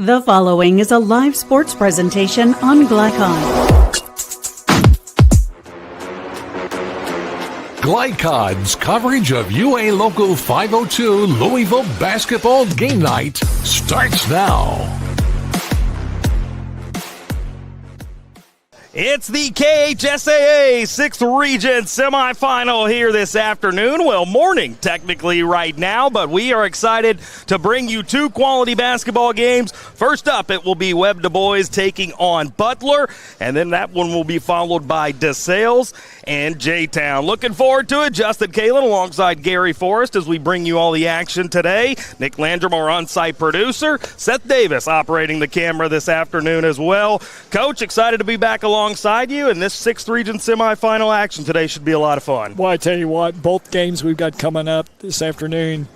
The following is a live sports presentation on Glycon. Glycon's coverage of UA Local 502 Louisville basketball game night starts now. It's the KHSAA 6th Region semifinal here this afternoon. Well, morning technically right now, but we are excited to bring you two quality basketball games. First up, it will be Webb Dubois taking on Butler, and then that one will be followed by DeSales and J-Town. Looking forward to it. Justin Kalen alongside Gary Forrest as we bring you all the action today. Nick Landrum, our on-site producer. Seth Davis operating the camera this afternoon as well. Coach, excited to be back alongside you, and this 6th Region semifinal action today should be a lot of fun. Well, I tell you what, both games we've got coming up this afternoon,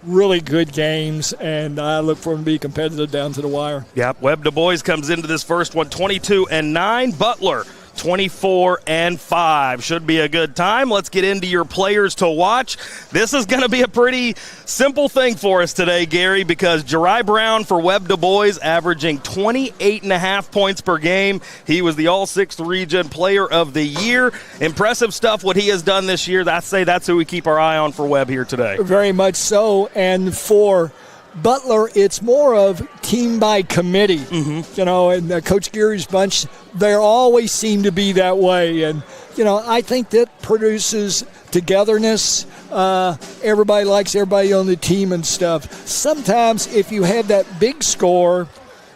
really good games, and I look for them to be competitive down to the wire. Yep, Webb Dubois comes into this first one 22-9. Butler 24-5. Should be a good time. Let's get into your players to watch. This is going to be a pretty simple thing for us today, Gary, because Geary Brown for Webb Dubois averaging 28.5 points per game. He was the All-6th Region Player of the Year. Impressive stuff what he has done this year. I say that's who we keep our eye on for Webb here today. Very much so, and for Butler, it's more of team by committee, you know, and Coach Geary's bunch, they always seem to be that way. And, you know, I think that produces togetherness. Everybody likes everybody on the team and stuff. Sometimes if you have that big score,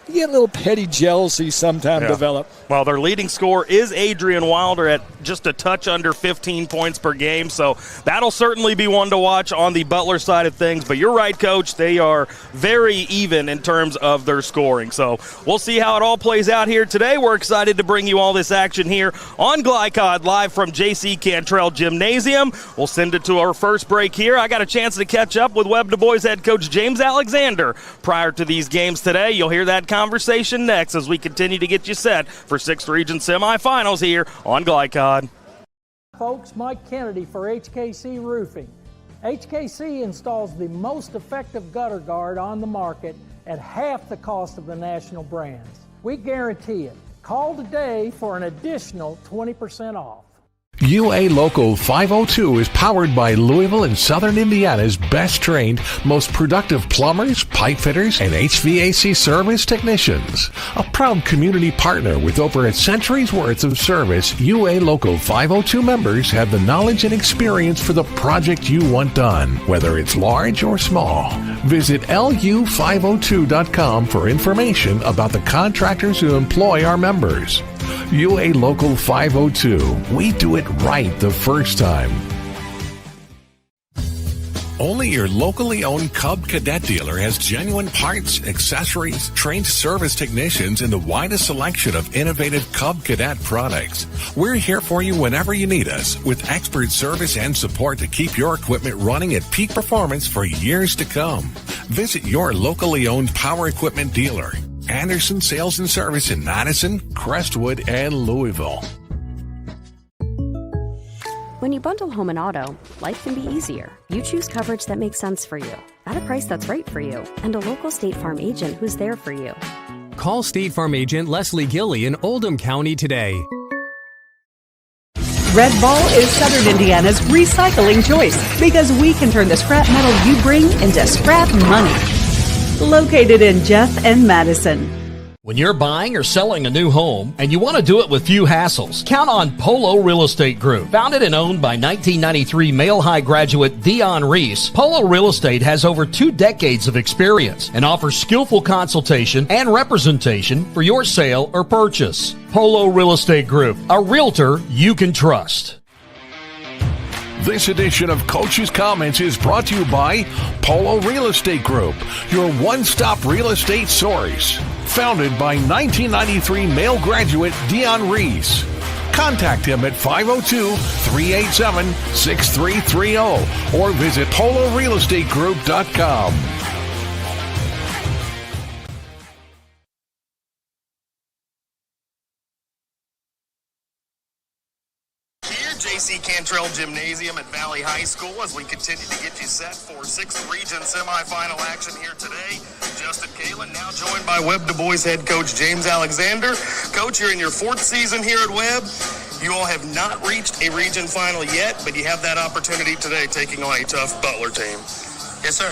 you get a little petty jealousy sometimes develop. Well, their leading scorer is Adrian Wilder at just a touch under 15 points per game, so that'll certainly be one to watch on the Butler side of things. But you're right, Coach, they are very even in terms of their scoring. So we'll see how it all plays out here today. We're excited to bring you all this action here on Glycon live from J.C. Cantrell Gymnasium. We'll send it to our first break here. I got a chance to catch up with Webb Dubois head coach James Alexander prior to these games today. You'll hear that conversation next as we continue to get you set for 6th Region semifinals here on Glycon. Folks, Mike Kennedy for HKC Roofing. HKC installs the most effective gutter guard on the market at half the cost of the national brands. We guarantee it. Call today for an additional 20% off. UA Local 502 is powered by Louisville and Southern Indiana's best trained, most productive plumbers, pipe fitters, and HVAC service technicians. A proud community partner with over a century's worth of service, UA Local 502 members have the knowledge and experience for the project you want done, whether it's large or small. Visit lu502.com for information about the contractors who employ our members. UA Local 502. We do it right the first time. Only your locally owned Cub Cadet dealer has genuine parts, accessories, trained service technicians, and the widest selection of innovative Cub Cadet products. We're here for you whenever you need us, with expert service and support to keep your equipment running at peak performance for years to come. Visit your locally owned power equipment dealer. Anderson Sales and Service in Madison, Crestwood, and Louisville. When you bundle home and auto, life can be easier. You choose coverage that makes sense for you, at a price that's right for you, and a local State Farm agent who's there for you. Call State Farm agent Leslie Gilly in Oldham County today. Red Ball is Southern Indiana's recycling choice because we can turn the scrap metal you bring into scrap money. Located in Jeff and Madison. When you're buying or selling a new home and you want to do it with few hassles, count on Polo Real Estate Group. Founded and owned by 1993 Male High graduate Dion Reese, Polo Real Estate has over 2 decades of experience and offers skillful consultation and representation for your sale or purchase. Polo Real Estate Group, a realtor you can trust. This edition of Coach's Comments is brought to you by Polo Real Estate Group, your one-stop real estate source. Founded by 1993 Male graduate Dion Reese. Contact him at 502-387-6330 or visit polorealestategroup.com. J.C. Cantrell Gymnasium at Valley High School as we continue to get you set for 6th Region semifinal action here today. Justin Kalen now joined by Webb Dubois head coach James Alexander. Coach, you're in your 4th season here at Webb. You all have not reached a region final yet, but you have that opportunity today taking on a tough Butler team. Yes, sir.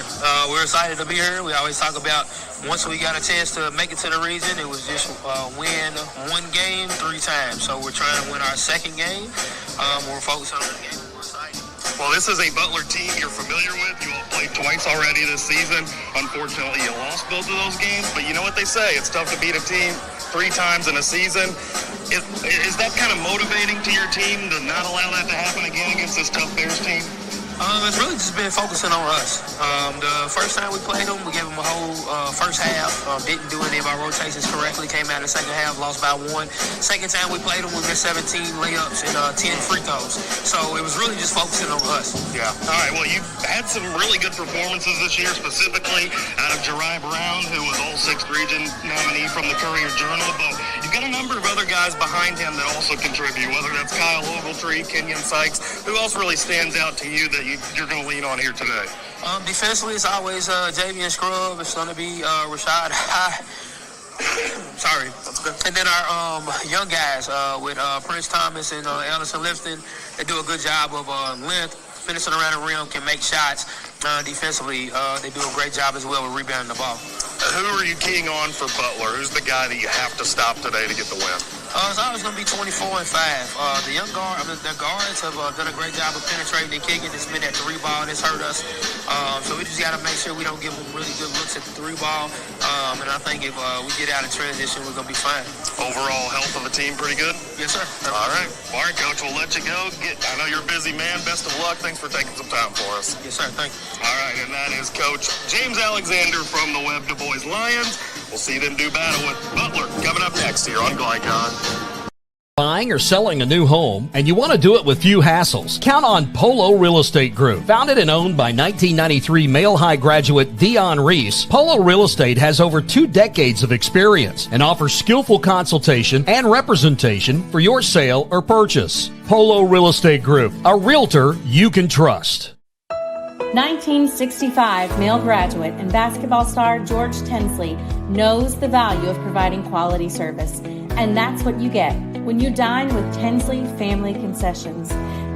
We're excited to be here. We always talk about once we got a chance to make it to the region, it was just win one game 3 times. So we're trying to win our 2nd game. We're focused on that game. We're excited. Well, this is a Butler team you're familiar with. You all played twice already this season. Unfortunately, you lost both of those games, but you know what they say. It's tough to beat a team 3 times in a season. Is that kind of motivating to your team to not allow that to happen again against this tough Bears team? It's really just been focusing on us. The first time we played them, we gave them a whole first half. Didn't do any of our rotations correctly. Came out in the second half, lost by 1. Second time we played them, we missed 17 layups and 10 free throws. So it was really just focusing on us. Yeah. All right. Well, you've had some really good performances this year, specifically out of Geary Brown, who was all 6th Region nominee from the Courier-Journal. But you've got a number of other guys behind him that also contribute, whether that's Kyle Ogletree, Kenyon Sykes. Who else really stands out to you that you're going to lean on here today? Defensively, it's always Javian Scrub. It's going to be Rashad High. Sorry. That's good. And then our young guys with Prince Thomas and Ellison Lifton, they do a good job of length, finishing around the rim, can make shots. Defensively, they do a great job as well with rebounding the ball. Who are you keying on for Butler? Who's the guy that you have to stop today to get the win? It's always going to be 24 and 5. The the guards have done a great job of penetrating and kicking. It's been that 3 ball and it's hurt us. So we just got to make sure we don't give them really good looks at the 3 ball. And I think if we get out of transition, we're going to be fine. Overall health of the team pretty good? Yes, sir. All right. All right, Coach, we'll let you go. I know you're a busy man. Best of luck. Thanks for taking some time for us. Yes, sir. Thank you. All right, and that is Coach James Alexander from the Webb Dubois Lions. We'll see them do battle with Butler coming up next here on Glycon. Buying or selling a new home, and you want to do it with few hassles? Count on Polo Real Estate Group. Founded and owned by 1993 Male High graduate Dion Reese, Polo Real Estate has over 2 decades of experience and offers skillful consultation and representation for your sale or purchase. Polo Real Estate Group, a realtor you can trust. 1965 male graduate and basketball star George Tensley knows the value of providing quality service. And that's what you get when you dine with Tensley Family Concessions.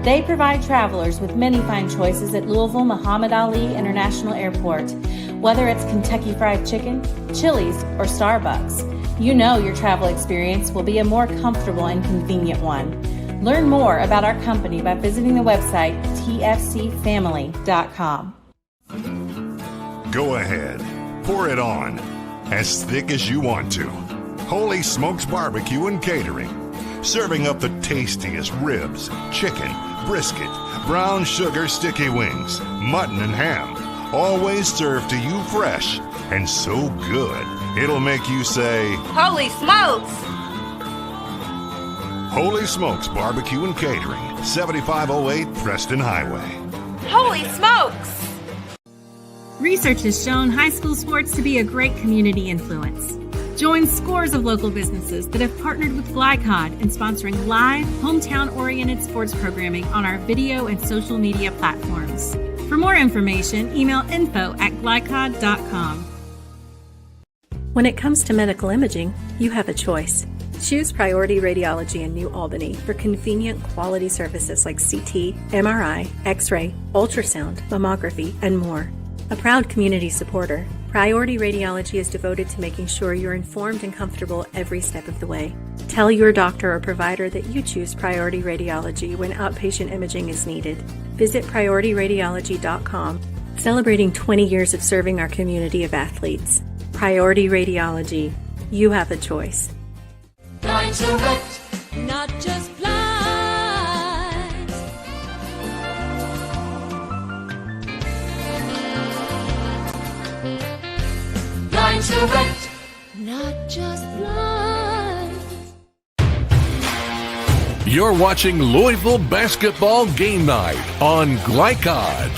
They provide travelers with many fine choices at Louisville Muhammad Ali International Airport. Whether it's Kentucky Fried Chicken, Chili's, or Starbucks, you know your travel experience will be a more comfortable and convenient one. Learn more about our company by visiting the website tfcfamily.com. Go ahead, pour it on, as thick as you want to. Holy Smokes Barbecue and Catering, serving up the tastiest ribs, chicken, brisket, brown sugar sticky wings, mutton and ham, always served to you fresh and so good it'll make you say, "Holy smokes!" Holy Smokes Barbecue and Catering, 7508 Preston Highway. Holy smokes! Research has shown high school sports to be a great community influence. Join scores of local businesses that have partnered with Glycod in sponsoring live, hometown-oriented sports programming on our video and social media platforms. For more information, email info@glycod.com. When it comes to medical imaging, you have a choice. Choose Priority Radiology in New Albany for convenient quality services like CT, MRI, X-ray, ultrasound, mammography, and more. A proud community supporter, Priority Radiology is devoted to making sure you're informed and comfortable every step of the way. Tell your doctor or provider that you choose Priority Radiology when outpatient imaging is needed. Visit PriorityRadiology.com, celebrating 20 years of serving our community of athletes. Priority Radiology. You have a choice. Blind Direct, not just blind. Blind Direct, not just blind. You're watching Louisville Basketball Game Night on Glycod.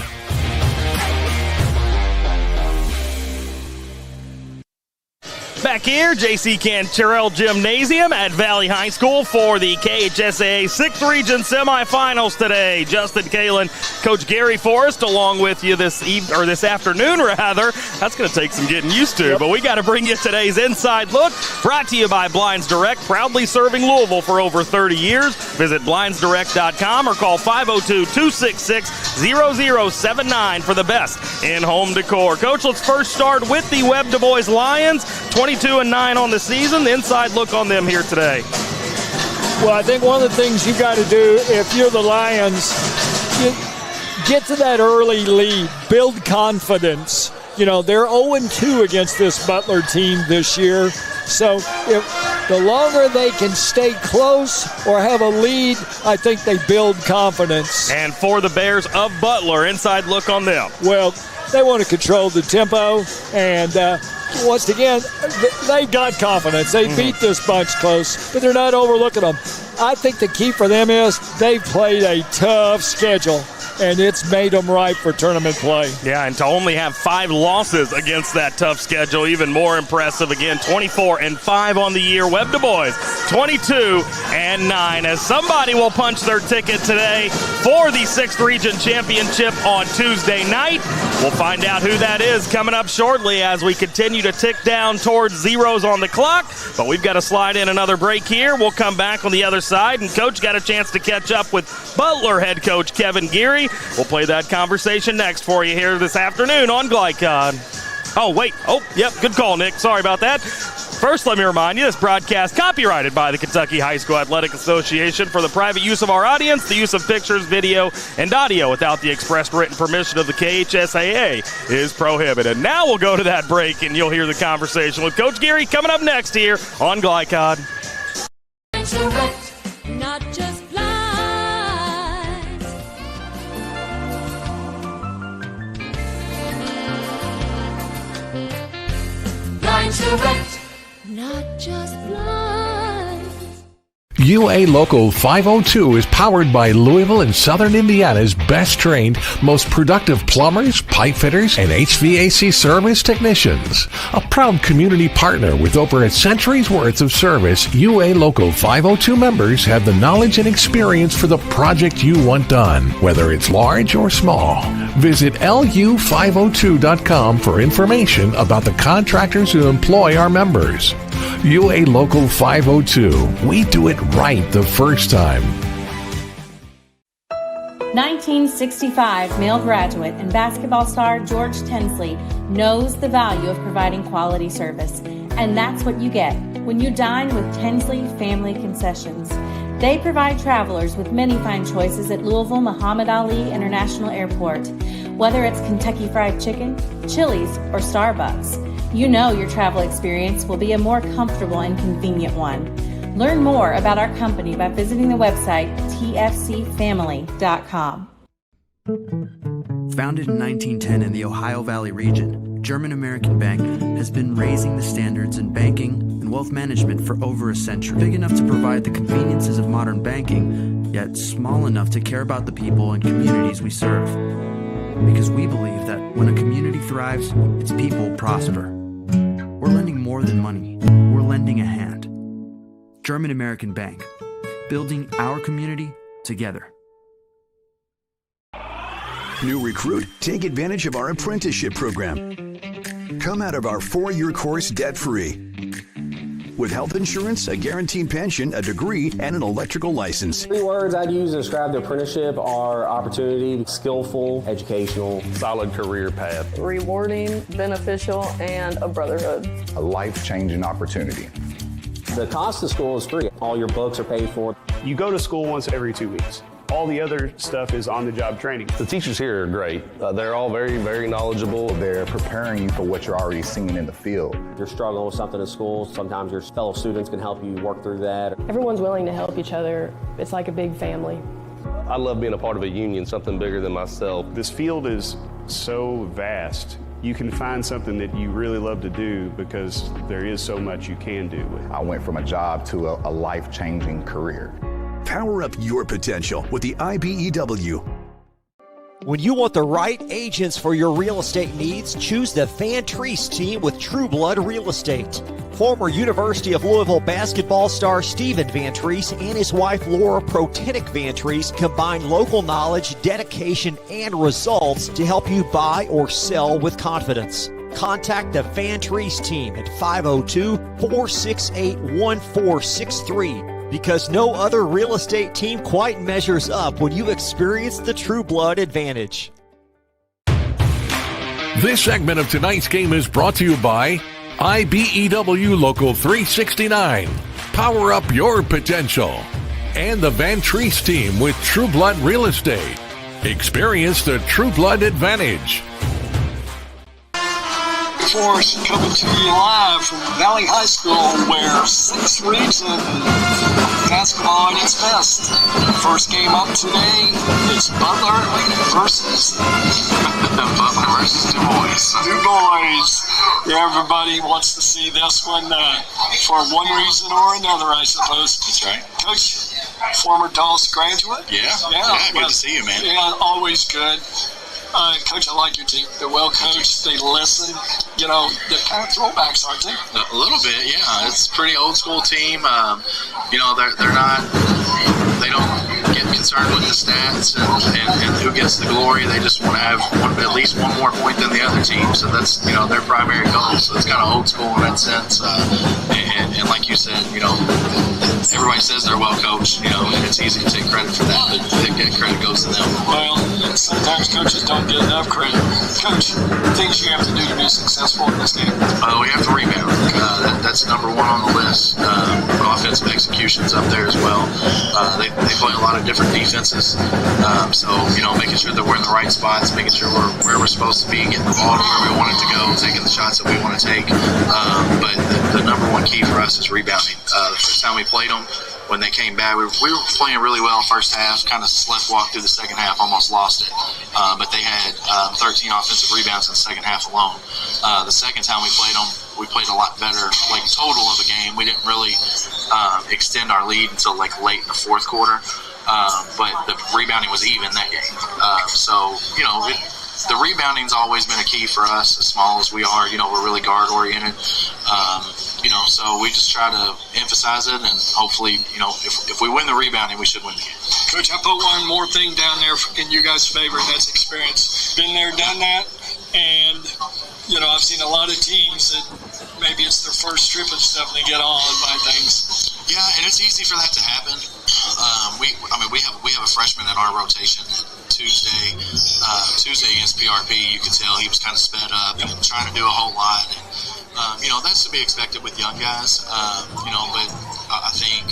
Back here, J.C. Cantrell Gymnasium at Valley High School for the KHSAA 6th Region Semifinals today. Justin Kalen, Coach Geary Forrest, along with you this afternoon, rather. That's going to take some getting used to, but we got to bring you today's Inside Look, brought to you by Blinds Direct, proudly serving Louisville for over 30 years. Visit blindsdirect.com or call 502-266-0079 for the best in-home decor. Coach, let's first start with the Webb Dubois Lions, 22-9 on the season. The inside look on them here today. Well, I think one of the things you got to do if you're the Lions, you get to that early lead, build confidence. You know, they're 0-2 against this Butler team this year. So if the longer they can stay close or have a lead, I think they build confidence. And for the Bears of Butler, inside look on them. Well, they want to control the tempo, and once again, they got confidence. They beat this bunch close, but they're not overlooking them. I think the key for them is they've played a tough schedule, and it's made them ripe for tournament play. Yeah, and to only have 5 losses against that tough schedule, even more impressive. Again, 24-5 on the year. Webb Dubois, 22-9, as somebody will punch their ticket today for the 6th Region Championship on Tuesday night. We'll find out who that is coming up shortly as we continue to tick down towards zeros on the clock. But we've got to slide in another break here. We'll come back on the other side, and Coach got a chance to catch up with Butler head coach Kevin Geary. We'll play that conversation next for you here this afternoon on Glycod. Oh, wait. Oh, yep. Good call, Nick. Sorry about that. First, let me remind you, this broadcast copyrighted by the Kentucky High School Athletic Association for the private use of our audience. The use of pictures, video, and audio without the express written permission of the KHSAA is prohibited. Now we'll go to that break, and you'll hear the conversation with Coach Geary coming up next here on Glycod. Not just blind. Blind Direct, not just blind. UA Local 502 is powered by Louisville and Southern Indiana's best trained, most productive plumbers, pipe fitters, and HVAC service technicians. A proud community partner with over a century's worth of service, UA Local 502 members have the knowledge and experience for the project you want done, whether it's large or small. Visit lu502.com for information about the contractors who employ our members. UA Local 502. We do it right the first time. 1965 male graduate and basketball star George Tensley knows the value of providing quality service. And that's what you get when you dine with Tensley Family Concessions. They provide travelers with many fine choices at Louisville Muhammad Ali International Airport. Whether it's Kentucky Fried Chicken, Chili's, or Starbucks, you know your travel experience will be a more comfortable and convenient one. Learn more about our company by visiting the website tfcfamily.com. Founded in 1910 in the Ohio Valley region, German American Bank has been raising the standards in banking and wealth management for over a century. Big enough to provide the conveniences of modern banking, yet small enough to care about the people and communities we serve. Because we believe that when a community thrives, its people prosper. We're lending more than money. We're lending a hand. German American Bank, building our community together. New recruit, take advantage of our apprenticeship program. Come out of our 4-year course debt-free. With health insurance, a guaranteed pension, a degree, and an electrical license. 3 words I'd use to describe the apprenticeship are opportunity, skillful, educational, solid career path, rewarding, beneficial, and a brotherhood. A life-changing opportunity. The cost of school is free. All your books are paid for. You go to school once every 2 weeks. All the other stuff is on-the-job training. The teachers here are great. They're all very, very knowledgeable. They're preparing you for what you're already seeing in the field. You're struggling with something in school. Sometimes your fellow students can help you work through that. Everyone's willing to help each other. It's like a big family. I love being a part of a union, something bigger than myself. This field is so vast. You can find something that you really love to do because there is so much you can do. I went from a job to a life-changing career. Power up your potential with the IBEW. When you want the right agents for your real estate needs, choose the Van Treese team with True Blood Real Estate. Former University of Louisville basketball star Stephen Van Treese and his wife Laura Protenick Van Treese combine local knowledge, dedication, and results to help you buy or sell with confidence. Contact the Van Treese team at 502-468-1463 because no other real estate team quite measures up when you experience the True Blood advantage. This segment of tonight's game is brought to you by IBEW Local 369. Power up your potential. And the Van Treese team with True Blood Real Estate. Experience the True Blood advantage. Force coming to you live from Valley High School, where 6th region basketball at its best. First game up today is Butler versus Dubois. Dubois. Everybody wants to see this one for one reason or another, I suppose. That's right. Coach, former Dulles graduate. Yeah, good to see you, man. Yeah, always good. Coach, I like your team. They're well coached. They listen. You know, they're kind of throwbacks, aren't they? A little bit, yeah. It's a pretty old school team. You know, they're not. They don't get concerned with the stats and who gets the glory. They just want to have at least one more point than the other team. So that's, you know, their primary goal. So it's kind of old school in that sense. And like you said, you know, everybody says they're well coached. You know, and it's easy to take credit for that, but that credit goes to them. Well, sometimes coaches don't get enough credit. Coach, things you have to do to be successful in this game? We have to rebound. That's number one on the list. Offensive execution's up there as well. They play a lot of different defenses. So, you know, making sure that we're in the right spots, making sure we're where we're supposed to be, getting the ball to where we want it to go, taking the shots that we want to take. But the number one key for us is rebounding. The first time we played them, when they came back, we were playing really well first half, kind of sleptwalked through the second half, almost lost it. But they had 13 offensive rebounds in the second half alone. The second time we played them, we played a lot better, like total of a game. We didn't really extend our lead until like late in the fourth quarter. But the rebounding was even that game. So, you know, the rebounding's always been a key for us, as small as we are. You know, we're really guard-oriented. You know, so we just try to emphasize it, and hopefully, you know, if we win the rebounding, we should win the game. Coach, I put one more thing down there in you guys' favor, and that's experience. Been there, done that, and, you know, I've seen a lot of teams that maybe it's their first trip and stuff, and they get awed by things. Yeah, and it's easy for that to happen. We have a freshman in our rotation. Tuesday against PRP, you could tell he was kind of sped up and trying to do a whole lot. And, you know, that's to be expected with young guys. You know, but I think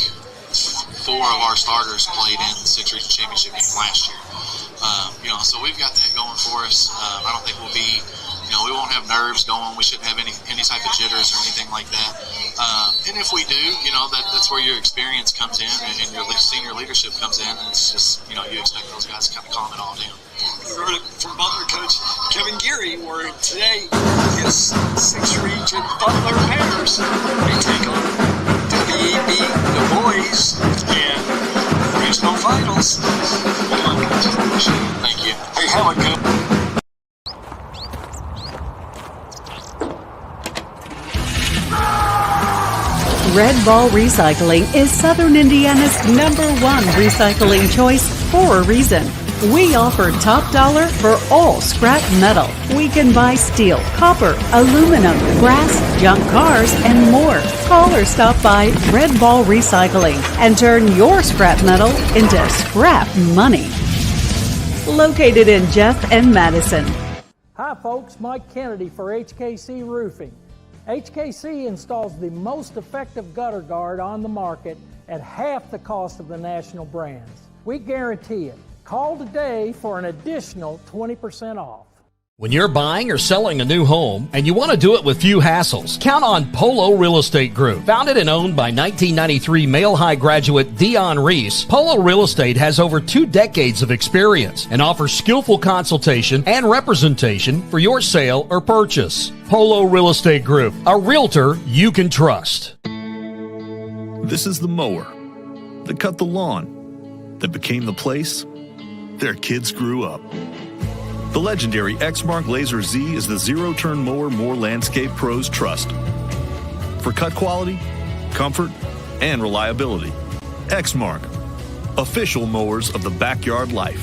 4 of our starters played in the 6th Region Championship game last year. You know, so we've got that going for us. I don't think we'll be, you know, we won't have nerves going. We shouldn't have any type of jitters or anything like that. And if we do, you know, that's where your experience comes in and your senior leadership comes in. And it's just, you know, you expect those guys to kind of calm it all down. We heard it from Butler coach Kevin Geary, where today his 6th Region Butler Bears may take on WEB Dubois in regional finals. Thank you. Hey, have a good Red Ball Recycling is Southern Indiana's #1 recycling choice for a reason. We offer top dollar for all scrap metal. We can buy steel, copper, aluminum, brass, junk cars, and more. Call or stop by Red Ball Recycling and turn your scrap metal into scrap money. Located in Jeff and Madison. Hi folks, Mike Kennedy for HKC Roofing. HKC installs the most effective gutter guard on the market at half the cost of the national brands. We guarantee it. Call today for an additional 20% off. When you're buying or selling a new home and you want to do it with few hassles, count on Polo Real Estate Group. Founded and owned by 1993 Male High graduate Dion Reese, Polo Real Estate has over 2 decades of experience and offers skillful consultation and representation for your sale or purchase. Polo Real Estate Group, a realtor you can trust. This is the mower that cut the lawn, that became the place their kids grew up. The legendary Exmark Laser Z is the zero-turn mower more landscape pros trust. For cut quality, comfort, and reliability. Exmark, official mowers of the backyard life.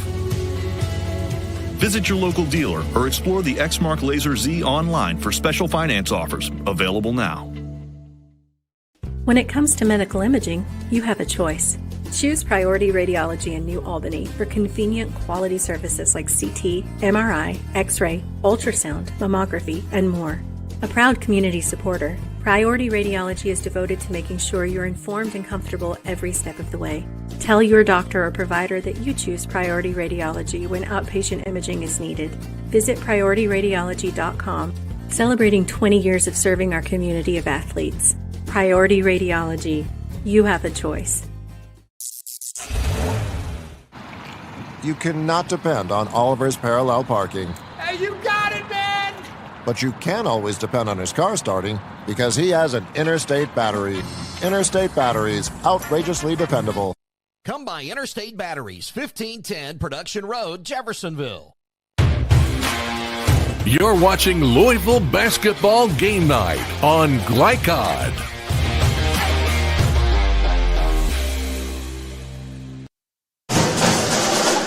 Visit your local dealer or explore the Exmark Laser Z online for special finance offers, available now. When it comes to medical imaging, you have a choice. Choose Priority Radiology in New Albany for convenient quality services like CT, MRI, X-ray, ultrasound, mammography, and more. A proud community supporter, Priority Radiology is devoted to making sure you're informed and comfortable every step of the way. Tell your doctor or provider that you choose Priority Radiology when outpatient imaging is needed. Visit PriorityRadiology.com, celebrating 20 years of serving our community of athletes. Priority Radiology. You have a choice. You cannot depend on Oliver's parallel parking. Hey, you got it, man! But you can always depend on his car starting because he has an Interstate battery. Interstate batteries, outrageously dependable. Come by Interstate Batteries, 1510 Production Road, Jeffersonville. You're watching Louisville Basketball Game Night on Glycod.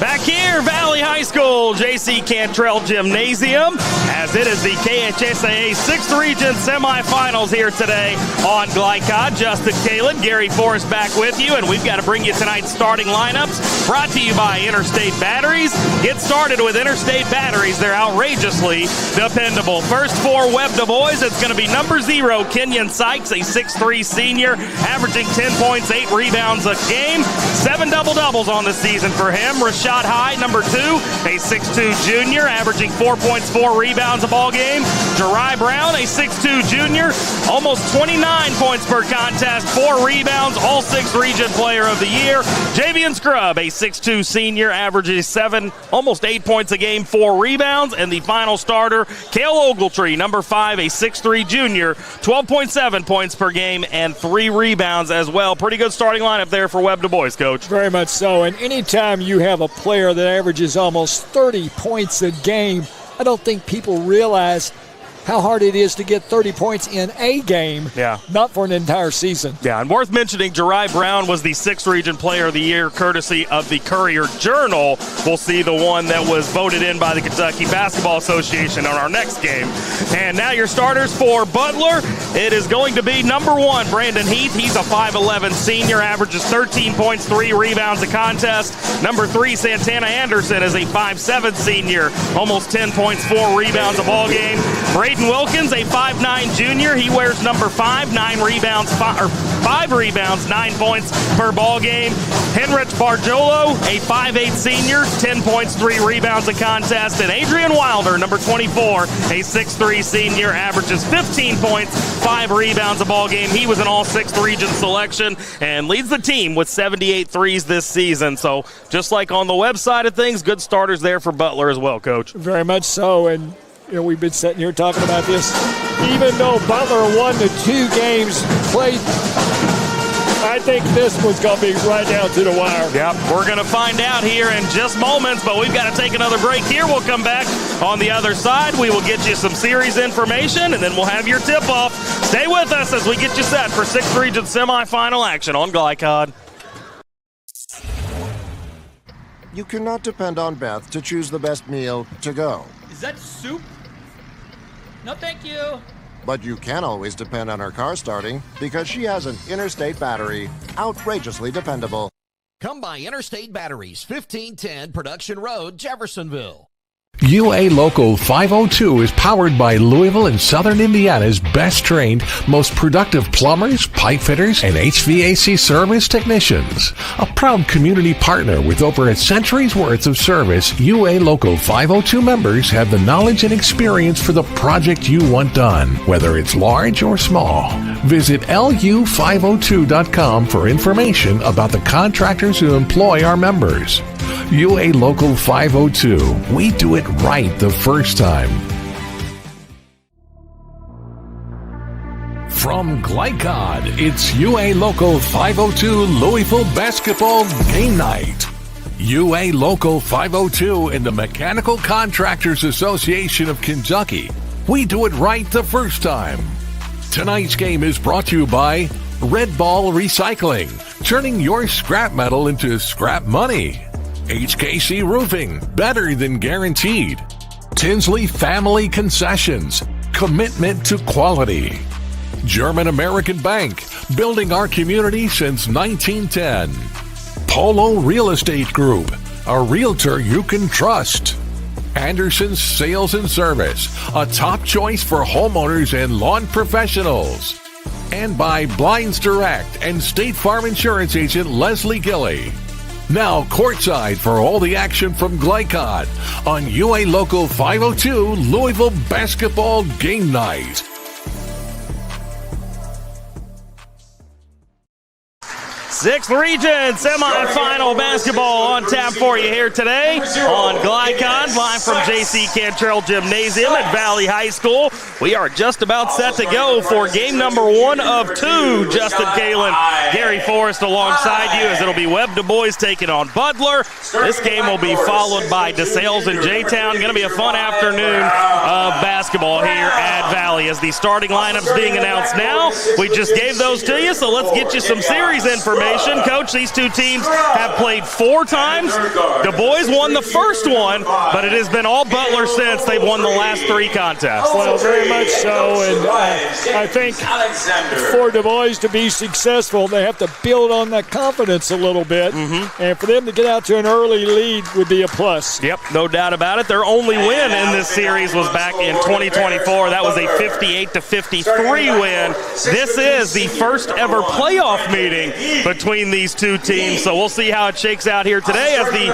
Back here, Valley High School, J.C. Cantrell Gymnasium, as it is the KHSAA 6th Region Semifinals here today on Glycod. Justin Kalin, Gary Forrest back with you, and we've got to bring you tonight's starting lineups, brought to you by Interstate Batteries. Get started with Interstate Batteries. They're outrageously dependable. First for Webb Dubois, it's going to be number 0, Kenyon Sykes, a 6'3 senior, averaging 10 points, 8 rebounds a game. 7 double-doubles on the season for him. Rashad High, number 2, a 6'2 junior, averaging 4 points, 4 rebounds a ball game. Jerai Brown, a 6'2 junior, almost 29 points per contest, 4 rebounds, all 6 region player of the year. Javian Scrub, a 6'2 senior, averages 7, almost 8 points a game, 4 rebounds. And the final starter, Cale Ogletree, number 5, a 6'3 junior, 12.7 points per game and 3 rebounds as well. Pretty good starting lineup there for Webb Dubois, Coach. Very much so. And anytime you have a player that averages almost 30 points a game, I don't think people realize how hard it is to get 30 points in a game, not for an entire season. Yeah, and worth mentioning, Jerai Brown was the 6th Region Player of the Year, courtesy of the Courier-Journal. We'll see the one that was voted in by the Kentucky Basketball Association on our next game. And now your starters for Butler. It is going to be number 1, Brandon Heath. He's a 5'11 senior, averages 13 points, 3 rebounds a contest. Number 3, Santana Anderson is a 5'7 senior, almost 10 points, 4 rebounds a ball game. Braden Wilkins, a 5'9 junior. He wears number 5, 5 rebounds, 9 points per ball game. Henrich Barjolo, a 5'8 senior, 10 points, 3 rebounds a contest. And Adrian Wilder, number 24, a 6'3 senior, averages 15 points, 5 rebounds a ball game. He was an all 6th region selection and leads the team with 78 threes this season. So just like on the website of things, good starters there for Butler as well, Coach. Very much so. And you know, we've been sitting here talking about this. Even though Butler won the 2 games played, I think this was going to be right down to the wire. Yep, we're going to find out here in just moments, but we've got to take another break here. We'll come back on the other side. We will get you some series information, and then we'll have your tip-off. Stay with us as we get you set for 6th Region semifinal action on Glycod. You cannot depend on Beth to choose the best meal to go. Is that soup? No, thank you. But you can always depend on her car starting because she has an Interstate battery, outrageously dependable. Come by Interstate Batteries, 1510 Production Road, Jeffersonville. UA Local 502 is powered by Louisville and Southern Indiana's best trained, most productive plumbers, pipe fitters, and HVAC service technicians. A proud community partner with over a century's worth of service, UA Local 502 members have the knowledge and experience for the project you want done, whether it's large or small. Visit lu502.com for information about the contractors who employ our members. UA Local 502. We do it right the first time. From Glycod, it's UA Local 502 Louisville Basketball Game Night. UA Local 502 and the Mechanical Contractors Association of Kentucky. We do it right the first time. Tonight's game is brought to you by Red Ball Recycling, turning your scrap metal into scrap money. HKC Roofing, better than guaranteed. Tinsley Family Concessions, commitment to quality. German American Bank, building our community since 1910. Polo Real Estate Group, a realtor you can trust. Anderson's Sales and Service, a top choice for homeowners and lawn professionals. And by Blinds Direct and State Farm Insurance agent Leslie Gilley. Now courtside for all the action from Glycod on UA Local 502 Louisville Basketball Game Night. Sixth Region semifinal basketball on tap for you here today on Glycon, live from J.C. Cantrell Gymnasium at Valley High School. We are just about set to go for game number 1 of 2. Justin Kalen, Gary Forrest alongside you as it'll be Webb Dubois taking on Butler. This game will be followed by DeSales and J-Town. Going to be a fun afternoon of basketball here at Valley as the starting lineups being announced now. We just gave those to you, so let's get you some series information. Coach, these two teams have played 4 times. Dubois won the first one, but it has been all Butler since they've won the last 3 contests. Well, very much so, and I think for Dubois to be successful, they have to build on that confidence a little bit, and for them to get out to an early lead would be a plus. Yep, no doubt about it. Their only win in this series was back in 2024. That was a 58-53 win. This is the first ever playoff meeting between these two teams, so we'll see how it shakes out here today as the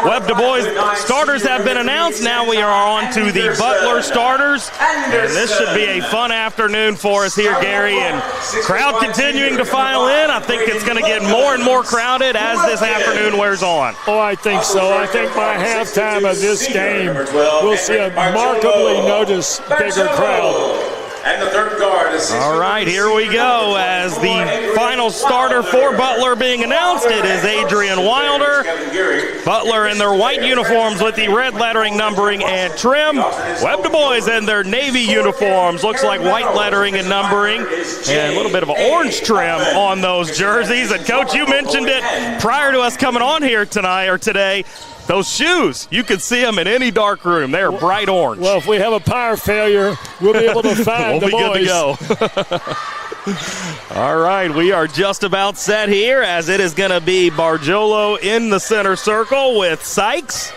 Webb Dubois starters have been announced. Now we are on to the Butler starters, and this should be a fun afternoon for us here, Gary, and crowd continuing to file in. I think it's going to get more and more crowded as this afternoon wears on. Oh, I think so. I think by halftime of this game, we'll see a markedly bigger crowd. And the third guard is all right, here we go as the final starter for Butler being announced. It is Adrian Wilder. Butler in their white uniforms with the red lettering, numbering, and trim. Webb Dubois in their navy uniforms. Looks like white lettering and numbering and a little bit of an orange trim on those jerseys. And Coach, you mentioned it prior to us coming on here tonight or today. Those shoes, you can see them in any dark room. They are bright orange. Well, if we have a power failure, we'll be able to find we'll be good to go. All right, we are just about set here as it is going to be Bargiolo in the center circle with Sykes.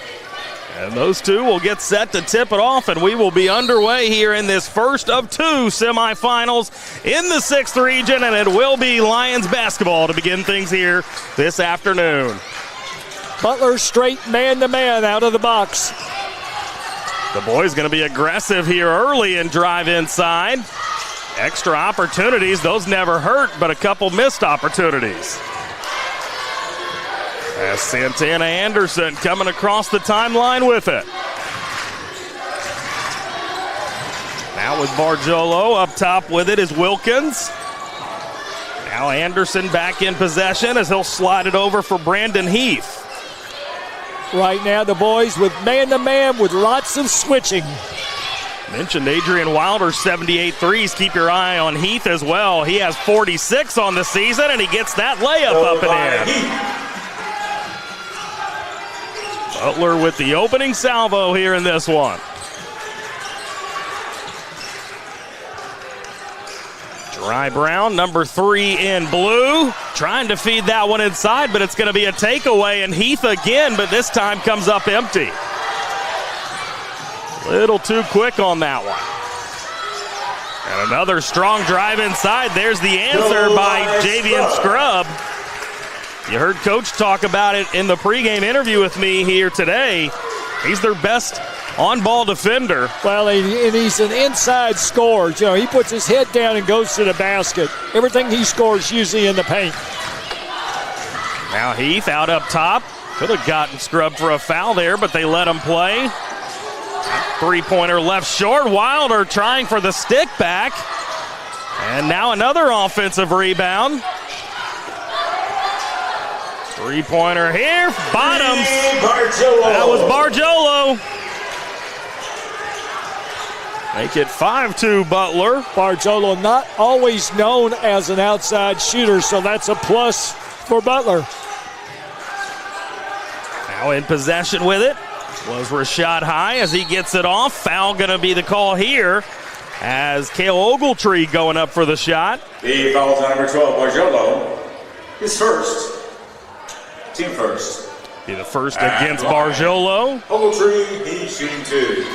And those two will get set to tip it off, and we will be underway here in this first of 2 semifinals in the 6th region, and it will be Lions basketball to begin things here this afternoon. Butler straight man-to-man out of the box. Dubois going to be aggressive here early and drive inside. Extra opportunities, those never hurt, but a couple missed opportunities. As Santana Anderson coming across the timeline with it. Now with Bargiolo up top with it is Wilkins. Now Anderson back in possession as he'll slide it over for Brandon Heath. Right now, the boys with man-to-man with lots of switching. Mentioned Adrian Wilder's 78 threes. Keep your eye on Heath as well. He has 46 on the season, and he gets that layup up and in. Butler with the opening salvo here in this one. Dry Brown, number 3 in blue, trying to feed that one inside, but it's going to be a takeaway, and Heath again, but this time comes up empty. Little too quick on that one. And another strong drive inside. There's the answer by Javian Scrubb. You heard Coach talk about it in the pregame interview with me here today. He's their best on-ball defender. Well, and he's an inside scorer. You know, he puts his head down and goes to the basket. Everything he scores usually in the paint. Now Heath out up top. Could have gotten scrubbed for a foul there, but they let him play. Three-pointer left short. Wilder trying for the stick back. And now another offensive rebound. Three-pointer here, bottoms. Bargiolo. That was Bargiolo. Make it 5-2 Butler. Bargiolo not always known as an outside shooter, so that's a plus for Butler. Now in possession with it was Rashad High as he gets it off. Foul going to be the call here as Cale Ogletree going up for the shot. The foul on number 12, Bargiolo. His first. Team first. Be the first against Bargiolo. Ogletree, he's shooting 2.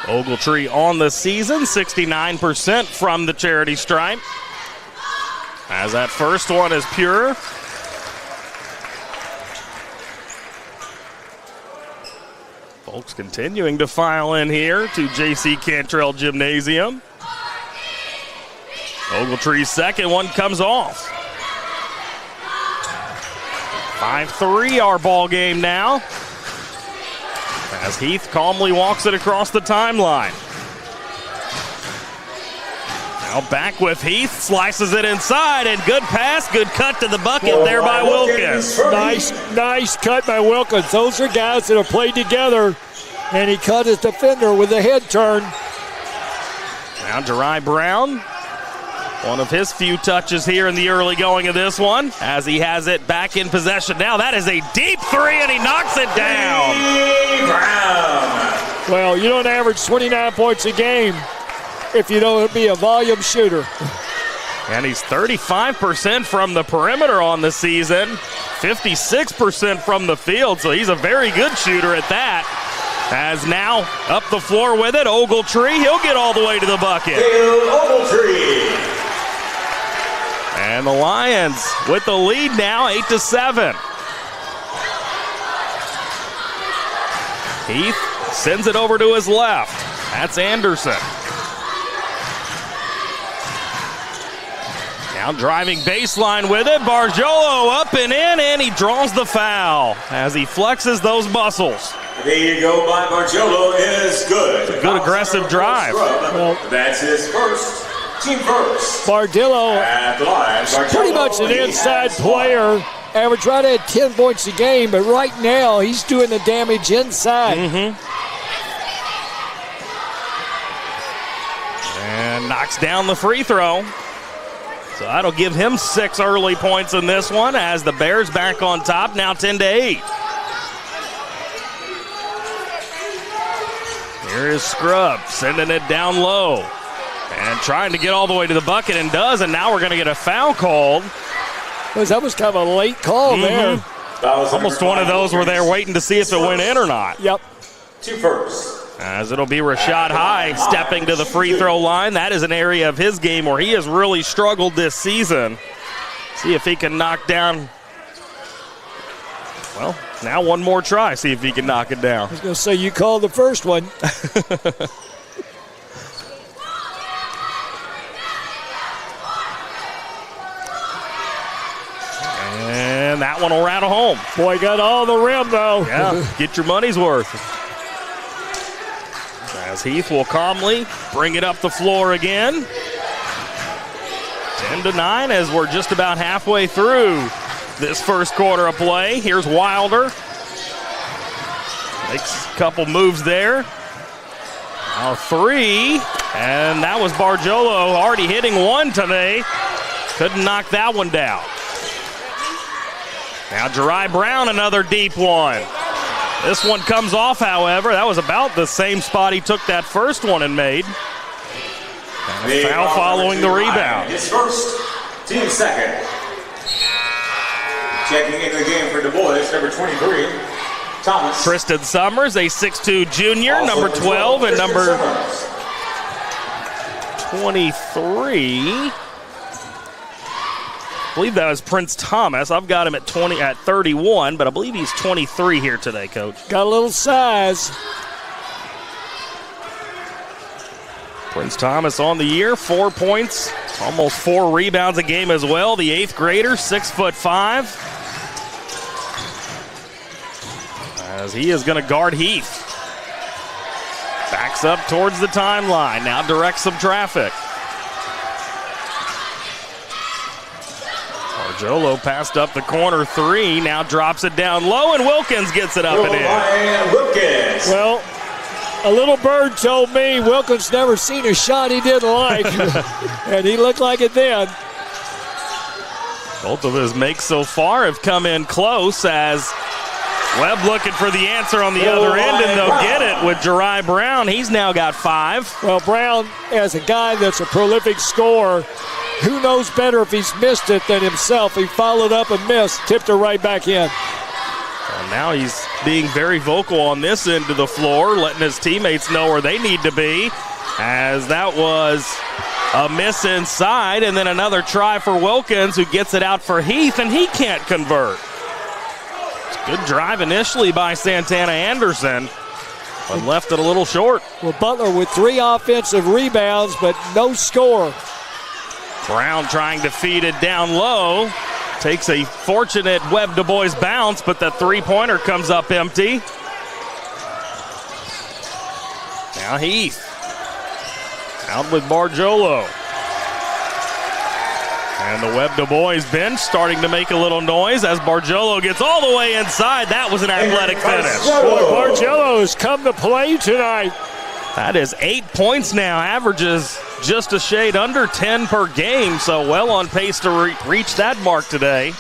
Ogletree on the season, 69% from the charity stripe. As that first one is pure. Folks continuing to file in here to J.C. Cantrell Gymnasium. Ogletree's second one comes off. 5-3 our ball game now. As Heath calmly walks it across the timeline. Now back with Heath, slices it inside, and good pass, good cut to the bucket there by Wilkins. Nice cut by Wilkins. Those are guys that have played together, and he cut his defender with a head turn. Now Geary Brown, one of his few touches here in the early going of this one, as he has it back in possession. Now that is a deep three, and he knocks it down. Brown. Well, you don't average 29 points a game if you don't be a volume shooter. And he's 35% from the perimeter on the season, 56% from the field, so he's a very good shooter at that. As now up the floor with it, Ogletree, he'll get all the way to the bucket. Ogletree. And the Lions with the lead now, 8-7. Heath sends it over to his left. That's Anderson. Now driving baseline with it. Bargiolo up and in, and he draws the foul as he flexes those muscles. There you go by Bargiolo is good. It's a good aggressive drive. Well, that's his first. Team first. Bargiolo pretty much an inside player. Average right at 10 points a game, but right now he's doing the damage inside. And knocks down the free throw. So that'll give him 6 early points in this one as the Bears back on top, now 10-8. Here is Scrub sending it down low. And trying to get all the way to the bucket, and does, and now we're going to get a foul called. That was kind of a late call there. Almost one of those where they're waiting to see if it went in or not. Yep. 2 first. As it'll be Rashad High stepping to the free throw line. That is an area of his game where he has really struggled this season. See if he can knock down. Well, now one more try. See if he can knock it down. I was going to say, you called the first one. And that one will rattle home. Boy, got all the rim, though. Yeah, get your money's worth. As Heath will calmly bring it up the floor again. 10-9 as we're just about halfway through this first quarter of play. Here's Wilder. Makes a couple moves there. Now 3, and that was Bargiolo already hitting one today. Couldn't knock that one down. Now Geary Brown, another deep one. This one comes off, however. That was about the same spot he took that first one and made. And a foul following the rebound. His first, team second. Checking into the game for Dubois, number 23, Thomas. Tristan Summers, a 6'2 junior, also number 12, and number 23. I believe that was Prince Thomas. I've got him at 31, but I believe he's 23 here today, Coach. Got a little size. Prince Thomas on the year, 4 points, almost 4 rebounds a game as well. The 8th grader, 6'5", as he is going to guard Heath. Backs up towards the timeline, now directs some traffic. Barjolo passed up the corner three, now drops it down low, and Wilkins gets it up and in. Wilkins. Well, a little bird told me Wilkins never seen a shot he didn't like, and he looked like it then. Both of his makes so far have come in close as Webb looking for the answer on the other end, and they'll get it with Geary Brown. He's now got 5. Well, Brown, as a guy that's a prolific scorer, who knows better if he's missed it than himself? He followed up and missed, tipped her right back in. Well, now he's being very vocal on this end of the floor, letting his teammates know where they need to be, as that was a miss inside, and then another try for Wilkins, who gets it out for Heath, and he can't convert. Good drive initially by Santana Anderson, but left it a little short. Well, Butler with 3 offensive rebounds, but no score. Brown trying to feed it down low. Takes a fortunate Webb Dubois bounce, but the three-pointer comes up empty. Now Heath. Out with Barjolo. And the Webb Dubois bench starting to make a little noise as Barjolo gets all the way inside. That was an athletic finish. Boy, Barjolo has come to play tonight. That is 8 points now, averages just a shade under 10 per game, so well on pace to reach that mark today.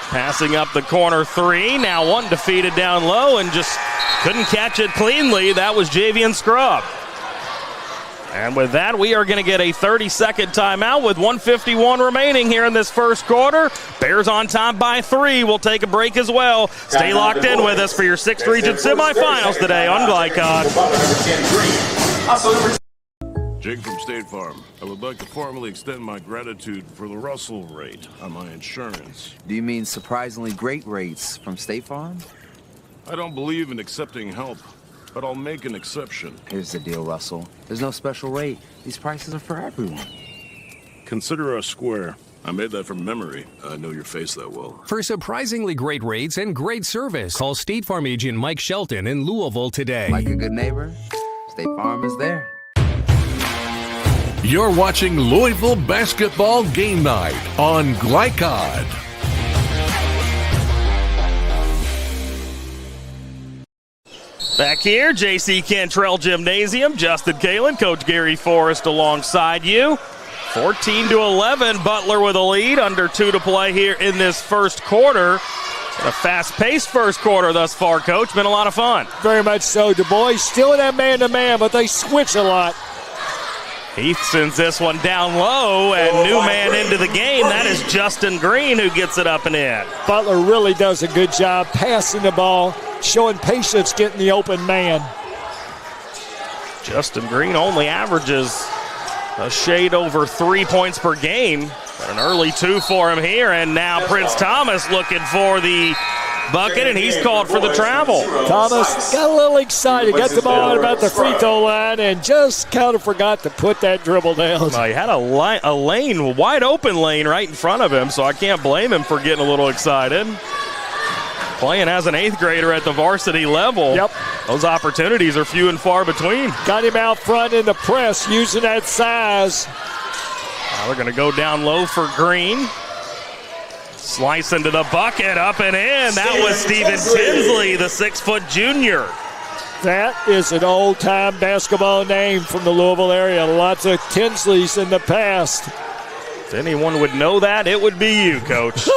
Passing up the corner three, now one defeated down low and just couldn't catch it cleanly. That was Javian Scrub. And with that, we are going to get a 30-second timeout with 1:51 remaining here in this first quarter. Bears on top by 3. We'll take a break as well. Stay locked in with us for your 6th region semifinals today on Glycon. Jake from State Farm. I would like to formally extend my gratitude for the Russell rate on my insurance. Do you mean surprisingly great rates from State Farm? I don't believe in accepting help, but I'll make an exception. Here's the deal, Russell. There's no special rate. These prices are for everyone. Consider us square. I made that from memory. I know your face that well. For surprisingly great rates and great service, call State Farm agent Mike Shelton in Louisville today. Like a good neighbor, State Farm is there. You're watching Louisville Basketball Game Night on Glycod. Back here, J.C. Cantrell Gymnasium. Justin Kalen, Coach Gary Forrest alongside you. 14-11, Butler with a lead. Under 2 to play here in this first quarter. A fast-paced first quarter thus far, Coach. Been a lot of fun. Very much so. Dubois still in that man-to-man, but they switch a lot. Heath sends this one down low, and new man into the game. That is Justin Green who gets it up and in. Butler really does a good job passing the ball, showing patience getting the open man. Justin Green only averages a shade over 3 points per game. But an early 2 for him here, and now Prince Thomas looking for the bucket, and he's called for the travel. Thomas got a little excited, got the ball out about the free throw line, and just kind of forgot to put that dribble down. Well, he had a lane, wide open lane right in front of him, so I can't blame him for getting a little excited. Playing as an 8th grader at the varsity level. Yep. Those opportunities are few and far between. Got him out front in the press using that size. Now they're going to go down low for Green. Slice into the bucket, up and in. That was Steven Tinsley, the 6-foot junior. That is an old-time basketball name from the Louisville area. Lots of Tinsleys in the past. If anyone would know that, it would be you, Coach.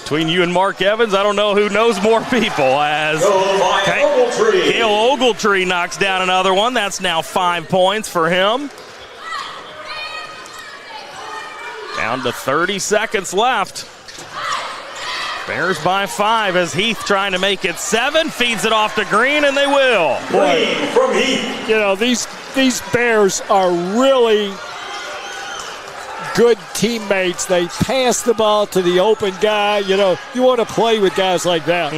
Between you and Mark Evans, I don't know who knows more people. As Cale Ogletree knocks down another one. That's now 5 points for him. Down to 30 seconds left. Bears by 5 as Heath trying to make it 7. Feeds it off to Green, and they will. Green from Heath. You know, these Bears are really good teammates. They pass the ball to the open guy. You know, you want to play with guys like that.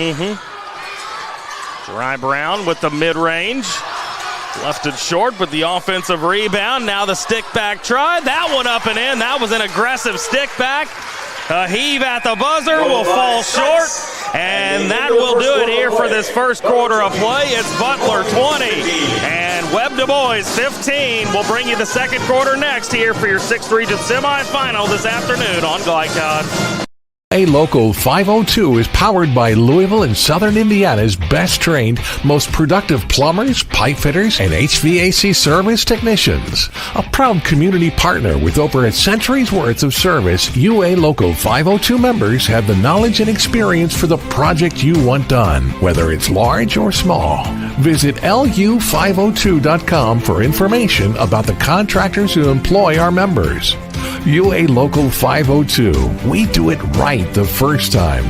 Geary Brown with the mid-range. Left it short, but the offensive rebound. Now the stick-back try. That one up and in. That was an aggressive stick-back. A heave at the buzzer will fall short. And that will do it here for this first quarter of play. It's Butler 20 and Webb Dubois 15. We'll bring you the second quarter next here for your 6th Region semifinal this afternoon on Glycod. A Local 502 is powered by Louisville and Southern Indiana's best trained, most productive plumbers, pipe fitters, and HVAC service technicians. A proud community partner with over a century's worth of service, UA Local 502 members have the knowledge and experience for the project you want done, whether it's large or small. Visit lu502.com for information about the contractors who employ our members. UA Local 502. We do it right the first time.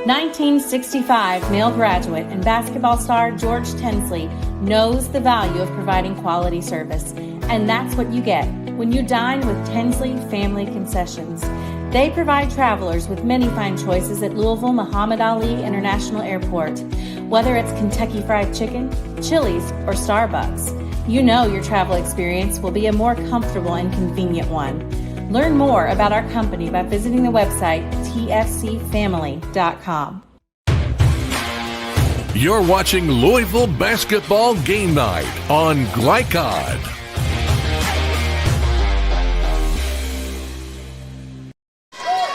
1965 male graduate and basketball star George Tinsley knows the value of providing quality service. And that's what you get when you dine with Tinsley Family Concessions. They provide travelers with many fine choices at Louisville Muhammad Ali International Airport. Whether it's Kentucky Fried Chicken, Chili's, or Starbucks, you know your travel experience will be a more comfortable and convenient one. Learn more about our company by visiting the website tfcfamily.com. You're watching Louisville Basketball Game Night on Glycod.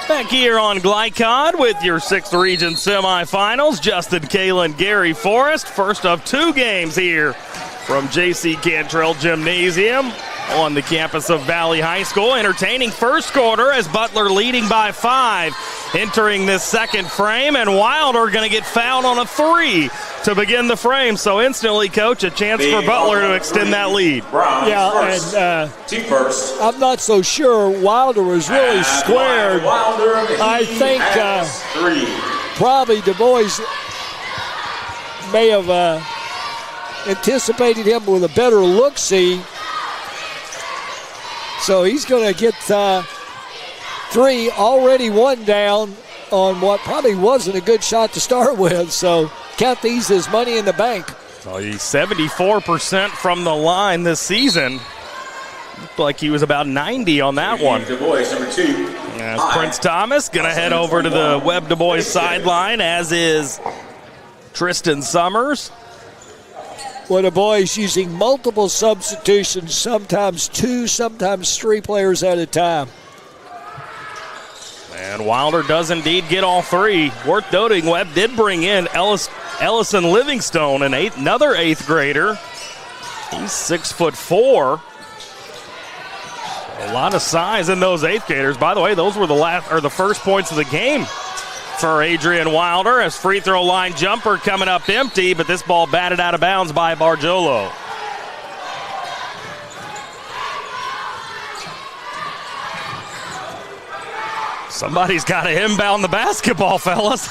Back here on Glycod with your 6th Region semifinals. Justin Kalen, Gary Forrest. First of 2 games here from J.C. Cantrell Gymnasium on the campus of Valley High School. Entertaining first quarter as Butler leading by 5 entering this second frame, and Wilder going to get fouled on a 3 to begin the frame. So instantly, Coach, a chance for Butler to extend that lead. Yeah, and I'm not so sure Wilder was really squared. I think probably Dubois may have anticipated him with a better look-see. So he's going to get 3, already 1 down on what probably wasn't a good shot to start with. So count these as money in the bank. So he's 74% from the line this season. Looked like he was about 90 on that one. Dubois, number 2. As Prince Thomas going to head over to the Webb Dubois sideline, as is Tristan Summers. Well, Dubois using multiple substitutions, sometimes 2, sometimes 3 players at a time. And Wilder does indeed get all 3. Worth noting, Webb did bring in Ellison Livingstone, another 8th grader. He's 6'4". A lot of size in those 8th graders. By the way, those were the first points of the game for Adrian Wilder, as free throw line jumper coming up empty, but this ball batted out of bounds by Bargiolo. Somebody's got to inbound the basketball, fellas.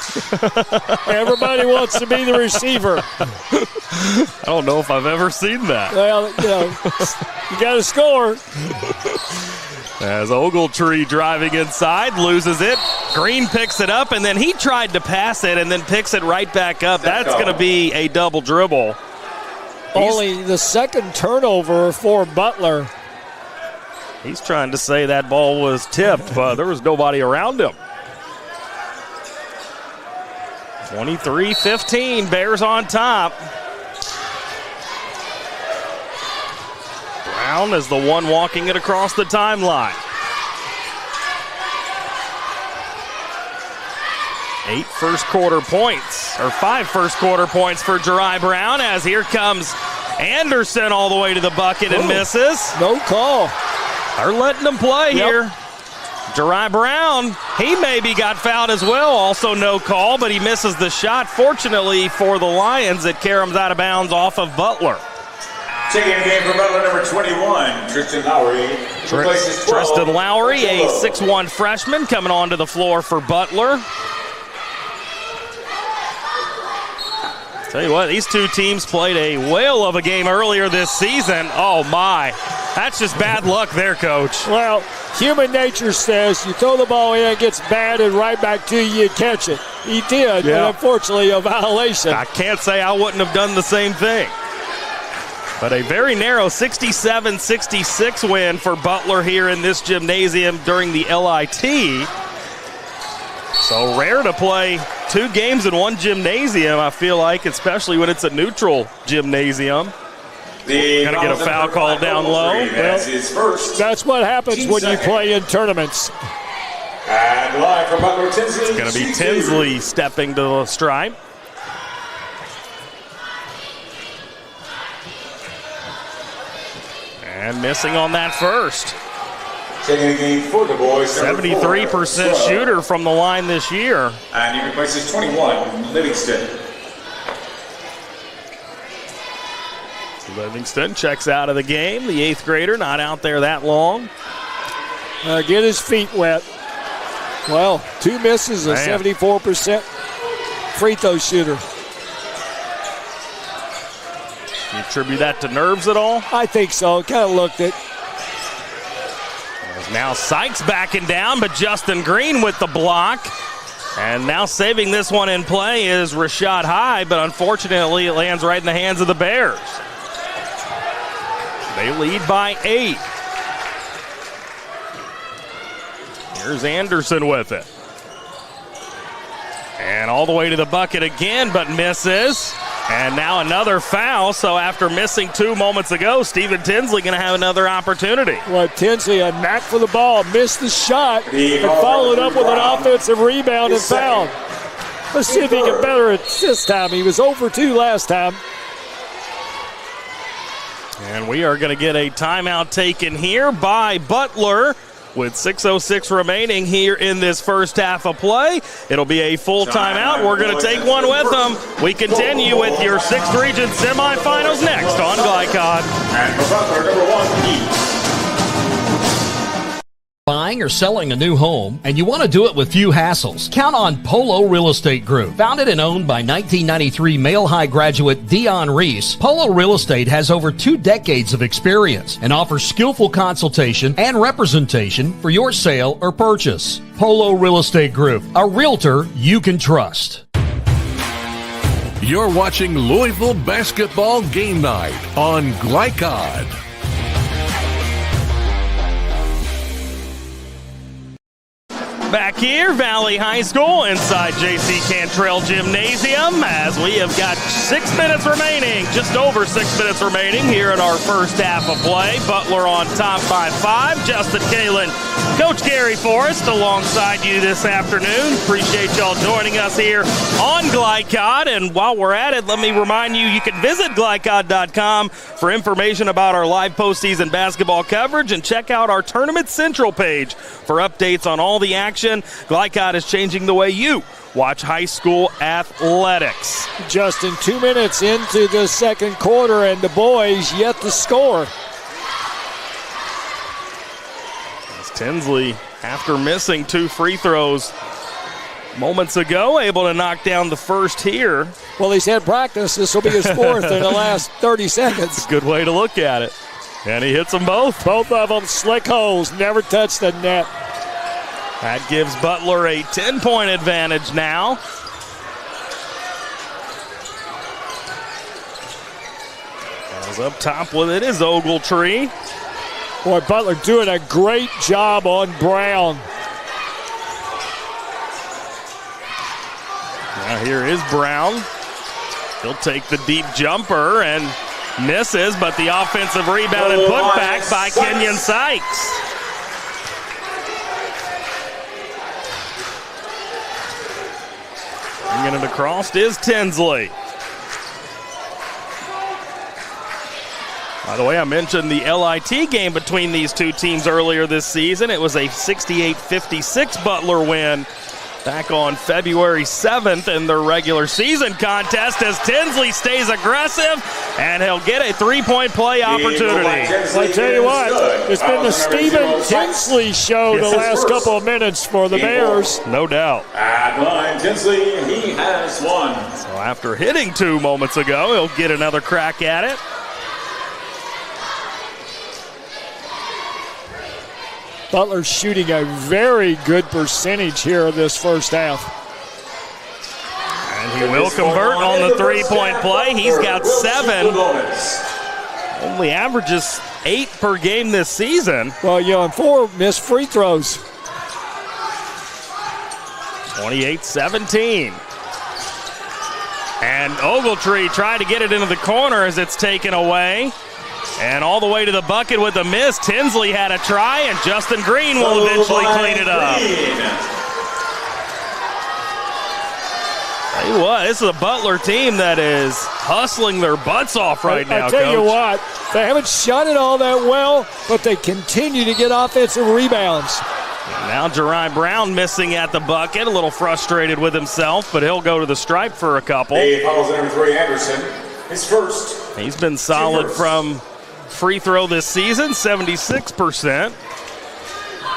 Everybody wants to be the receiver. I don't know if I've ever seen that. Well, you got to score. As Ogletree driving inside, loses it. Green picks it up, and then he tried to pass it and then picks it right back up. That's going to be a double dribble. Only the second turnover for Butler. He's trying to say that ball was tipped, but there was nobody around him. 23-15, Bears on top. Brown is the one walking it across the timeline. 5 first quarter points for Jeri Brown, as here comes Anderson all the way to the bucket and misses. No call. They're letting him play here. Jeri Brown, he maybe got fouled as well. Also no call, but he misses the shot. Fortunately for the Lions, it caroms out of bounds off of Butler. Taking the game for Butler, number 21, Tristan Lowry. Tristan Lowry, a 6'1" freshman, coming onto the floor for Butler. Tell you what, these two teams played a whale of a game earlier this season. Oh, my. That's just bad luck there, Coach. Well, human nature says you throw the ball in, it gets batted right back to you, you catch it. He did, but unfortunately a violation. I can't say I wouldn't have done the same thing. But a very narrow 67-66 win for Butler here in this gymnasium during the LIT. So rare to play 2 games in one gymnasium, I feel like, especially when it's a neutral gymnasium. Going to get a foul call down low. Well, that's what happens when you play in tournaments. And live from Butler, Tinsley. It's going to be Tinsley stepping to the stripe. And missing on that first. Taking the game for the boys. 73% shooter from the line this year. And he replaces 21, Livingston. Livingston checks out of the game. The 8th grader not out there that long. Get his feet wet. Well, 2 misses, a 74% free throw shooter. You attribute that to nerves at all? I think so. Kind of looked it. Now Sykes backing down, but Justin Green with the block. And now saving this one in play is Rashad High, but unfortunately it lands right in the hands of the Bears. They lead by 8. Here's Anderson with it. And all the way to the bucket again, but misses. And now another foul. So after missing 2 moments ago, Stephen Tinsley going to have another opportunity. Well, Tinsley, a knack for the ball, missed the shot, and followed up with an offensive rebound and foul. Let's see if he can better it this time. He was 0 for 2 last time. And we are going to get a timeout taken here by Butler with 6:06 remaining here in this first half of play. It'll be a full timeout. We're going to take one with them. We continue with your 6th region semifinals next on Glycod. And for Butler, number 1, Heat. Buying or selling a new home, and you want to do it with few hassles? Count on Polo Real Estate Group. Founded and owned by 1993 Male High graduate Dion Reese, Polo Real Estate has over 2 decades of experience and offers skillful consultation and representation for your sale or purchase. Polo Real Estate Group, a realtor you can trust. You're watching Louisville Basketball Game Night on Glycod. Back here, Valley High School inside J.C. Cantrell Gymnasium as we have got 6 minutes remaining, just over 6 minutes remaining here in our first half of play. Butler on top by 5. Justin Kalen, Coach Gary Forrest alongside you this afternoon. Appreciate y'all joining us here on Glycod. And while we're at it, let me remind you, you can visit glycod.com for information about our live postseason basketball coverage and check out our Tournament Central page for updates on all the action. Glycod is changing the way you watch high school athletics. Justin, 2 minutes into the second quarter, and the boys yet to score. As Tinsley, after missing 2 free throws moments ago, able to knock down the first here. Well, he's had practice. This will be his 4th in the last 30 seconds. Good way to look at it. And he hits them both. Both of them slick holes, never touched the net. That gives Butler a 10-point advantage now. As up top with it is Ogletree. Boy, Butler doing a great job on Brown. Now here is Brown. He'll take the deep jumper and misses, but the offensive rebound and put back by Kenyon Sykes. Bringing it across is Tinsley. By the way, I mentioned the LIT game between these two teams earlier this season. It was a 68-56 Butler win back on February 7th in their regular season contest as Tinsley stays aggressive, and he'll get a 3-point play opportunity. Well, I tell you what, it's been the Stephen Tinsley show the last couple of minutes for the Bears. No doubt. At line, Tinsley, he has 1. So after hitting 2 moments ago, he'll get another crack at it. Butler's shooting a very good percentage here in this first half. And he will convert on the 3-point play. He's got 7. Only averages 8 per game this season. Well, and 4 missed free throws. 28-17. And Ogletree tried to get it into the corner as it's taken away. And all the way to the bucket with a miss. Tinsley had a try, and Justin Green will eventually clean it up. Tell you what, this is a Butler team that is hustling their butts off right now, I tell you Coach. what, they haven't shot it all that well, but they continue to get offensive rebounds. Now Geary Brown missing at the bucket, a little frustrated with himself, but he'll go to the stripe for a couple. Fouls number 3, Anderson. His first. He's been solid from free throw this season, 76%.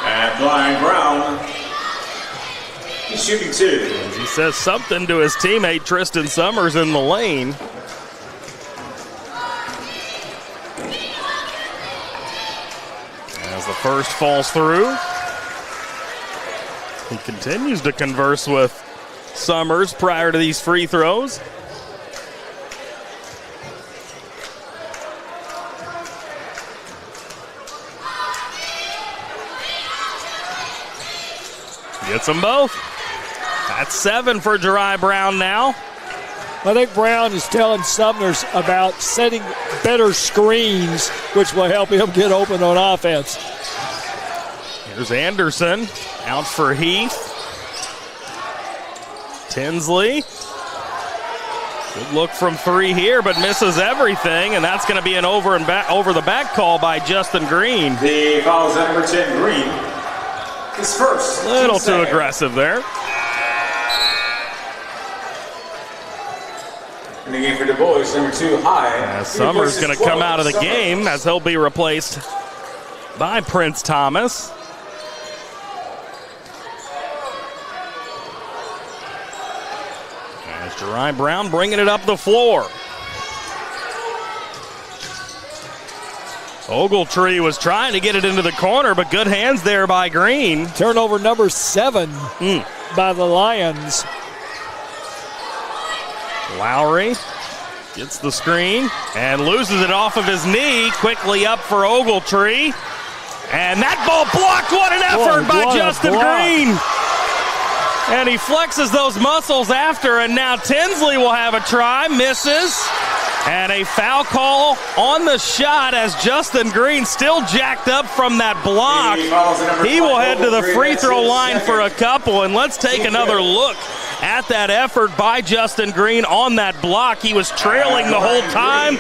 And Blind Brown, he's shooting 2. He says something to his teammate Tristan Summers in the lane. As the first falls through, he continues to converse with Summers prior to these free throws. Gets them both. That's 7 for Geary Brown now. I think Brown is telling Summers about setting better screens, which will help him get open on offense. Here's Anderson out for Heath. Tinsley. Good look from 3 here, but misses everything, and that's going to be an over the back call by Justin Green. The foul is number 10, Green. His first. A little too aggressive there. In the game for Dubois, number 2, High. Summers going to come out of the game as he'll be replaced by Prince Thomas. As Geary Brown bringing it up the floor. Ogletree was trying to get it into the corner, but good hands there by Green. Turnover number 7 by the Lions. Lowry gets the screen and loses it off of his knee. Quickly up for Ogletree. And that ball blocked. What an effort by Justin Green. And he flexes those muscles after, and now Tinsley will have a try. Misses. And a foul call on the shot as Justin Green, still jacked up from that block. He will head to the free throw line for a couple. And let's take another look at that effort by Justin Green on that block. He was trailing the whole time.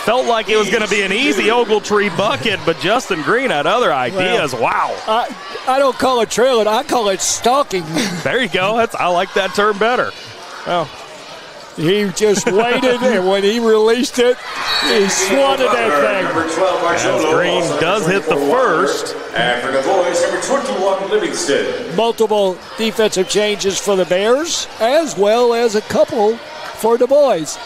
Felt like it was going to be an easy Ogletree bucket, but Justin Green had other ideas. Wow. I don't call it trailing. I call it stalking. There you go. I like that term better. Well, he just waited, and when he released it, he swatted that thing. As Green does hit the first. And for the boys, number 21, Livingston. Multiple defensive changes for the Bears, as well as a couple for Dubois.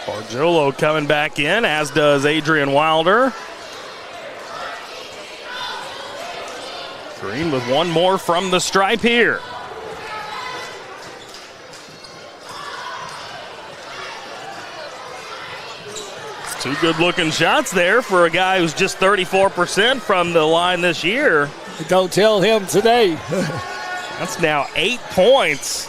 Bargiolo coming back in, as does Adrian Wilder. Green with one more from the stripe here. Two good-looking shots there for a guy who's just 34% from the line this year. Don't tell him today. That's now 8 points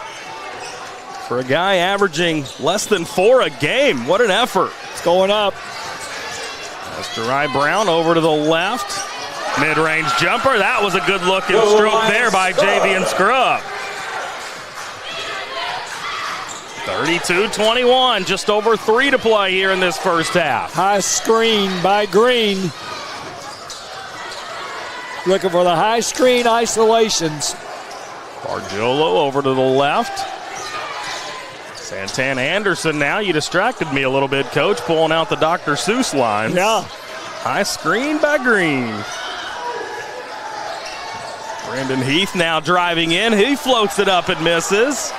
for a guy averaging less than 4 a game. What an effort. It's going up. That's Geary Brown over to the left. Mid-range jumper. That was a good-looking stroke there by Javian Scrub. 32-21, just over 3 to play here in this first half. High screen by Green. Looking for the high screen isolations. Bargiolo over to the left. Santana Anderson now. You distracted me a little bit, Coach, pulling out the Dr. Seuss lines. Yeah. High screen by Green. Brandon Heath now driving in. He floats it up and misses.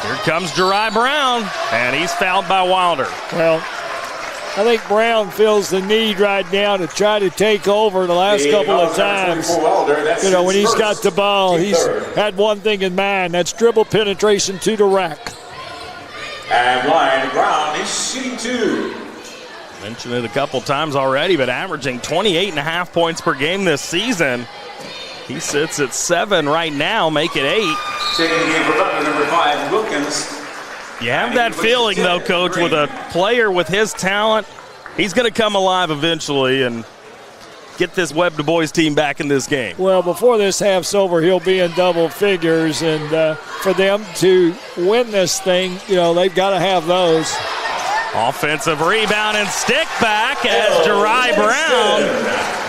Here comes Geary Brown, and he's fouled by Wilder. Well, I think Brown feels the need right now to try to take over the last couple of times. You know, when he's got the ball, he's had one thing in mind. That's dribble penetration to the rack. And Ryan Brown, he's shooting 2. Mentioned it a couple times already, but averaging 28.5 points per game this season. He sits at 7 right now, make it 8. Taking the game for Butler, number 5, Wilkins. You have that feeling, though, Coach, with a player with his talent, he's going to come alive eventually and get this Webb Dubois team back in this game. Well, before this half's over, he'll be in double figures, and for them to win this thing, they've got to have those. Offensive rebound and stick back as Geary Brown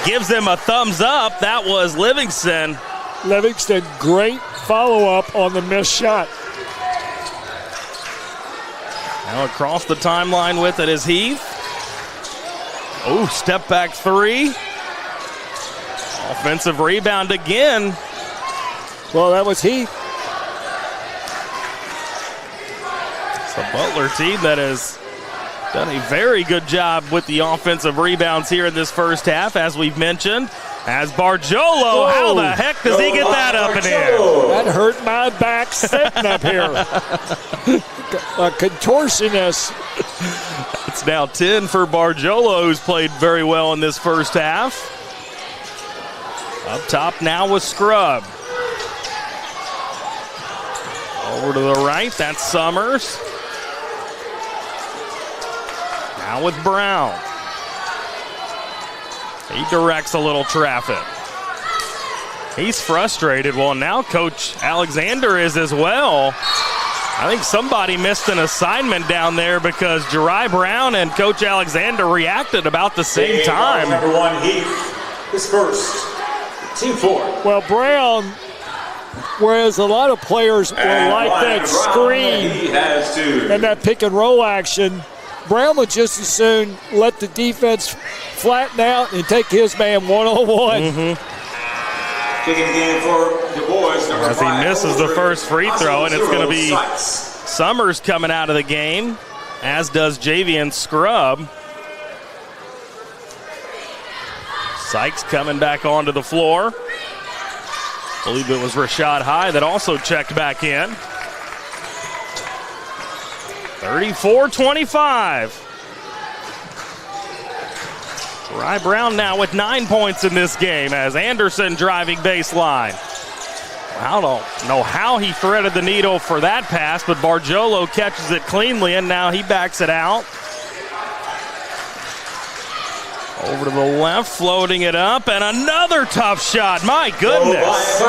gives him a thumbs up. That was Livingston. Livingston, great follow-up on the missed shot. Now across the timeline with it is Heath. Oh, step back 3. Offensive rebound again. Well, that was Heath. It's the Butler team that has done a very good job with the offensive rebounds here in this first half, as we've mentioned. As Bargiolo, how the heck does he get that up in here? That hurt my back sitting up here. A contortionist. It's now 10 for Bargiolo, who's played very well in this first half. Up top now with Scrub. Over to the right, that's Summers. Now with Brown. He directs a little traffic. He's frustrated. Well, now Coach Alexander is as well. I think somebody missed an assignment down there because Geary Brown and Coach Alexander reacted about the same time. Number 1, Heath is first. Team 4. Well, Brown, whereas a lot of players will like that screen and that pick and roll action, Brown would just as soon let the defense flatten out and take his man one-on-one. Taking the game for Dubois, number 5. As he misses the first free throw, and it's going to be Summers coming out of the game, as does Javian Scrub. Sykes coming back onto the floor. I believe it was Rashad High that also checked back in. 34-25. Geary Brown now with 9 points in this game as Anderson driving baseline. I don't know how he threaded the needle for that pass, but Bargiolo catches it cleanly, and now he backs it out. Over to the left, floating it up, and another tough shot. My goodness.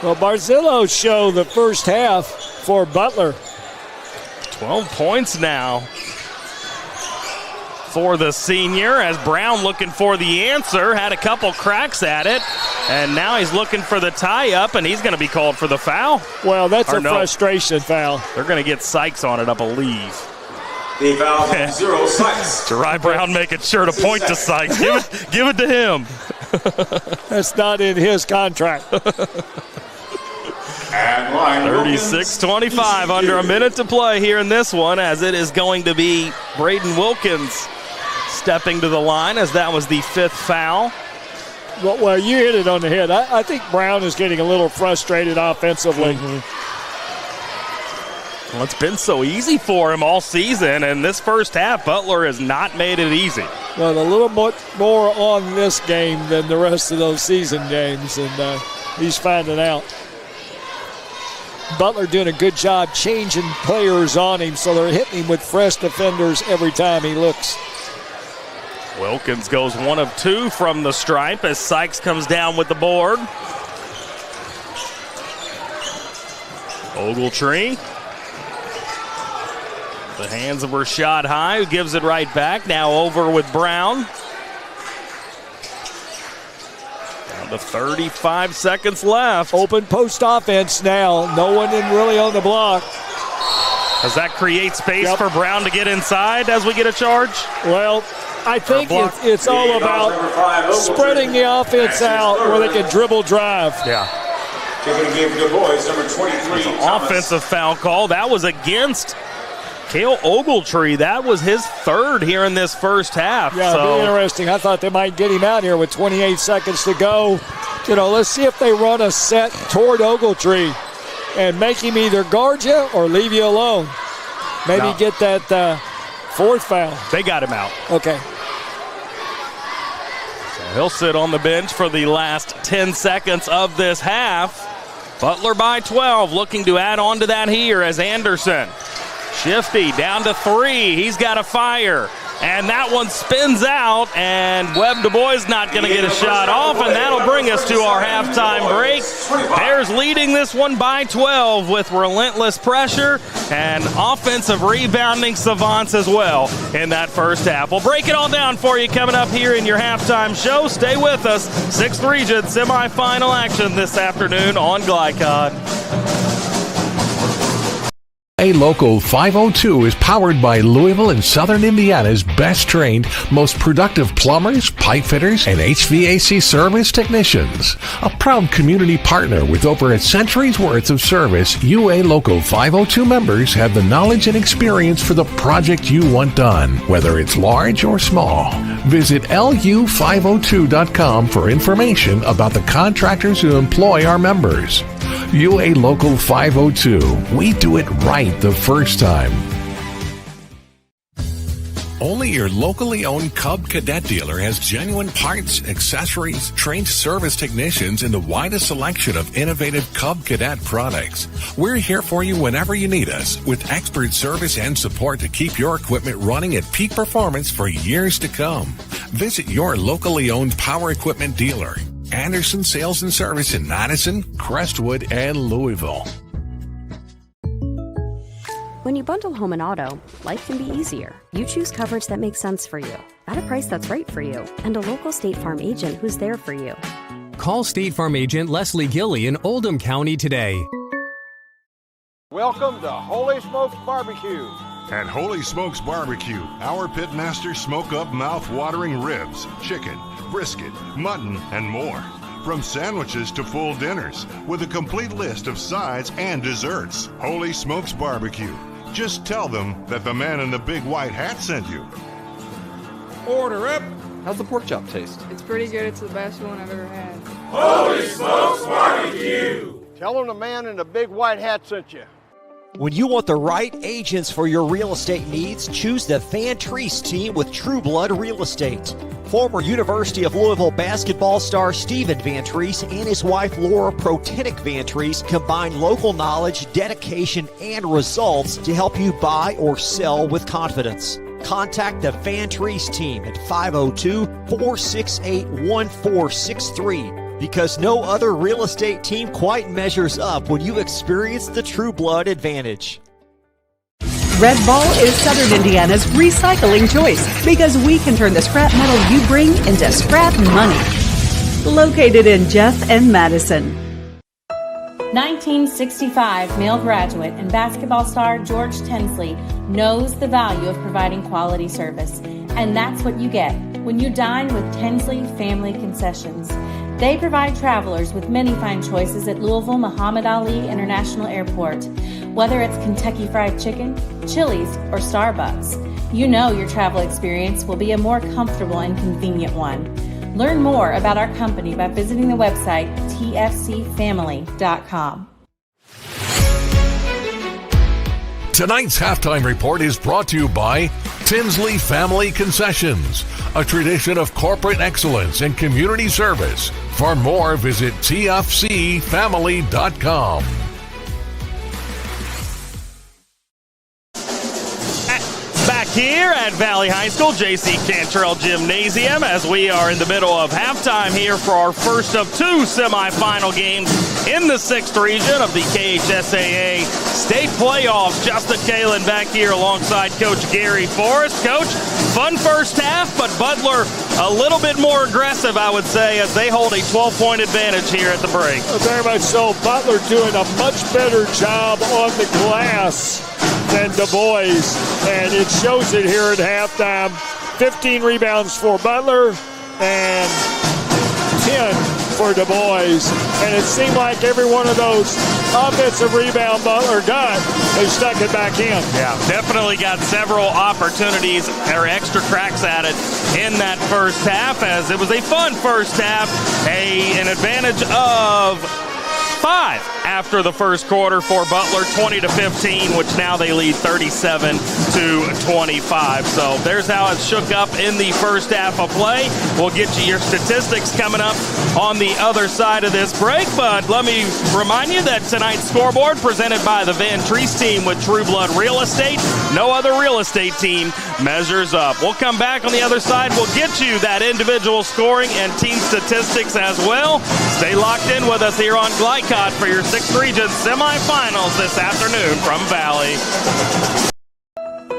Well, Barzillo showed the first half for Butler. 12 points now for the senior, as Brown looking for the answer, had a couple cracks at it, and now he's looking for the tie-up, and he's going to be called for the foul. Well, that's frustration foul. They're going to get Sykes on it, I believe. The foul on 0, Sykes. Geary Brown making sure to point to Sykes. Give it to him. That's not in his contract. 36-25, under a minute to play here in this one, as it is going to be Braden Wilkins stepping to the line, as that was the 5th foul. Well, you hit it on the head. I think Brown is getting a little frustrated offensively. Well, it's been so easy for him all season, and this first half, Butler has not made it easy. Well, a little bit more on this game than the rest of those season games, and he's finding out. Butler doing a good job changing players on him, so they're hitting him with fresh defenders every time he looks. Wilkins goes 1 of 2 from the stripe as Sykes comes down with the board. Ogletree. The hands of Rashad High, who gives it right back. Now over with Brown. Down to 35 seconds left. Open post offense now. No one really on the block. Does that create space for Brown to get inside as we get a charge? Well, I think it's all about spreading the offense out where they can dribble drive. Yeah. Taking the game for Dubois, number 23. Offensive foul call. That was against Cale Ogletree. That was his 3rd here in this first half. Yeah, it'll be interesting. I thought they might get him out here with 28 seconds to go. Let's see if they run a set toward Ogletree and make him either guard you or leave you alone. Maybe get that 4th foul. They got him out. Okay. He'll sit on the bench for the last 10 seconds of this half. Butler by 12, looking to add on to that here as Anderson. Shifty down to 3. He's got a fire. And that one spins out, and Webb Dubois not going to get a shot off, and that'll bring us to our halftime break. Bears leading this one by 12 with relentless pressure and offensive rebounding savants as well in that first half. We'll break it all down for you coming up here in your halftime show. Stay with us. 6th Region semifinal action this afternoon on Glycod. A Local 502 is powered by Louisville and Southern Indiana's best trained, most productive plumbers, pipe fitters, and HVAC service technicians. A proud community partner with over a century's worth of service, UA Local 502 members have the knowledge and experience for the project you want done, whether it's large or small. Visit lu502.com for information about the contractors who employ our members. UA Local 502. We do it right the first time. Only your locally owned Cub Cadet dealer has genuine parts, accessories, trained service technicians, and the widest selection of innovative Cub Cadet products. We're here for you whenever you need us, with expert service and support to keep your equipment running at peak performance for years to come. Visit your locally owned power equipment dealer. Anderson Sales and Service in Madison, Crestwood, and Louisville. When you bundle home and auto, life can be easier. You choose coverage that makes sense for you, at a price that's right for you, and a local State Farm agent who's there for you. Call State Farm agent Leslie Gilly in Oldham County today. Welcome to Holy Smokes Barbecue. At Holy Smokes Barbecue, our pitmasters smoke up mouth-watering ribs, chicken, brisket, mutton, and more. From sandwiches to full dinners, with a complete list of sides and desserts. Holy Smokes Barbecue. Just tell them that the man in the big white hat sent you. Order up! How's the pork chop taste? It's pretty good. It's the best one I've ever had. Holy Smokes Barbecue! Tell them the man in the big white hat sent you. When you want the right agents for your real estate needs, choose the Van Treese team with True Blood Real Estate. Former University of Louisville basketball star Stephen Van Treese and his wife Laura Protenick Van Treese combine local knowledge, dedication, and results to help you buy or sell with confidence. Contact the Van Treese team at 502-468-1463. Because no other real estate team quite measures up when you experience the True Blood advantage. Red Ball is Southern Indiana's recycling choice because we can turn the scrap metal you bring into scrap money. Located in Jeff and Madison. 1965 male graduate and basketball star George Tensley knows the value of providing quality service. And that's what you get when you dine with Tensley Family Concessions. They provide travelers with many fine choices at Louisville Muhammad Ali International Airport. Whether it's Kentucky Fried Chicken, Chili's, or Starbucks, you know your travel experience will be a more comfortable and convenient one. Learn more about our company by visiting the website tfcfamily.com. Tonight's halftime report is brought to you by Tinsley Family Concessions, a tradition of corporate excellence and community service. For more, visit tfcfamily.com. Back here at Valley High School, J.C. Cantrell Gymnasium, as we are in the middle of halftime here for our first of two semifinal games in the 6th region of the KHSAA state playoffs. Justin Kalen back here alongside Coach Geary Forrest. Coach, fun first half, but Butler a little bit more aggressive, I would say, as they hold a 12-point advantage here at the break. Very much so. Butler doing a much better job on the glass than Dubois, and it shows it here at halftime. 15 rebounds for Butler and 10 for Dubois, and it seemed like every one of those offensive rebound Butler got, they stuck it back in. Yeah, definitely got several opportunities or extra cracks at it in that first half, as it was a fun first half, an advantage of 5 after the first quarter for Butler, 20-15, which now they lead 37-25. So there's how it shook up in the first half of play. We'll get you your statistics coming up on the other side of this break, but let me remind you that tonight's scoreboard presented by the Van Treese team with True Blood Real Estate. No other real estate team measures up. We'll come back on the other side. We'll get you that individual scoring and team statistics as well. Stay locked in with us here on Glycod for your 6th Region Semifinals this afternoon from Valley.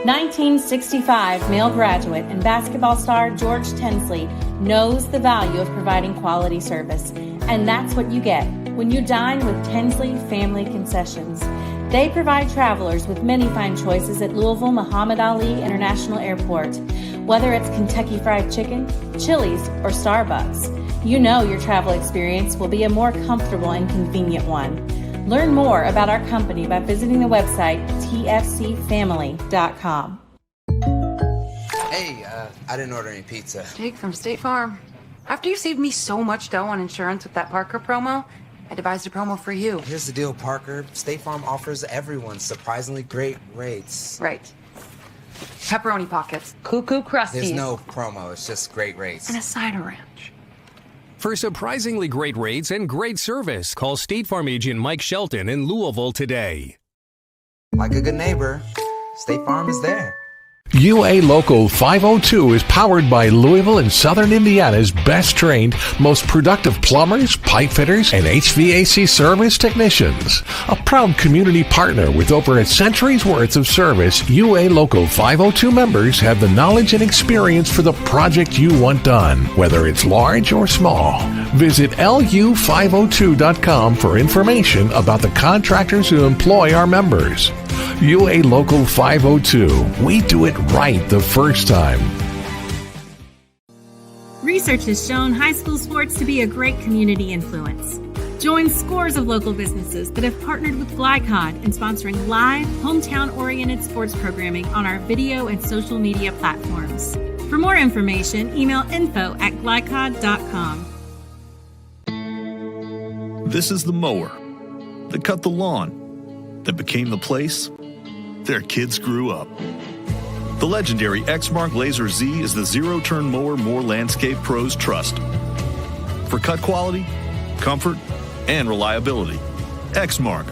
1965 male graduate and basketball star George Tensley knows the value of providing quality service, and that's what you get when you dine with Tensley Family Concessions. They provide travelers with many fine choices at Louisville Muhammad Ali International Airport. Whether it's Kentucky Fried Chicken, Chili's, or Starbucks, you know your travel experience will be a more comfortable and convenient one. Learn more about our company by visiting the website tfcfamily.com. Hey, I didn't order any pizza. Jake from State Farm. After you saved me so much dough on insurance with that Parker promo, I devised a promo for you. Here's the deal, Parker. State Farm offers everyone surprisingly great rates. Right. Pepperoni pockets, cuckoo crusties. There's no promo, it's just great rates. And a side of ranch. For surprisingly great rates and great service, call State Farm agent Mike Shelton in Louisville today. Like a good neighbor, State Farm is there. UA Local 502 is powered by Louisville and Southern Indiana's best trained, most productive plumbers, pipe fitters, and HVAC service technicians. A proud community partner with over a century's worth of service, UA Local 502 members have the knowledge and experience for the project you want done, whether it's large or small. Visit lu502.com for information about the contractors who employ our members. UA Local 502. We do it right the first time. Research has shown high school sports to be a great community influence. Join scores of local businesses that have partnered with Glycod in sponsoring live, hometown-oriented sports programming on our video and social media platforms. For more information, email info@glycod.com. This is the mower that cut the lawn, that became the place their kids grew up. The legendary Exmark Laser Z is the zero-turn mower more landscape pros trust. For cut quality, comfort, and reliability. Exmark,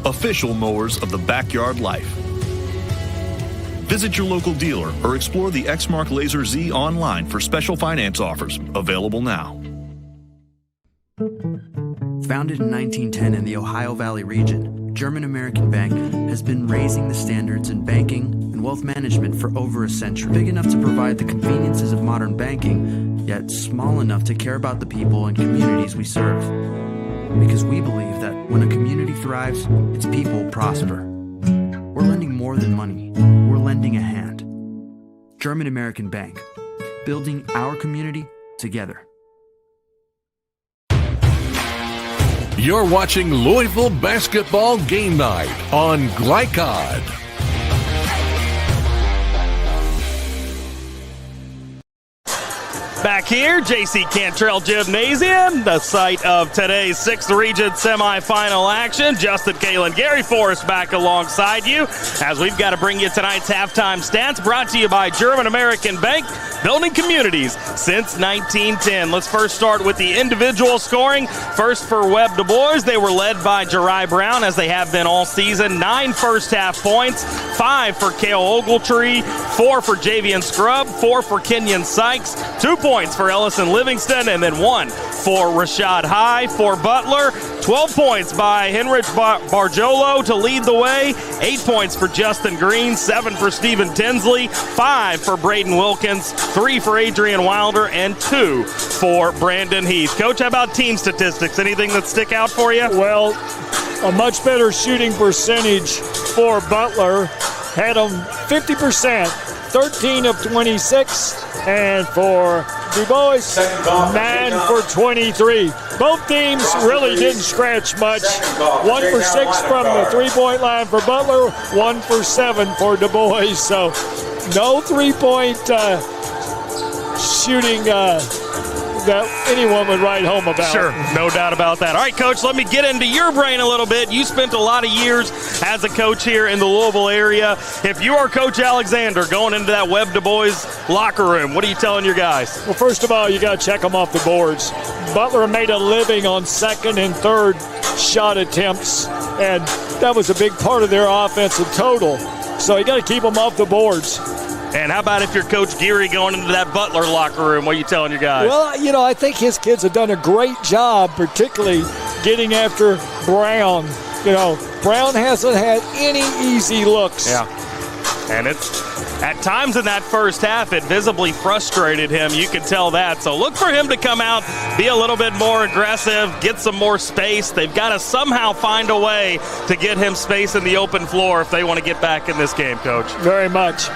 official mowers of the backyard life. Visit your local dealer or explore the Exmark Laser Z online for special finance offers, available now. Founded in 1910 in the Ohio Valley region, German American Bank has been raising the standards in banking and wealth management for over a century. Big enough to provide the conveniences of modern banking, yet small enough to care about the people and communities we serve. Because we believe that when a community thrives, its people prosper. We're lending more than money. We're lending a hand. German American Bank, building our community together. You're watching Louisville Basketball Game Night on Glycod. Back here, J.C. Cantrell Gymnasium, the site of today's 6th Region semifinal action. Justin Kalen, Gary Forrest back alongside you as we've got to bring you tonight's halftime stats brought to you by German American Bank, building communities since 1910. Let's first start with the individual scoring. First for Webb Dubois, they were led by Jari Brown as they have been all season. 9 first-half points, 5 for Cale Ogletree, 4 for Javian Scrub, 4 for Kenyon Sykes, 2 points for Ellison Livingston, and then 1 for Rashad High. For Butler, 12 points by Henrich Barjolo to lead the way, 8 points for Justin Green, 7 for Stephen Tinsley, 5 for Braden Wilkins, 3 for Adrian Wilder, and 2 for Brandon Heath. Coach, how about team statistics? Anything that stick out for you? Well, a much better shooting percentage for Butler. Had them 50%, 13 of 26, and for Dubois, 9 for 23. Both teams really didn't scratch much. 1 for 6 from the three-point line for Butler, 1 for 7 for Dubois. So no three-point shooting that anyone would write home about. Sure, no doubt about that. All right, Coach, let me get into your brain a little bit. You spent a lot of years as a coach here in the Louisville area. If you are Coach Alexander going into that Webb Dubois locker room, what are you telling your guys? Well, first of all, you got to check them off the boards. Butler made a living on second and third shot attempts, and that was a big part of their offensive total. So you got to keep them off the boards. And how about if you're Coach Geary going into that Butler locker room? What are you telling your guys? Well, I think his kids have done a great job, particularly getting after Brown. Brown hasn't had any easy looks. Yeah. And it's at times in that first half, it visibly frustrated him. You can tell that. So look for him to come out, be a little bit more aggressive, get some more space. They've got to somehow find a way to get him space in the open floor if they want to get back in this game, Coach. Very much.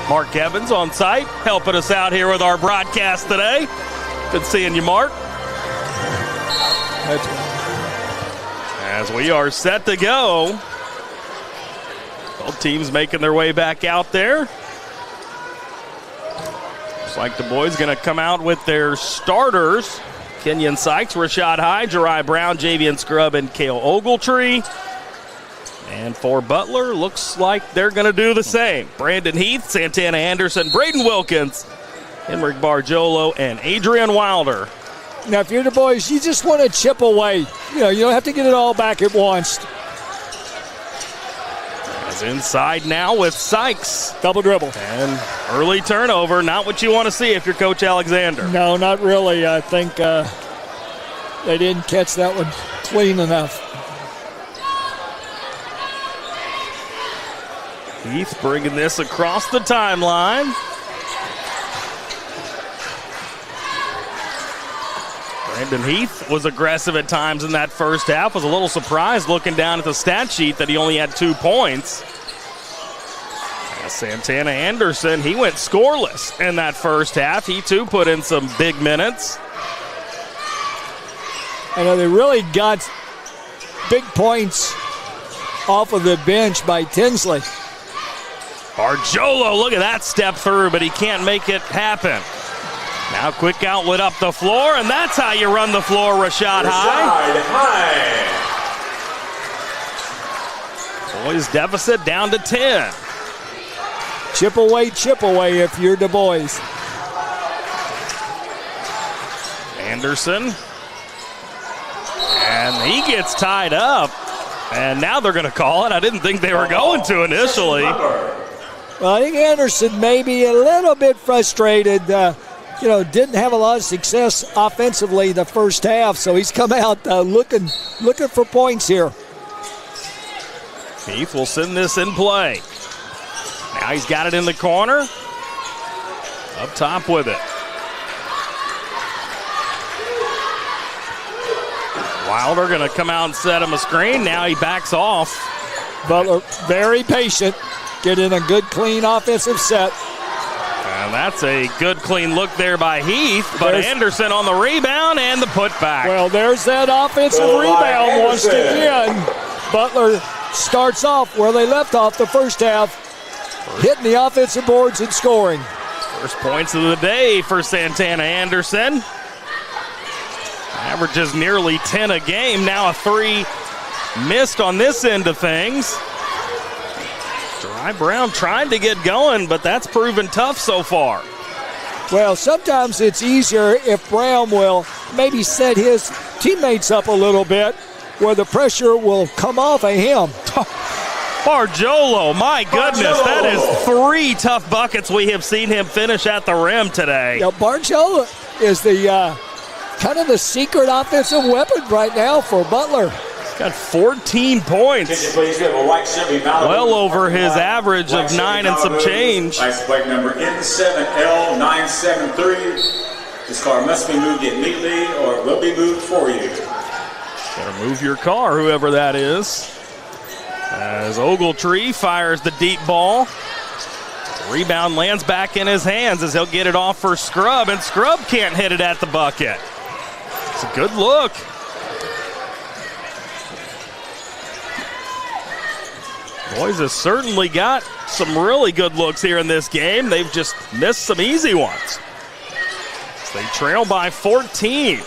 Mark Evans on site, helping us out here with our broadcast today. Good seeing you, Mark. As we are set to go. Both teams making their way back out there. Looks like the boys going to come out with their starters. Kenyon Sykes, Rashad Hyde, Jeri Brown, Javian Scrubb, and Cale Ogletree. And for Butler, looks like they're going to do the same. Brandon Heath, Santana Anderson, Braden Wilkins, Henrik Barjolo, and Adrian Wilder. Now, if you're the boys, you just want to chip away. You don't have to get it all back at once. As inside now with Sykes. Double dribble. And early turnover, not what you want to see if you're Coach Alexander. No, not really. I think they didn't catch that one clean enough. Heath bringing this across the timeline. Brandon Heath was aggressive at times in that first half. Was a little surprised looking down at the stat sheet that he only had 2 points. Santana Anderson, he went scoreless in that first half. He too put in some big minutes. I know they really got big points off of the bench by Tinsley. Barjolo, look at that step through, but he can't make it happen. Now quick outlet up the floor, and that's how you run the floor, Rashad Hyde. Boys deficit down to 10. Chip away if you're the boys. Anderson. And he gets tied up. And now they're going to call it. I didn't think they were going to initially. Well, I think Anderson may be a little bit frustrated. Didn't have a lot of success offensively the first half, so he's come out looking for points here. Heath will send this in play. Now he's got it in the corner. Up top with it. Wilder going to come out and set him a screen. Now he backs off. Butler very patient. Getting a good, clean offensive set. And that's a good, clean look there by Heath. But Anderson on the rebound and the putback. Well, there's that offensive rebound once again. Butler starts off where they left off the first half, hitting the offensive boards and scoring. First points of the day for Santana Anderson. Averages nearly 10 a game. Now a 3 missed on this end of things. Jeri Brown trying to get going, but that's proven tough so far. Well, sometimes it's easier if Brown will maybe set his teammates up a little bit where the pressure will come off of him. Barjolo, my goodness, that is 3 tough buckets we have seen him finish at the rim today. Yeah, Barjolo is the kind of the secret offensive weapon right now for Butler. Got 14 points. Well over his average of 9 and some change. License plate number N7L973. This car must be moved immediately or it will be moved for you. Gotta move your car, whoever that is. As Ogletree fires the deep ball. The rebound lands back in his hands as he'll get it off for Scrubb, and Scrubb can't hit it at the bucket. It's a good look. Boys have certainly got some really good looks here in this game. They've just missed some easy ones. They trail by 14.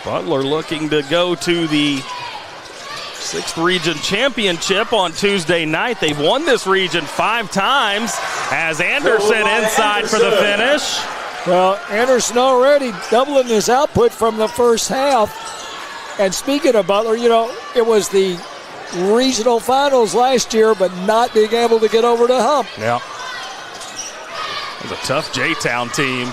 Butler looking to go to the 6th Region Championship on Tuesday night. They've won this region 5 times as Anderson inside for the finish. Well, Anderson already doubling his output from the first half. And speaking of Butler, it was the regional finals last year, but not being able to get over the hump. Yeah. It was a tough J-Town team.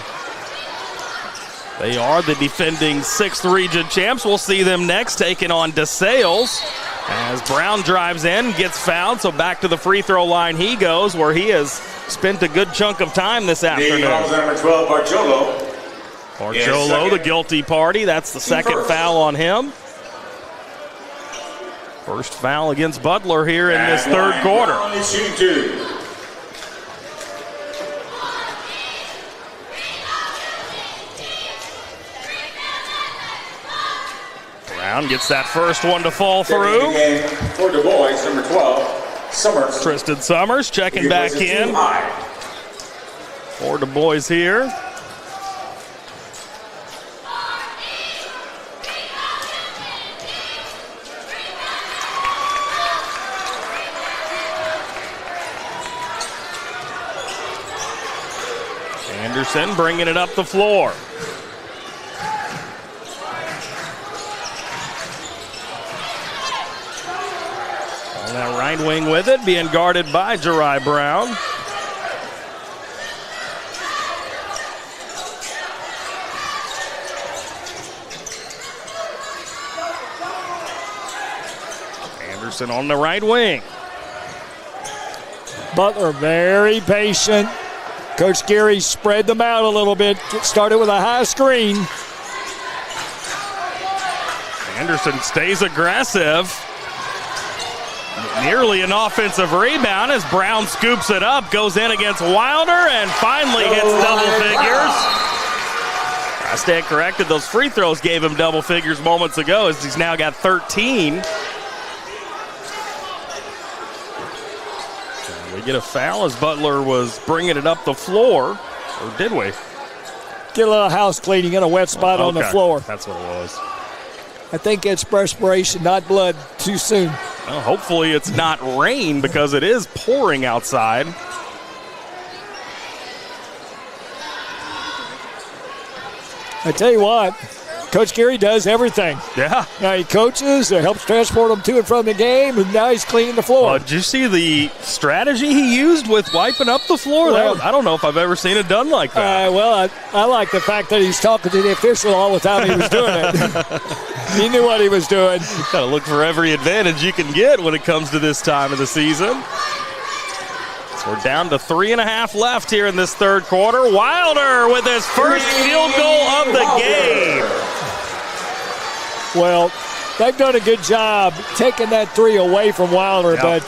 They are the defending 6th Region champs. We'll see them next, taking on DeSales. As Brown drives in, gets fouled, so back to the free throw line he goes, where he has spent a good chunk of time this afternoon. Number 12, Barjolo. Barjolo, the guilty party. That's the second foul on him. First foul against Butler here in this third quarter. Brown gets that first one to fall through. For Dubois, number 12, Summers. Tristan Summers checking back in. For Dubois here. Anderson bringing it up the floor. On that right wing with it, being guarded by Geary Brown. Anderson on the right wing. Butler very patient. Coach Geary spread them out a little bit. Started with a high screen. Anderson stays aggressive. Nearly an offensive rebound as Brown scoops it up, goes in against Wilder, and finally hits double figures. I stand corrected. Those free throws gave him double figures moments ago, as he's now got 13. We get a foul as Butler was bringing it up the floor, or did we? Get a little house cleaning in a wet spot on the floor. That's what it was. I think it's perspiration, not blood, too soon. Well, hopefully it's not rain because it is pouring outside. I tell you what, Coach Geary does everything. Yeah. Now he coaches, helps transport them to and from the game, and now he's cleaning the floor. Did you see the strategy he used with wiping up the floor? Well, I don't know if I've ever seen it done like that. I like the fact that he's talking to the official all the time he was doing it. He knew what he was doing. Got to look for every advantage you can get when it comes to this time of the season. So we're down to 3.5 left here in this third quarter. Wilder with his first field goal of the game. Well, they've done a good job taking that three away from Wilder, but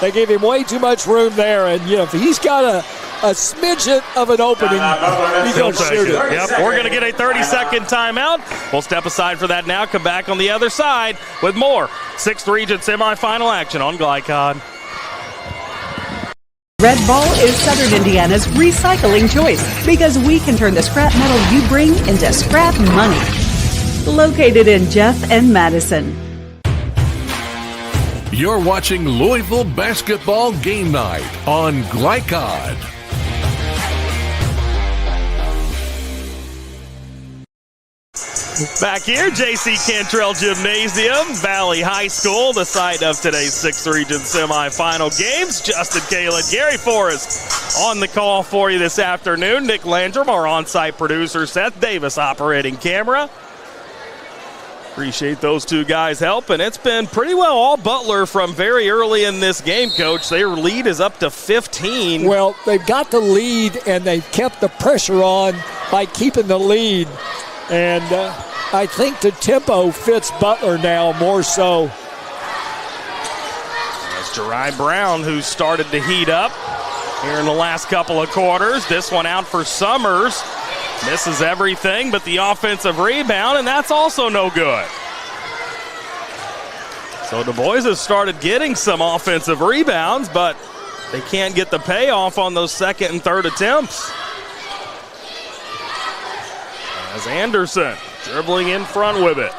they gave him way too much room there. And, if he's got a smidgen of an opening, he's going to shoot it. Yep, we're going to get a 30-second timeout. We'll step aside for that now, come back on the other side with more 6th Region semifinal action on Glycod. Red Ball is Southern Indiana's recycling choice because we can turn the scrap metal you bring into scrap money. Located in Jeff and Madison. You're watching Louisville Basketball Game Night on Glycod. Back here, J.C. Cantrell Gymnasium, Valley High School, the site of today's 6th Region semifinal games. Justin Kalen, Gary Forrest on the call for you this afternoon. Nick Landrum, our on-site producer, Seth Davis operating camera. Appreciate those two guys' help, and it's been pretty well all Butler from very early in this game, Coach. Their lead is up to 15. Well, they've got the lead, and they've kept the pressure on by keeping the lead. And I think the tempo fits Butler now more so. That's Geary Brown, who started to heat up here in the last couple of quarters. This one out for Summers. Misses everything but the offensive rebound, and that's also no good. So Dubois has started getting some offensive rebounds, but they can't get the payoff on those second and third attempts. As Anderson dribbling in front with it.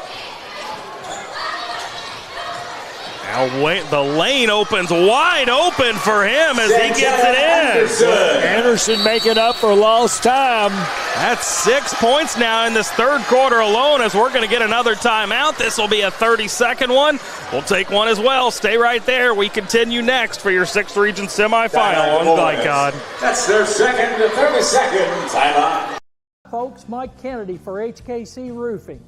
Now the lane opens wide open for him as he gets it in. Anderson making up for lost time. That's 6 points now in this third quarter alone, as we're going to get another timeout. This will be a 30-second one. We'll take one as well. Stay right there. We continue next for your 6th region semifinal on Glycod. That's their second 30-second timeout. Folks, Mike Kennedy for HKC Roofing.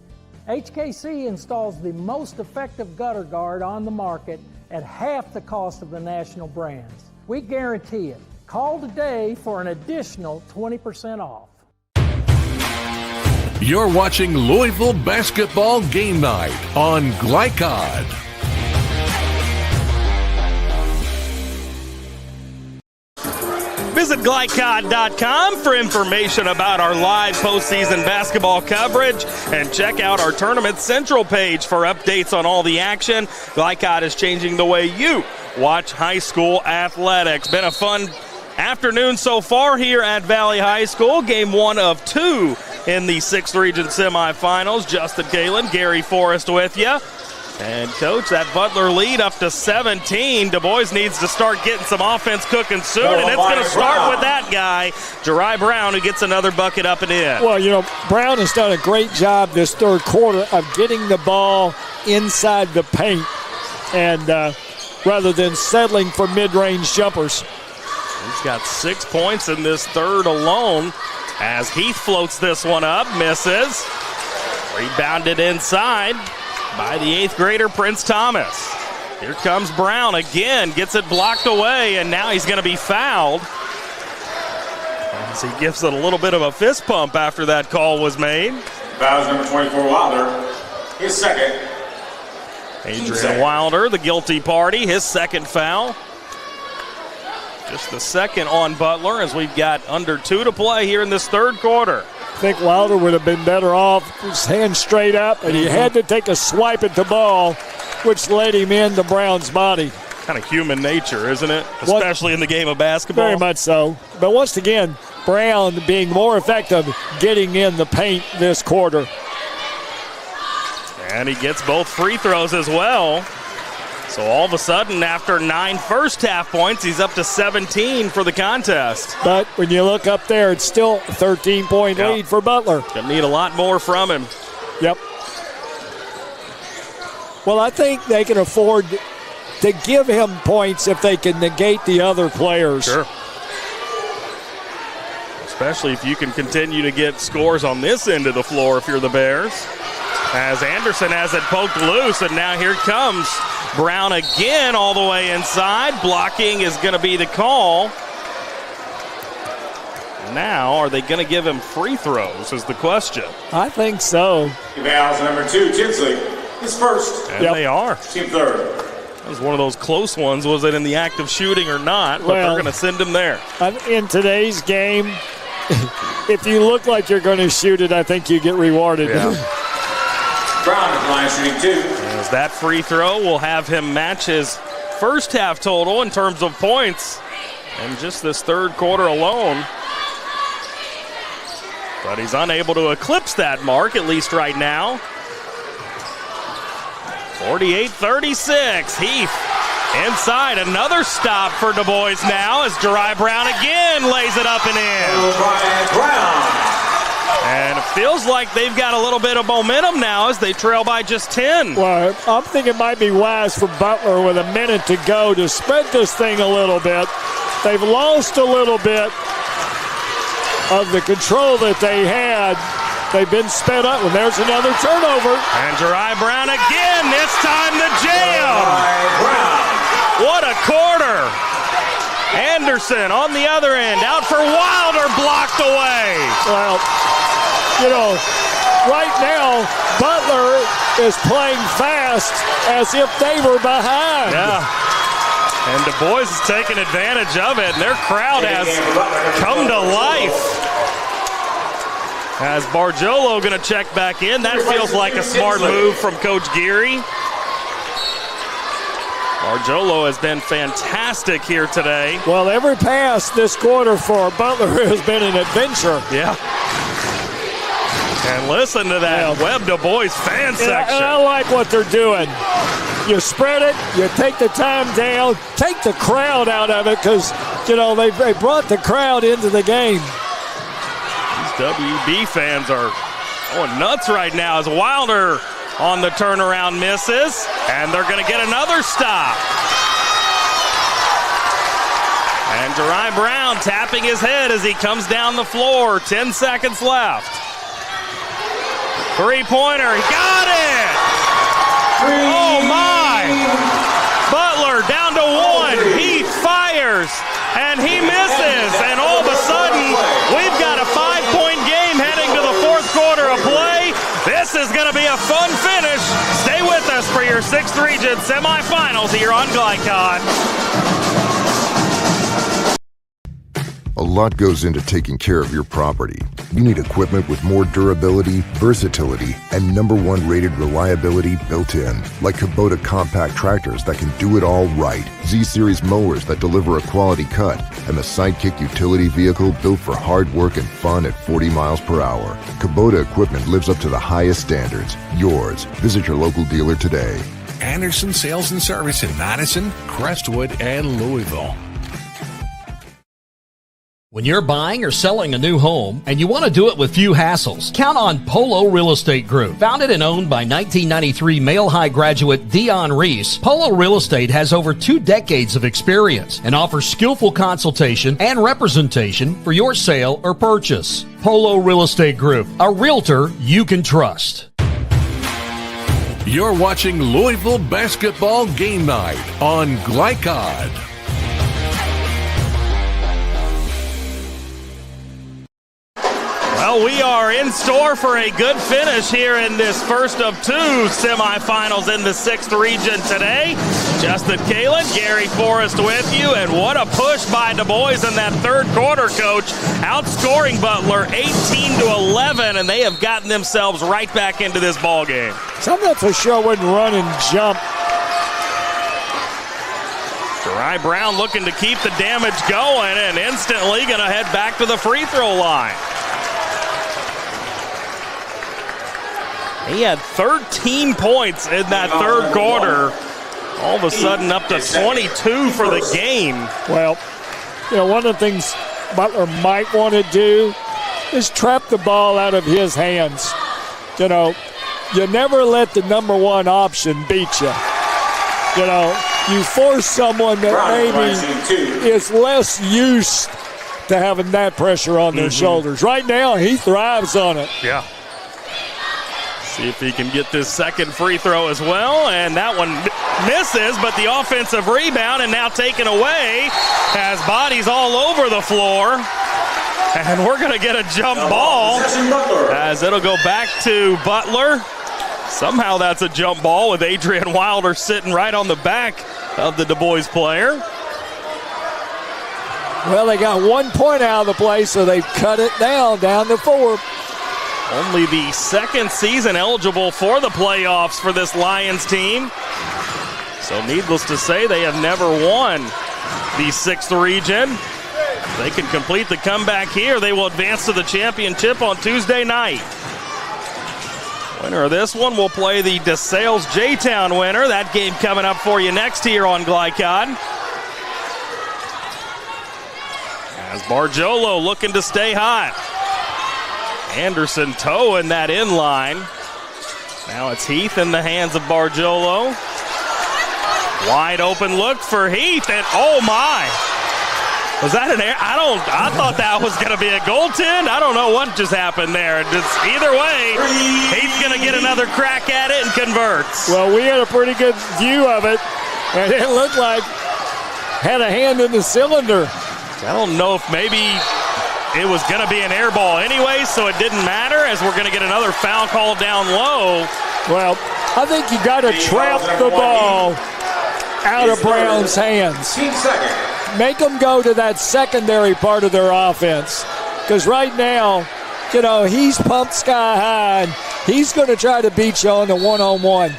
HKC installs the most effective gutter guard on the market at half the cost of the national brands. We guarantee it. Call today for an additional 20% off. You're watching Louisville Basketball Game Night on Glycod. Visit Glycod.com for information about our live postseason basketball coverage and check out our Tournament Central page for updates on all the action. Glycod is changing the way you watch high school athletics. Been a fun afternoon so far here at Valley High School. Game 1 of 2 in the 6th region semifinals. Justin Galen, Gary Forrest with you. And, Coach, that Butler lead up to 17. Dubois needs to start getting some offense cooking soon, and it's going to start with that guy, Geary Brown, who gets another bucket up and in. Well, you know, Brown has done a great job this third quarter of getting the ball inside the paint and rather than settling for mid-range jumpers. He's got 6 points in this third alone as Heath floats this one up, misses. Rebounded inside by the 8th grader, Prince Thomas. Here comes Brown again, gets it blocked away, and now he's going to be fouled. As he gives it a little bit of a fist pump after that call was made. Fouls number 24, Wilder. His second. Adrian Wilder, the guilty party, his second foul. Just the second on Butler as we've got under 2 to play here in this third quarter. I think Wilder would have been better off, his hand straight up, and he had to take a swipe at the ball, which led him into Brown's body. Kind of human nature, isn't it? Especially in the game of basketball. Very much so. But once again, Brown being more effective getting in the paint this quarter. And he gets both free throws as well. So all of a sudden, after 9 first-half points, he's up to 17 for the contest. But when you look up there, it's still a 13-point lead for Butler. Gonna need a lot more from him. Yep. Well, I think they can afford to give him points if they can negate the other players. Sure. Especially if you can continue to get scores on this end of the floor if you're the Bears. As Anderson has it poked loose, and now here comes Brown again all the way inside. Blocking is going to be the call. Now, are they going to give him free throws is the question. I think so. Fouls number 2, Tinsley. His first. And they are. Team third. That was one of those close ones. Was it in the act of shooting or not? But they're going to send him there. In today's game, if you look like you're going to shoot it, I think you get rewarded. Yeah. Brown is line shooting 2. As that free throw will have him match his first half total in terms of points in just this third quarter alone. But he's unable to eclipse that mark, at least right now. 48-36. Heath inside. Another stop for Dubois now as Geary Brown again lays it up and in. Brown. And it feels like they've got a little bit of momentum now as they trail by just 10. Well, I'm thinking it might be wise for Butler with a minute to go to spread this thing a little bit. They've lost a little bit of the control that they had. They've been sped up, and there's another turnover. And Geary Brown again, this time the jam. What a quarter. Anderson on the other end, out for Wilder, blocked away. Well, you know, right now, Butler is playing fast as if they were behind. Yeah. And Dubois is taking advantage of it, and their crowd has come to life. As Bargiolo going to check back in. That feels like a smart move from Coach Geary. Bargiolo has been fantastic here today. Well, every pass this quarter for Butler has been an adventure. Yeah. And listen to that Webb Dubois fan section. And I like what they're doing. You spread it, you take the time down, take the crowd out of it because, they brought the crowd into the game. These WB fans are going nuts right now as Wilder on the turnaround misses, and they're going to get another stop. And Geary Brown tapping his head as he comes down the floor. 10 seconds left. Three-pointer, he got it! Oh my! Butler down to one. He fires, and he misses, and all of a sudden, we've got a 5-point game heading to the fourth quarter of play. This is going to be a fun finish. Stay with us for your 6th Region Semifinals here on Glycon. A lot goes into taking care of your property. You need equipment with more durability, versatility, and #1 rated reliability built in, like Kubota compact tractors that can do it all right, Z-Series mowers that deliver a quality cut, and the Sidekick utility vehicle built for hard work and fun at 40 miles per hour. Kubota equipment lives up to the highest standards. Yours. Visit your local dealer today. Anderson Sales and Service in Madison, Crestwood, and Louisville. When you're buying or selling a new home and you want to do it with few hassles, count on Polo Real Estate Group. Founded and owned by 1993 Male High graduate Dion Reese, Polo Real Estate has over 2 decades of experience and offers skillful consultation and representation for your sale or purchase. Polo Real Estate Group, a realtor you can trust. You're watching Louisville Basketball Game Night on Glycod. Well, we are in store for a good finish here in this first of 2 semifinals in the 6th Region today. Justin Kalen, Gary Forrest with you, and what a push by Dubois in that third quarter, Coach. Outscoring Butler 18-11, and they have gotten themselves right back into this ball game. Something for sure wouldn't run and jump. Geary Brown looking to keep the damage going and instantly going to head back to the free throw line. He had 13 points in that third quarter. All of a sudden up to 22 for the game. Well, one of the things Butler might want to do is trap the ball out of his hands. You never let the #1 option beat you. You force someone that maybe is less used to having that pressure on their shoulders. Right now, he thrives on it. Yeah. See if he can get this second free throw as well, and that one misses, but the offensive rebound and now taken away, has bodies all over the floor, and we're going to get a jump ball as it'll go back to Butler. Somehow that's a jump ball with Adrian Wilder sitting right on the back of the Dubois player. Well, they got 1 point out of the play, so they've cut it down to 4. Only the second season eligible for the playoffs for this Lions team. So needless to say, they have never won the 6th Region. If they can complete the comeback here, they will advance to the championship on Tuesday night. Winner of this one will play the DeSales J-Town winner. That game coming up for you next here on Glycod. As Bargiolo looking to stay hot. Anderson towing that in line. Now it's Heath in the hands of Bargiolo. Wide open look for Heath, and oh my! Was that an air? I thought that was going to be a goaltend. I don't know what just happened there. It's either way, Heath's going to get another crack at it and converts. Well, we had a pretty good view of it, and it looked like had a hand in the cylinder. I don't know if maybe it was going to be an air ball anyway, so it didn't matter, as we're going to get another foul call down low. Well, I think you got to trap the ball out of Brown's hands. Make them go to that secondary part of their offense. Because right now, he's pumped sky high, and he's going to try to beat you on the one-on-one.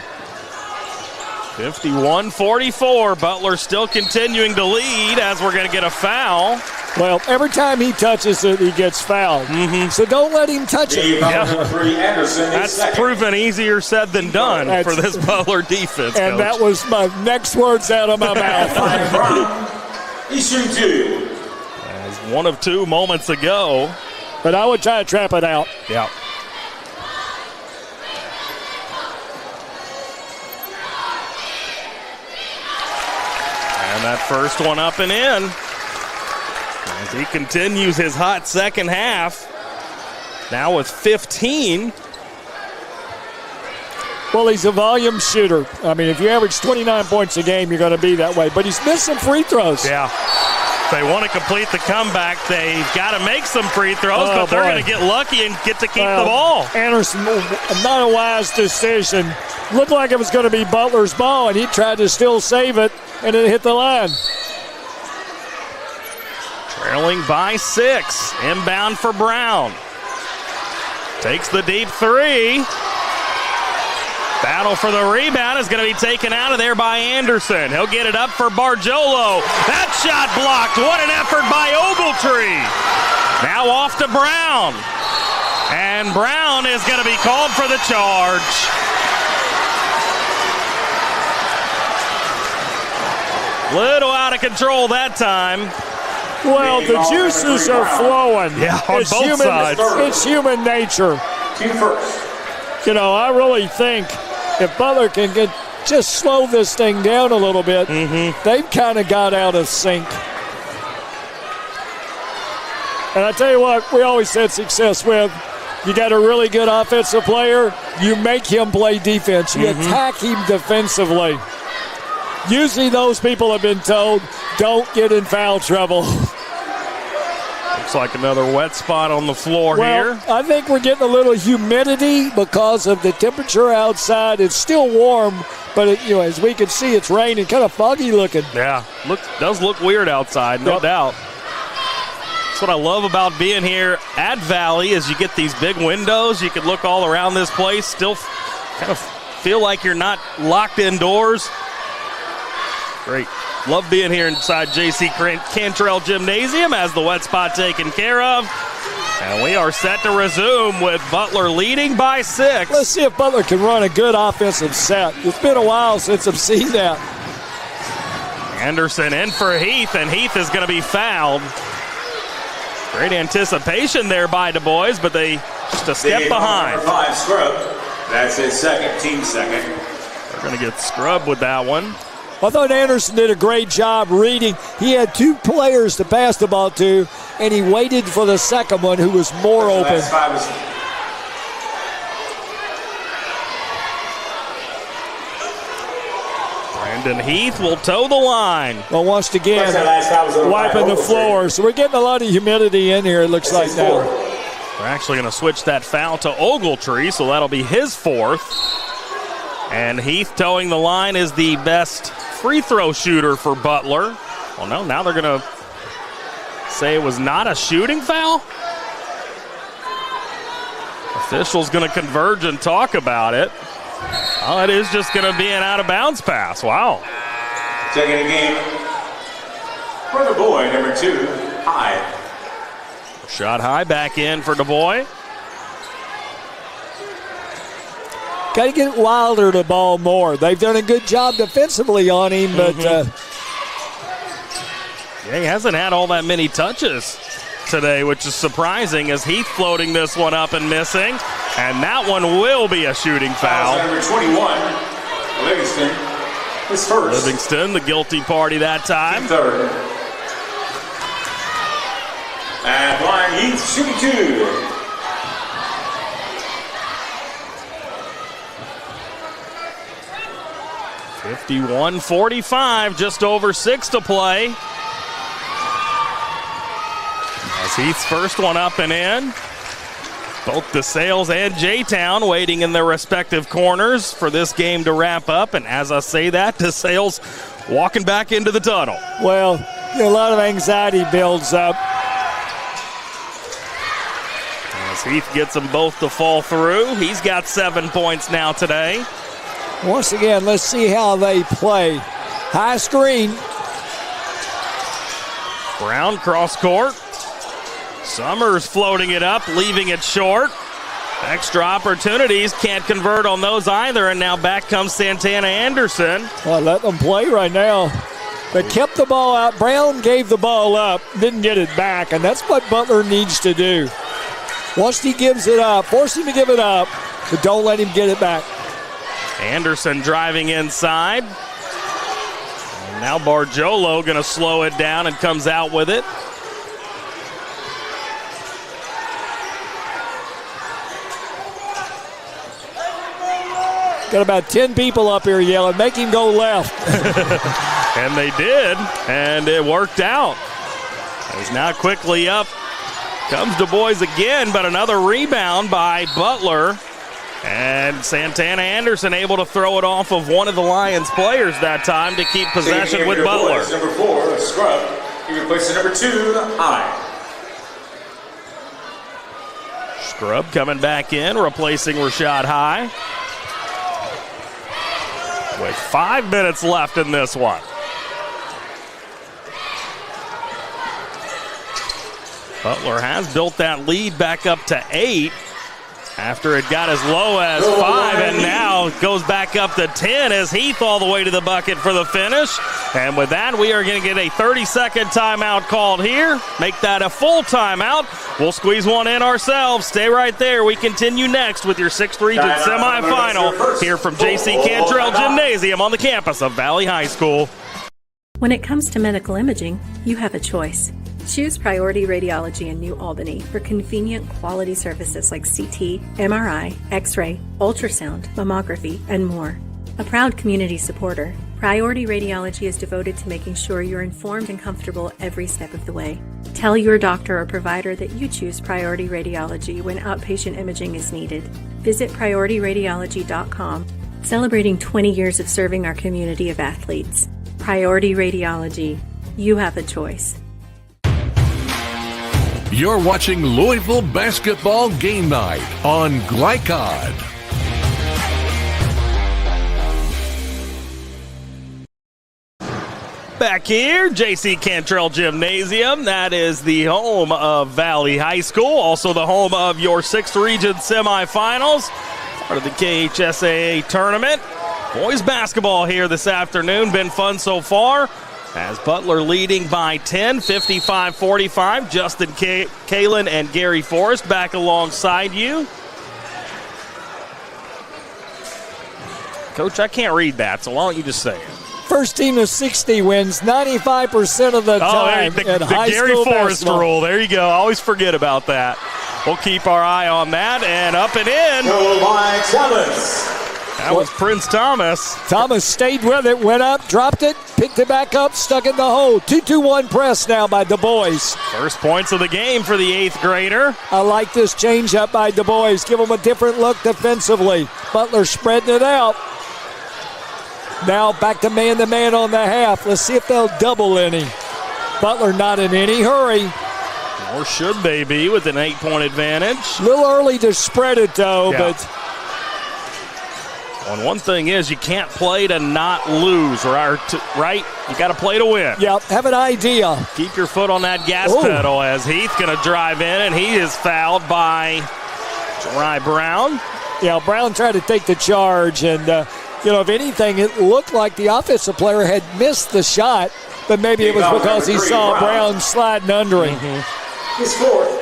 51-44. Butler still continuing to lead as we're going to get a foul. Well, every time he touches it, he gets fouled. So don't let him touch it. That's proven easier said than done for this Butler defense, and Coach. that was my next words out of my mouth. Issue 2. As one of two moments ago. But I would try to trap it out. Yeah. And that first one up and in. As he continues his hot second half. Now with 15. Well, he's a volume shooter. I mean, if you average 29 points a game, you're going to be that way. But he's missed some free throws. Yeah. If they want to complete the comeback, they've got to make some free throws, but they're going to get lucky and get to keep the ball. Anderson, not a wise decision. Looked like it was going to be Butler's ball, and he tried to still save it, and it hit the line. Trailing by 6. Inbound for Brown. Takes the deep three. Battle for the rebound is going to be taken out of there by Anderson. He'll get it up for Bargiolo. That shot blocked. What an effort by Ogletree. Now off to Brown. And Brown is going to be called for the charge. Little out of control that time. Well, the juices are flowing. Yeah, on both sides. It's human nature. Team first. I really think if Butler can just slow this thing down a little bit, they've kind of got out of sync. And I tell you what, we always had success with. You got a really good offensive player, you make him play defense. You attack him defensively. Usually those people have been told, don't get in foul trouble. Looks like another wet spot on the floor here. I think we're getting a little humidity because of the temperature outside. It's still warm, but as we can see, it's raining, kind of foggy looking. Yeah, does look weird outside, no doubt. That's what I love about being here at Valley is you get these big windows. You can look all around this place, still kind of feel like you're not locked indoors. Great. Love being here inside J.C. Cantrell Gymnasium as the wet spot taken care of. And we are set to resume with Butler leading by 6. Let's see if Butler can run a good offensive set. It's been a while since I've seen that. Anderson in for Heath, and Heath is going to be fouled. Great anticipation there by Dubois, but they just a step behind. 5 scrub. That's his second, team second. They're going to get scrubbed with that one. I thought Anderson did a great job reading. He had 2 players to pass the ball to, and he waited for the second one who was more open. Brandon Heath will toe the line. Well, once again, wiping the floor. So we're getting a lot of humidity in here, it looks like now. They're actually going to switch that foul to Ogletree, so that'll be his 4th. And Heath towing the line is the best free throw shooter for Butler. Well, no, now they're going to say it was not a shooting foul. Official's going to converge and talk about it. Oh, it is just going to be an out-of-bounds pass. Wow. Taking a game for Dubois, number 2, High. Shot high back in for Dubois. Got to get Wilder the ball more. They've done a good job defensively on him, but yeah, he hasn't had all that many touches today, which is surprising as Heath floating this one up and missing. And that one will be a shooting foul. Number 21, Livingston, his first. Livingston, the guilty party that time. Third. And Brian Heath, shooting 2. (51-45), just over 6 to play. As Heath's first one up and in. Both DeSales and J-Town waiting in their respective corners for this game to wrap up. And as I say that, DeSales walking back into the tunnel. Well, a lot of anxiety builds up. As Heath gets them both to fall through. He's got 7 points now today. Once again, let's see how they play. High screen. Brown cross court. Summers floating it up, leaving it short. Extra opportunities, can't convert on those either, and now back comes Santana Anderson. Well, let them play right now. They kept the ball out. Brown gave the ball up, didn't get it back, and that's what Butler needs to do. Once he gives it up, force him to give it up, but don't let him get it back. Anderson driving inside. And now Bargiolo going to slow it down and comes out with it. Got about 10 people up here yelling, make him go left. And they did, and it worked out. He's now quickly up. Comes Dubois again, but another rebound by Butler. And Santana Anderson able to throw it off of one of the Lions players that time to keep possession with Butler. Number 4, Scrub. He replaces number 2, High. Scrub coming back in, replacing Rashad High. With 5 minutes left in this one. Butler has built that lead back up to 8 after it got as low as 5, and now it goes back up to 10 as Heath all the way to the bucket for the finish. And with that, we are going to get a 30-second timeout called here. Make that a full timeout. We'll squeeze one in ourselves. Stay right there. We continue next with your 6th Region semifinal here from J.C. Cantrell Gymnasium on the campus of Valley High School. When it comes to medical imaging, you have a choice. Choose Priority Radiology in New Albany for convenient quality services like CT, MRI, X-ray, ultrasound, mammography, and more. A proud community supporter, Priority Radiology is devoted to making sure you're informed and comfortable every step of the way. Tell your doctor or provider that you choose Priority Radiology when outpatient imaging is needed. Visit PriorityRadiology.com, celebrating 20 years of serving our community of athletes. Priority Radiology. You have a choice. You're watching Louisville Basketball Game Night on Glycod. Back here, J.C. Cantrell Gymnasium. That is the home of Valley High School, also the home of your 6th Region semifinals, part of the KHSAA tournament. Boys basketball here this afternoon. Been fun so far. As Butler leading by 10, 55-45. Justin Kalen and Gary Forrest back alongside you. Coach, I can't read that, so why don't you just say it? First team of 60 wins 95% of the time. The Gary Forrest rule. There you go. I always forget about that. We'll keep our eye on that. And up and in. Goal by Thomas. That was Prince Thomas. Thomas stayed with it, went up, dropped it, picked it back up, stuck in the hole. 2-2-1 press now by Dubois. First points of the game for the 8th grader. I like this change up by Dubois. Give him a different look defensively. Butler spreading it out. Now back to man on the half. Let's see if they'll double any. Butler not in any hurry. Or should they be with an 8-point advantage? A little early to spread it though, but... And one thing is, you can't play to not lose, right? You got to play to win. Yep, have an idea. Keep your foot on that gas pedal as Heath going to drive in, and he is fouled by Jari Brown. Yeah, Brown tried to take the charge, and, if anything, it looked like the offensive player had missed the shot, but maybe it was because he saw Brown sliding under him. His 4th.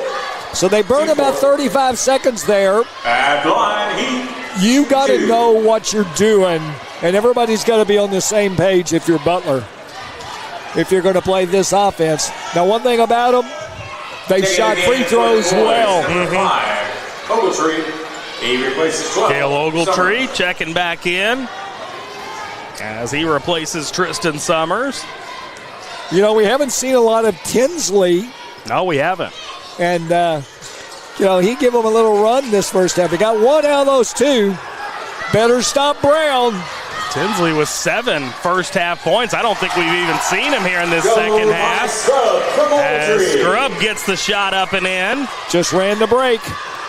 So they burn about 35 seconds there. At the line, Heath. You got to know what you're doing, and everybody's got to be on the same page if you're Butler, if you're going to play this offense. Now, one thing about them, they shot free throws well. Ogletree, he replaces 12. Cale Ogletree checking back in as he replaces Tristan Summers. We haven't seen a lot of Tinsley. No, we haven't. And, he gave them a little run this first half. He got one out of those 2. Better stop Brown. Tinsley with 7 first half points. I don't think we've even seen him here in this second half. As Scrub gets the shot up and in. Just ran the break.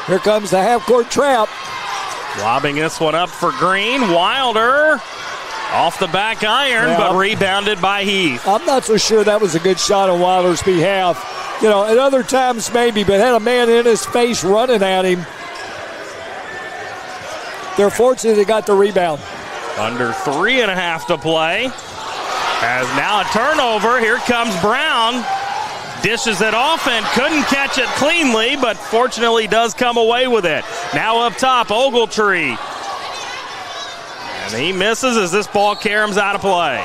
Here comes the half-court trap. Lobbing this one up for Green. Wilder off the back iron, but rebounded by Heath. I'm not so sure that was a good shot on Wilder's behalf. You know, at other times maybe, but had a man in his face running at him. They're fortunate they got the rebound. Under 3.5 to play. As now a turnover. Here comes Brown. Dishes it off and couldn't catch it cleanly, but fortunately does come away with it. Now up top, Ogletree. And he misses as this ball caroms out of play.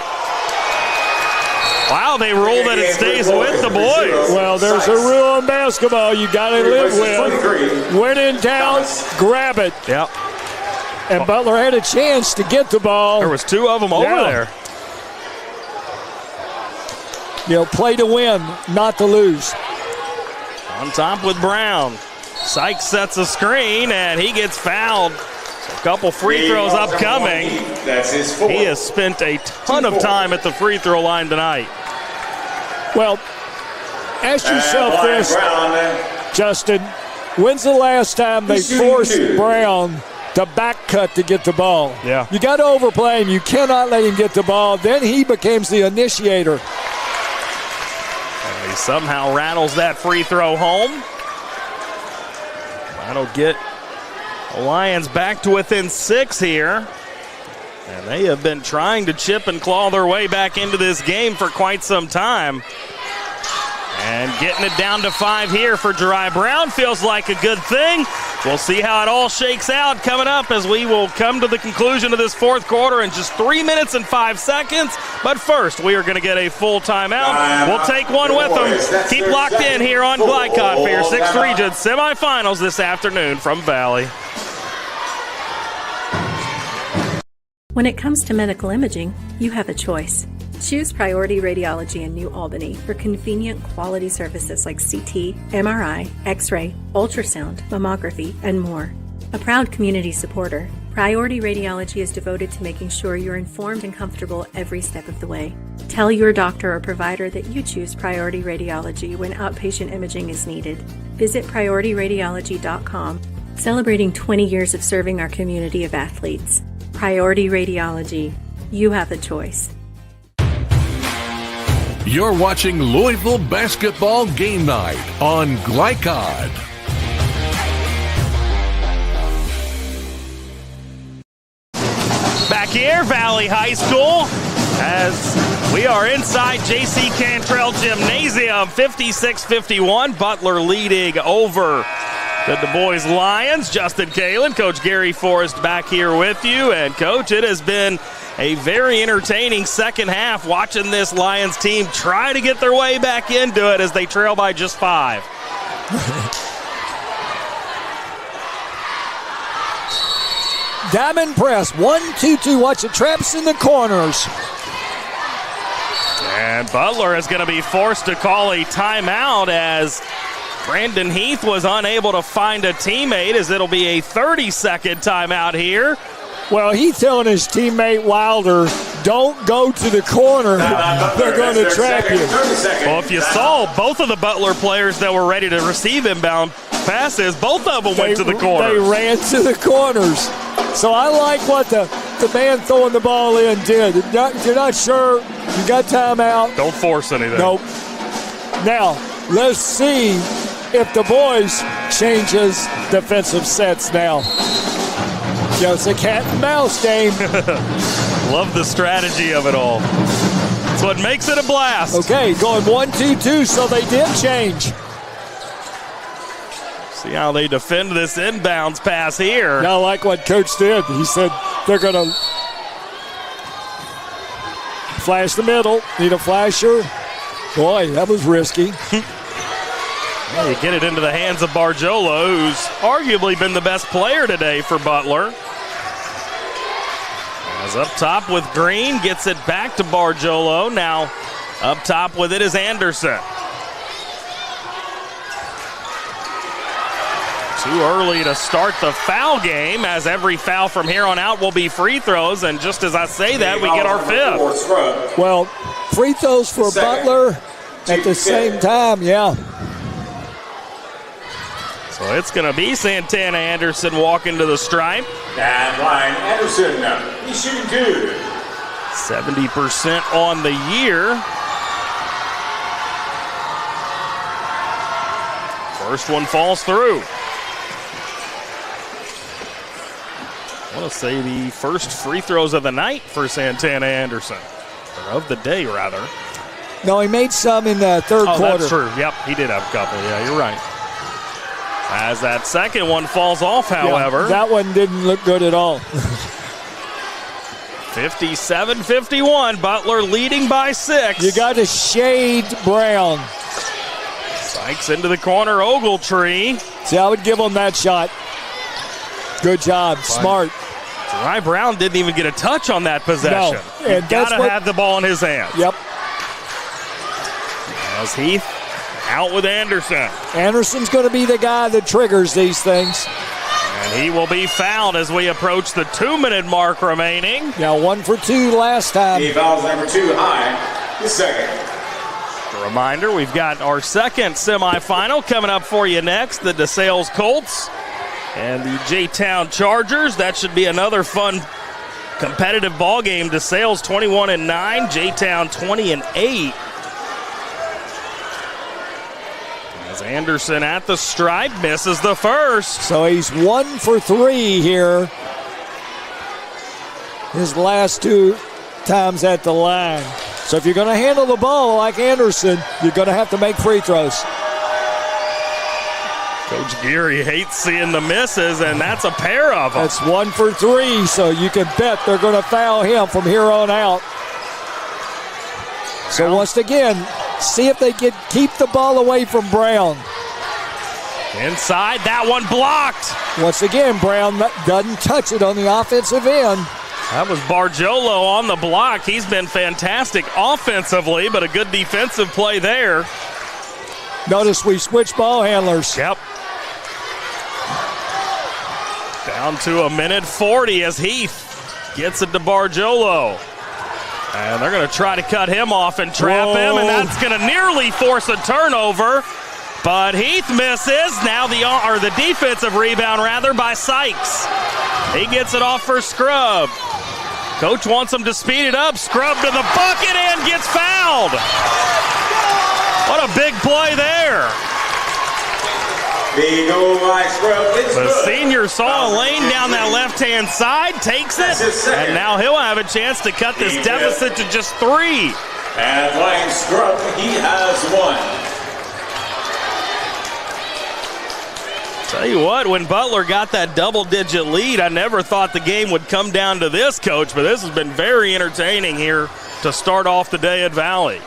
Wow, they ruled that it stays with the boys. Well, there's a rule in basketball you got to live with. When in doubt, grab it. Yep. And Butler had a chance to get the ball. There was 2 of them over there. You know, play to win, not to lose. On top with Brown. Sykes sets a screen, and he gets fouled. A couple free throws upcoming. That's his 4. He has spent a ton of time at the free throw line tonight. Well, ask yourself this, Justin. When's the last time they forced Brown to back cut to get the ball? Yeah. You got to overplay him. You cannot let him get the ball. Then he becomes the initiator. He somehow rattles that free throw home. That'll get the Lions back to within 6 here. And they have been trying to chip and claw their way back into this game for quite some time. And getting it down to 5 here for Jeri Brown feels like a good thing. We'll see how it all shakes out coming up as we will come to the conclusion of this 4th quarter in just 3 minutes and 5 seconds. But first, we are going to get a full timeout. We'll take one with them. Keep locked in here on Glycod for your 6th Region Semifinals this afternoon from Valley. When it comes to medical imaging, you have a choice. Choose Priority Radiology in New Albany for convenient quality services like CT, MRI, X-ray, ultrasound, mammography, and more. A proud community supporter, Priority Radiology is devoted to making sure you're informed and comfortable every step of the way. Tell your doctor or provider that you choose Priority Radiology when outpatient imaging is needed. Visit PriorityRadiology.com, celebrating 20 years of serving our community of athletes. Priority Radiology. You have a choice. You're watching Louisville Basketball Game Night on Glycod. Back here, Valley High School, as we are inside J.C. Cantrell Gymnasium, 56-51. Butler leading over the Dubois Lions. Justin Kalen, Coach Gary Forrest back here with you. And, Coach, it has been a very entertaining second half watching this Lions team try to get their way back into it as they trail by just 5. Diamond press, 1-2-2. Watch the traps in the corners. And Butler is going to be forced to call a timeout as Brandon Heath was unable to find a teammate, as it'll be a 30-second timeout here. Well, he's telling his teammate Wilder, don't go to the corner. They're going to trap you. Well, if you saw both of the Butler players that were ready to receive inbound passes, both of them went to the corners. They ran to the corners. So I like what the man throwing the ball in did. If you're not sure, you got timeout. Don't force anything. Nope. Now, let's see if the boys changes defensive sets now. It's a cat and mouse game. Love the strategy of it all. That's what makes it a blast. Okay, going 1-2-2, so they did change. See how they defend this inbounds pass here. Now, I like what Coach did. He said they're going to flash the middle. Need a flasher. Boy, that was risky. Well, you get it into the hands of Bargiolo, who's arguably been the best player today for Butler. As up top with Green, gets it back to Bargiolo. Now up top with it is Anderson. Too early to start the foul game, as every foul from here on out will be free throws. And just as I say that, we get our 5th. Well, free throws for Butler at the same time, yeah. So it's going to be Santana Anderson walking to the stripe. And Ryan Anderson, he's shooting 2. 70% on the year. First one falls through. I want to say the first free throws of the night for Santana Anderson. Or of the day, rather. No, he made some in the third quarter. Oh, that's true. Yep, he did have a couple. Yeah, you're right. As that second one falls off, however. Yeah, that one didn't look good at all. 57-51, Butler leading by 6. You got to shade Brown. Sykes into the corner, Ogletree. See, I would give him that shot. Good job, smart. Dry Brown didn't even get a touch on that possession. No, and got to have the ball in his hands. Yep. As Heath out with Anderson. Anderson's going to be the guy that triggers these things. And he will be fouled as we approach the 2-minute mark remaining. Yeah, 1 for 2 last time. He fouls number 2 high, the second. A reminder, we've got our second semifinal coming up for you next. The DeSales Colts and the J-Town Chargers. That should be another fun, competitive ball game. DeSales 21-9, J-Town 20-8. As Anderson at the stripe, misses the first. So he's 1 for 3 here. His last 2 times at the line. So if you're going to handle the ball like Anderson, you're going to have to make free throws. Coach Geary hates seeing the misses, and that's a pair of them. That's 1 for 3, so you can bet they're going to foul him from here on out. So once again, see if they can keep the ball away from Brown. Inside, that one blocked. Once again, Brown doesn't touch it on the offensive end. That was Bargiolo on the block. He's been fantastic offensively, but a good defensive play there. Notice we switched ball handlers. Yep. Down to 1:40 as Heath gets it to Bargiolo. And they're going to try to cut him off and trap him, and that's going to nearly force a turnover. But Heath misses. Now the defensive rebound, rather, by Sykes. He gets it off for Scrub. Coach wants him to speed it up. Scrub to the bucket and gets fouled. What a big play there. The senior saw a lane down that left-hand side, takes it, and now he'll have a chance to cut this deficit to just 3. And playing Scrub, he has 1. Tell you what, when Butler got that double-digit lead, I never thought the game would come down to this, Coach, but this has been very entertaining here to start off the day at Valley.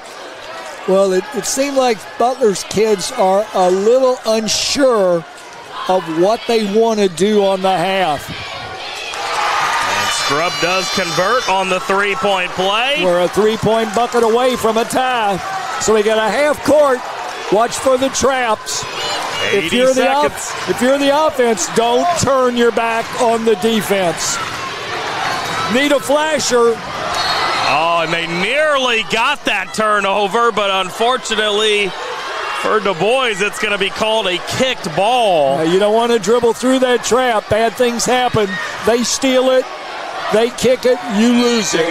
Well, it seemed like Butler's kids are a little unsure of what they want to do on the half. And Scrub does convert on the 3-point play. We're a 3-point bucket away from a tie. So we got a half court. Watch for the traps. 80 seconds. If you're the offense, don't turn your back on the defense. Need a flasher. Oh, and they nearly got that turnover, but unfortunately for Dubois, it's going to be called a kicked ball. You don't want to dribble through that trap. Bad things happen. They steal it. They kick it. You lose it.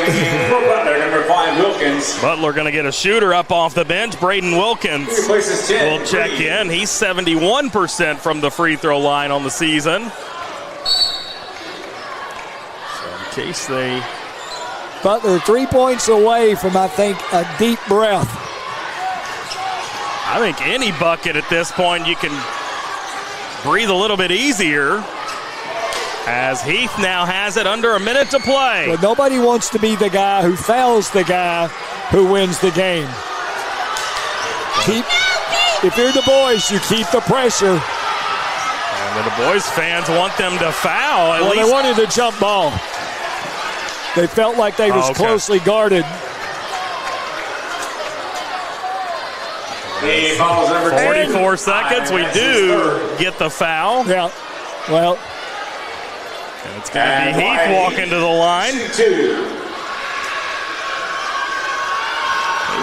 Butler, number 5, Wilkins. Butler going to get a shooter up off the bench. Braden Wilkins will check in. He's 71% from the free throw line on the season. So in case they... Butler 3 points away from, I think, a deep breath. I think any bucket at this point, you can breathe a little bit easier. As Heath now has it under a minute to play. Well, nobody wants to be the guy who fouls the guy who wins the game. If you're Dubois, you keep the pressure. And the Dubois fans want them to foul. At least they wanted a jump ball. They felt like they was closely guarded. He fouls number 44 seconds. We do get the foul. Yeah. Well. And it's going to be Heath walking to the line. He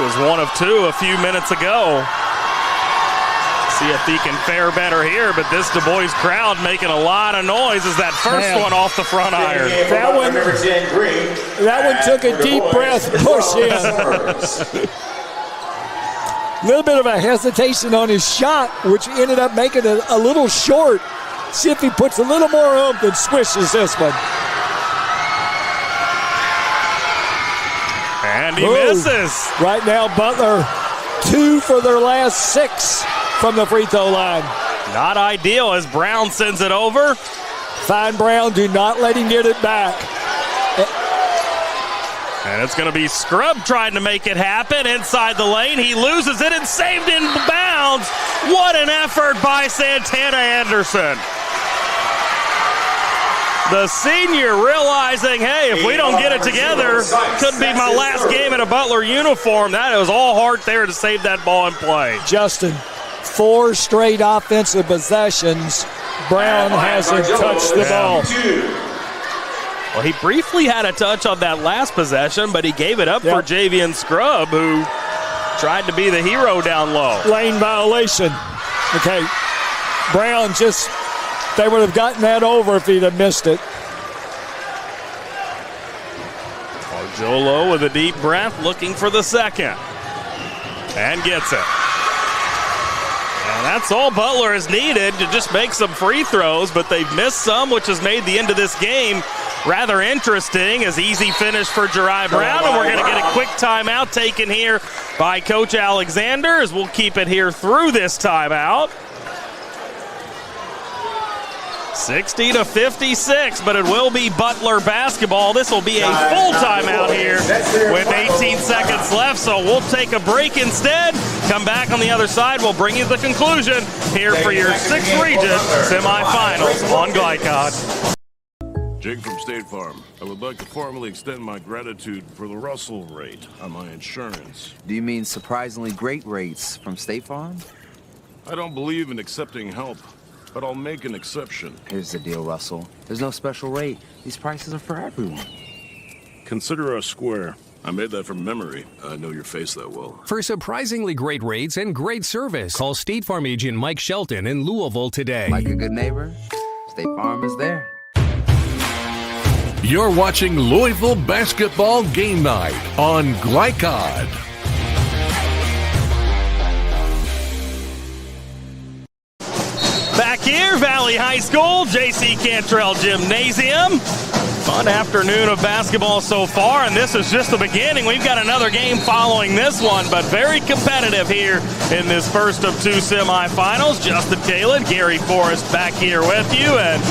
was 1 of 2 a few minutes ago. See if he can fare better here, but this Dubois crowd making a lot of noise as that first one off the front iron. That one took a deep breath, push in. A little bit of a hesitation on his shot, which ended up making it a little short. See if he puts a little more oomph and swishes this one. And he misses. Right now, Butler, 2 for their last 6 from the free throw line. Not ideal as Brown sends it over. Find Brown, do not let him get it back. And it's going to be Scrub trying to make it happen inside the lane. He loses it and saved in bounds. What an effort by Santana Anderson. The senior realizing, hey, if we don't get it together, could be my last game in a Butler uniform. That was all heart there to save that ball in play. Justin, 4 straight offensive possessions. Brown hasn't touched the ball. Well, he briefly had a touch on that last possession, but he gave it up for Javian Scrub, who tried to be the hero down low. Lane violation. Okay, Brown just, they would have gotten that over if he'd have missed it. Jolo with a deep breath, looking for the second. And gets it. And that's all Butler has needed to just make some free throws, but they've missed some, which has made the end of this game rather interesting. As easy finish for Geary Brown, and we're going to get a quick timeout taken here by Coach Alexander, as we'll keep it here through this timeout. 60-56, but it will be Butler basketball. This will be a full timeout here with 18 seconds left, so we'll take a break instead. Come back on the other side. We'll bring you the conclusion here for your 6th region semifinals on Glycod. Jake from State Farm. I would like to formally extend my gratitude for the Russell rate on my insurance. Do you mean surprisingly great rates from State Farm? I don't believe in accepting help, but I'll make an exception. Here's the deal, Russell. There's no special rate. These prices are for everyone. Consider us square. I made that from memory. I know your face that well. For surprisingly great rates and great service, call State Farm agent Mike Shelton in Louisville today. Like a good neighbor, State Farm is there. You're watching Louisville Basketball Game Night on Glycod. Back here, Valley High School, J.C. Cantrell Gymnasium. Fun afternoon of basketball so far, and this is just the beginning. We've got another game following this one, but very competitive here in this first of 2 semifinals. Justin Kalin, Gary Forrest back here with you, and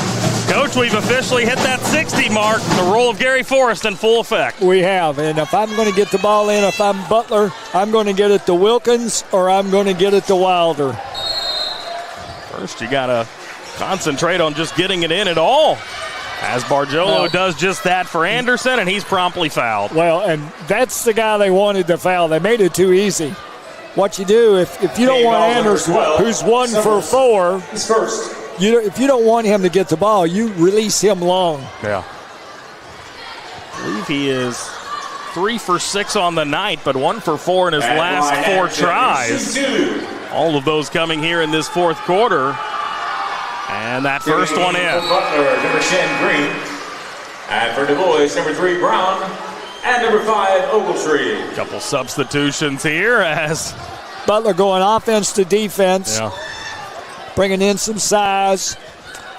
Coach, we've officially hit that 60 mark, the role of Gary Forrest in full effect. We have, and if I'm going to get the ball in, if I'm Butler, I'm going to get it to Wilkins or I'm going to get it to Wilder. First, you got to concentrate on just getting it in at all, as Bargiolo does just that for Anderson, and he's promptly fouled. Well, and that's the guy they wanted to foul. They made it too easy. What you do, if you don't want Anderson, who's 1 for 4, he's first. If you don't want him to get the ball, you release him long. Yeah. I believe he is 3 for 6 on the night, but 1 for 4 in his last 4 tries. All of those coming here in this 4th quarter. And that first one in. For Butler, number 10, Green. And for Dubois, number 3, Brown. And number 5, Ogletree. Couple substitutions here as Butler going offense to defense. Yeah. Bringing in some size.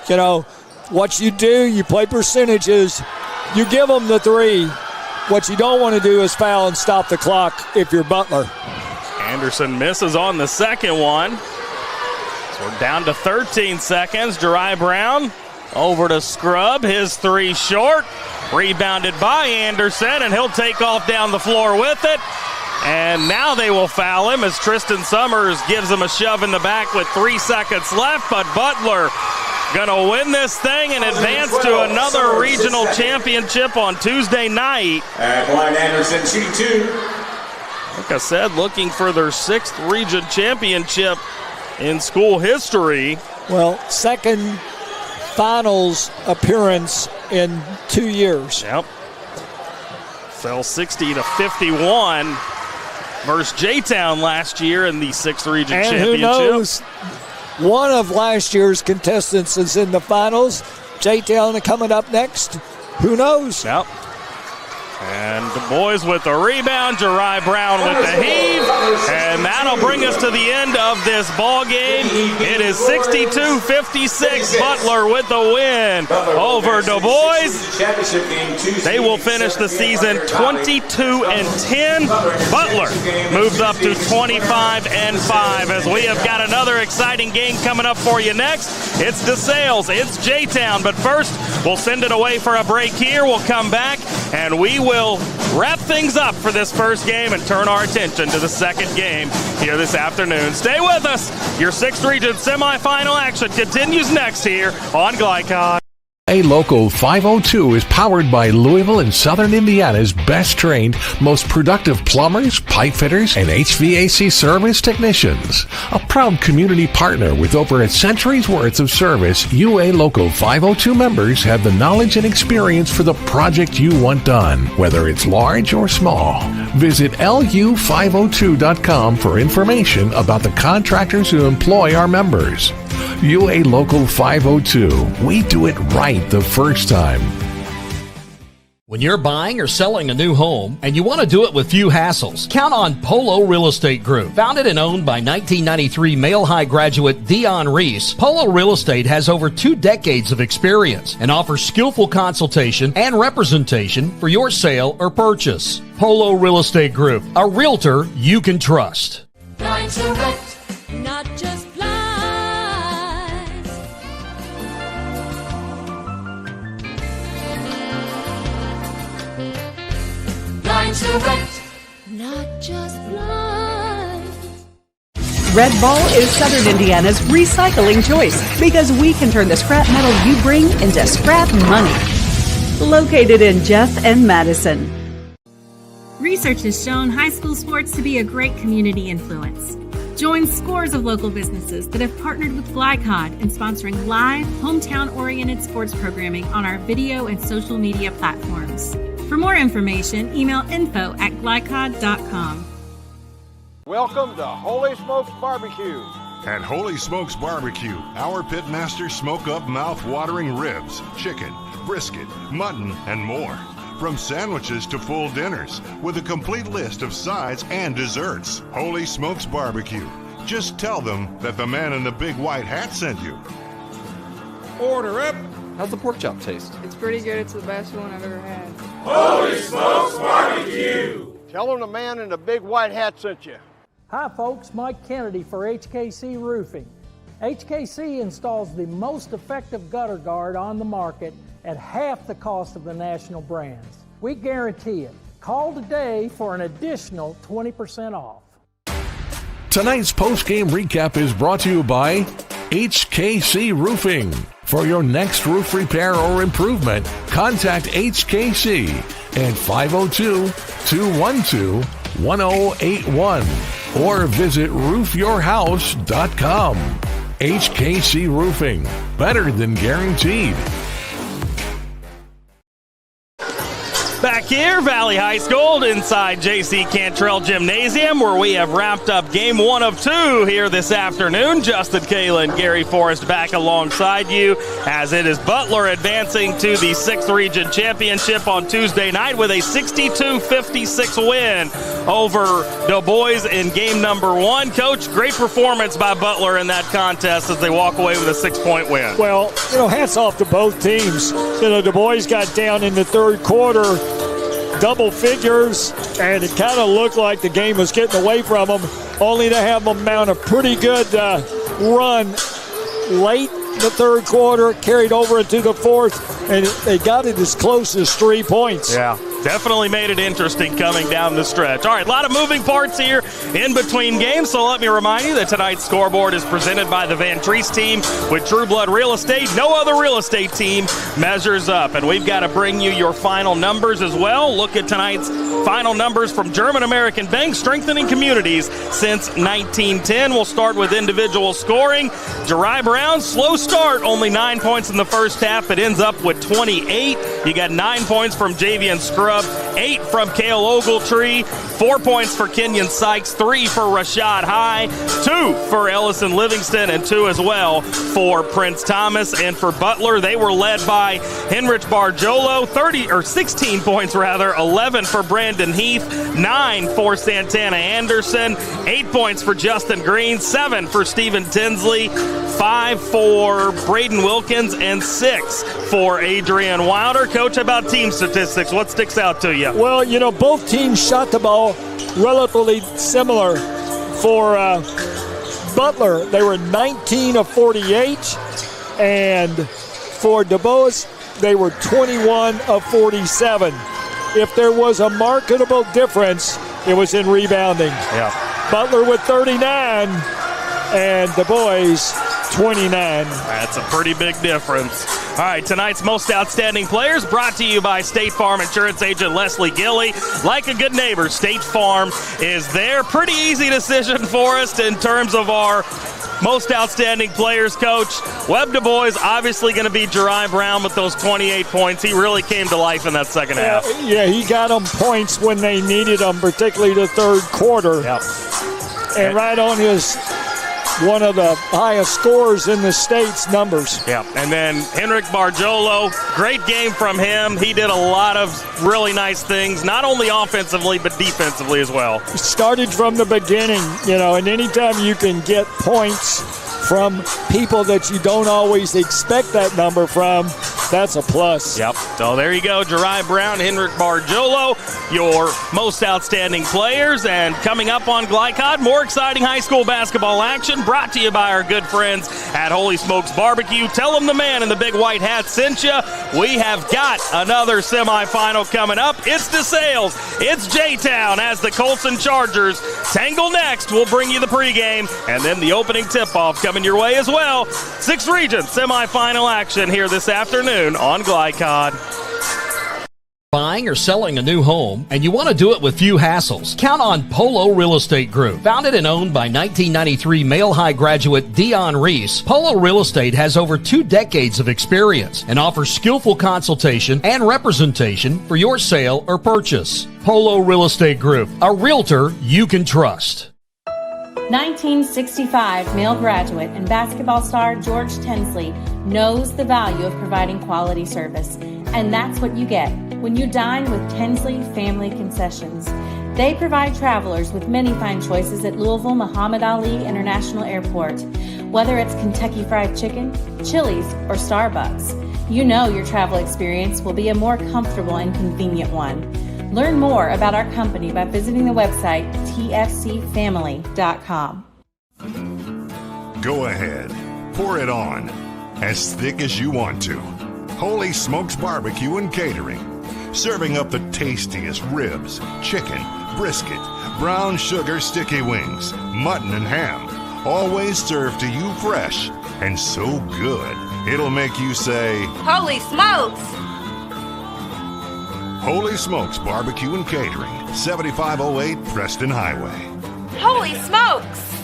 You know, what you do, you play percentages. You give them the 3. What you don't want to do is foul and stop the clock if you're Butler. Anderson misses on the second one. So we're down to 13 seconds. Geary Brown over to Scrub. His 3 short. Rebounded by Anderson, and he'll take off down the floor with it. And now they will foul him as Tristan Summers gives him a shove in the back with 3 seconds left. But Butler going to win this thing and advance to another regional championship on Tuesday night. And Blind Anderson, shooting 2. Like I said, looking for their 6th region championship in school history. Well, 2nd finals appearance in 2 years. Yep. Fell 60-51. versus J-Town last year in the 6th Region and Championship. Who knows? One of last year's contestants is in the finals. J-Town coming up next. Who knows? Yep. And Dubois with the rebound, Geary Brown with the heave, and that'll bring us to the end of this ball game. It is 62-56, Butler with the win over Dubois. They will finish the season 22-10. Butler moves up to 25-5 as we have got another exciting game coming up for you next. It's DeSales, it's J-Town, but first we'll send it away for a break here. We'll come back and we will wrap things up for this first game and turn our attention to the second game here this afternoon. Stay with us. Your 6th Region semifinal action continues next here on Glycod. A Local 502 is powered by Louisville and Southern Indiana's best trained, most productive plumbers, pipe fitters, and HVAC service technicians. A proud community partner with over a century's worth of service, UA Local 502 members have the knowledge and experience for the project you want done, whether it's large or small. Visit lu502.com for information about the contractors who employ our members. UA Local 502. We do it right the first time. When you're buying or selling a new home and you want to do it with few hassles, count on Polo Real Estate Group. Founded and owned by 1993 Male High graduate Dion Reese, Polo Real Estate has over 2 decades of experience and offers skillful consultation and representation for your sale or purchase. Polo Real Estate Group, a realtor you can trust. Blind to rent, not just blinds. Blind to rent, not just blinds. Red Ball is Southern Indiana's recycling choice because we can turn the scrap metal you bring into scrap money. Located in Jeff and Madison. Research has shown high school sports to be a great community influence. Join scores of local businesses that have partnered with Glycod in sponsoring live, hometown-oriented sports programming on our video and social media platforms. For more information, email info@glycod.com. Welcome to Holy Smokes Barbecue. At Holy Smokes Barbecue, our pitmasters smoke up mouth-watering ribs, chicken, brisket, mutton, and more. From sandwiches to full dinners, with a complete list of sides and desserts. Holy Smokes Barbecue. Just tell them that the man in the big white hat sent you. Order up! How's the pork chop taste? It's pretty good. It's the best one I've ever had. Holy Smokes Barbecue. Tell them the man in the big white hat sent you. Hi folks, Mike Kennedy for HKC Roofing. HKC installs the most effective gutter guard on the market at half the cost of the national brands. We guarantee it. Call today for an additional 20% off. Tonight's post-game recap is brought to you by HKC Roofing. For your next roof repair or improvement, contact HKC at 502-212-1081 or visit roofyourhouse.com. HKC Roofing, better than guaranteed. Back here, Valley High School inside J.C. Cantrell Gymnasium, where we have wrapped up game 1 of 2 here this afternoon. Justin Kalen, Gary Forrest back alongside you as it is Butler advancing to the 6th Region Championship on Tuesday night with a 62-56 win over Dubois in game number 1. Coach, great performance by Butler in that contest as they walk away with a 6-point win. Well, hats off to both teams. Dubois got down in the third quarter, double figures, and it kind of looked like the game was getting away from them, only to have them mount a pretty good run late in the third quarter, carried over into the fourth, and they got it as close as 3 points. Yeah, definitely made it interesting coming down the stretch. All right, a lot of moving parts here in between games, so let me remind you that tonight's scoreboard is presented by the Van Treese team with True Blood Real Estate. No other real estate team measures up, and we've got to bring you your final numbers as well. Look at tonight's final numbers from German American Bank, strengthening communities since 1910. We'll start with individual scoring. Geary Brown, slow start, only 9 points in the first half. It ends up with 28. You got 9 points from Javian Scrubb, 8 from Cale Ogletree, 4 points for Kenyon Sykes, 3 for Rashad High, 2 for Ellison Livingston, and 2 as well for Prince Thomas. And for Butler, they were led by Henrich Barjolo, 16 points rather, 11 for Brandon Heath, 9 for Santana Anderson, 8 points for Justin Green, 7 for Stephen Tinsley, 5 for Braden Wilkins, and 6 for Adrian Wilder. Coach, about team statistics, what sticks out to you? Well, both teams shot the ball relatively similar. For Butler, they were 19 of 48, and for Dubois, they were 21 of 47. If there was a marketable difference, it was in rebounding. Yeah. Butler with 39 and Dubois 29. That's a pretty big difference. All right, tonight's Most Outstanding Players brought to you by State Farm Insurance Agent Leslie Gilly. Like a good neighbor, State Farm is there. Pretty easy decision for us in terms of our Most Outstanding Players, Coach. Webb Dubois obviously going to be Geary Brown with those 28 points. He really came to life in that second half. Yeah, he got them points when they needed them, particularly the third quarter. Yep. And right on one of the highest scorers in the state's numbers. Yeah, and then Henrich Barjolo, great game from him. He did a lot of really nice things, not only offensively, but defensively as well. Started from the beginning, and anytime you can get points from people that you don't always expect that number from, that's a plus. Yep. So there you go, Geary Brown, Henrich Barjolo, your Most Outstanding Players. And coming up on Glycod, more exciting high school basketball action brought to you by our good friends at Holy Smokes Barbecue. Tell them the man in the big white hat sent you. We have got another semifinal coming up. It's DeSales. It's J-Town as the Colson Chargers tangle next. We'll bring you the pregame and then the opening tip-off coming your way as well. 6th Region semifinal action here this afternoon on Glycod. Buying or selling a new home, and you want to do it with few hassles? Count on Polo Real Estate Group. Founded and owned by 1993 Male High graduate Dion Reese, Polo Real Estate has over 2 decades of experience and offers skillful consultation and representation for your sale or purchase. Polo Real Estate Group, a realtor you can trust. 1965 male graduate and basketball star George Tinsley knows the value of providing quality service, and that's what you get when you dine with Tinsley Family Concessions. They provide travelers with many fine choices at Louisville Muhammad Ali International Airport. Whether it's Kentucky Fried Chicken, Chili's, or Starbucks, you know your travel experience will be a more comfortable and convenient one. Learn more about our company by visiting the website tfcfamily.com. Go ahead, pour it on, as thick as you want to. Holy Smokes Barbecue and Catering, serving up the tastiest ribs, chicken, brisket, brown sugar sticky wings, mutton and ham, always served to you fresh and so good it'll make you say, "Holy smokes!" Holy Smokes Barbecue and Catering, 7508 Preston Highway. Holy smokes!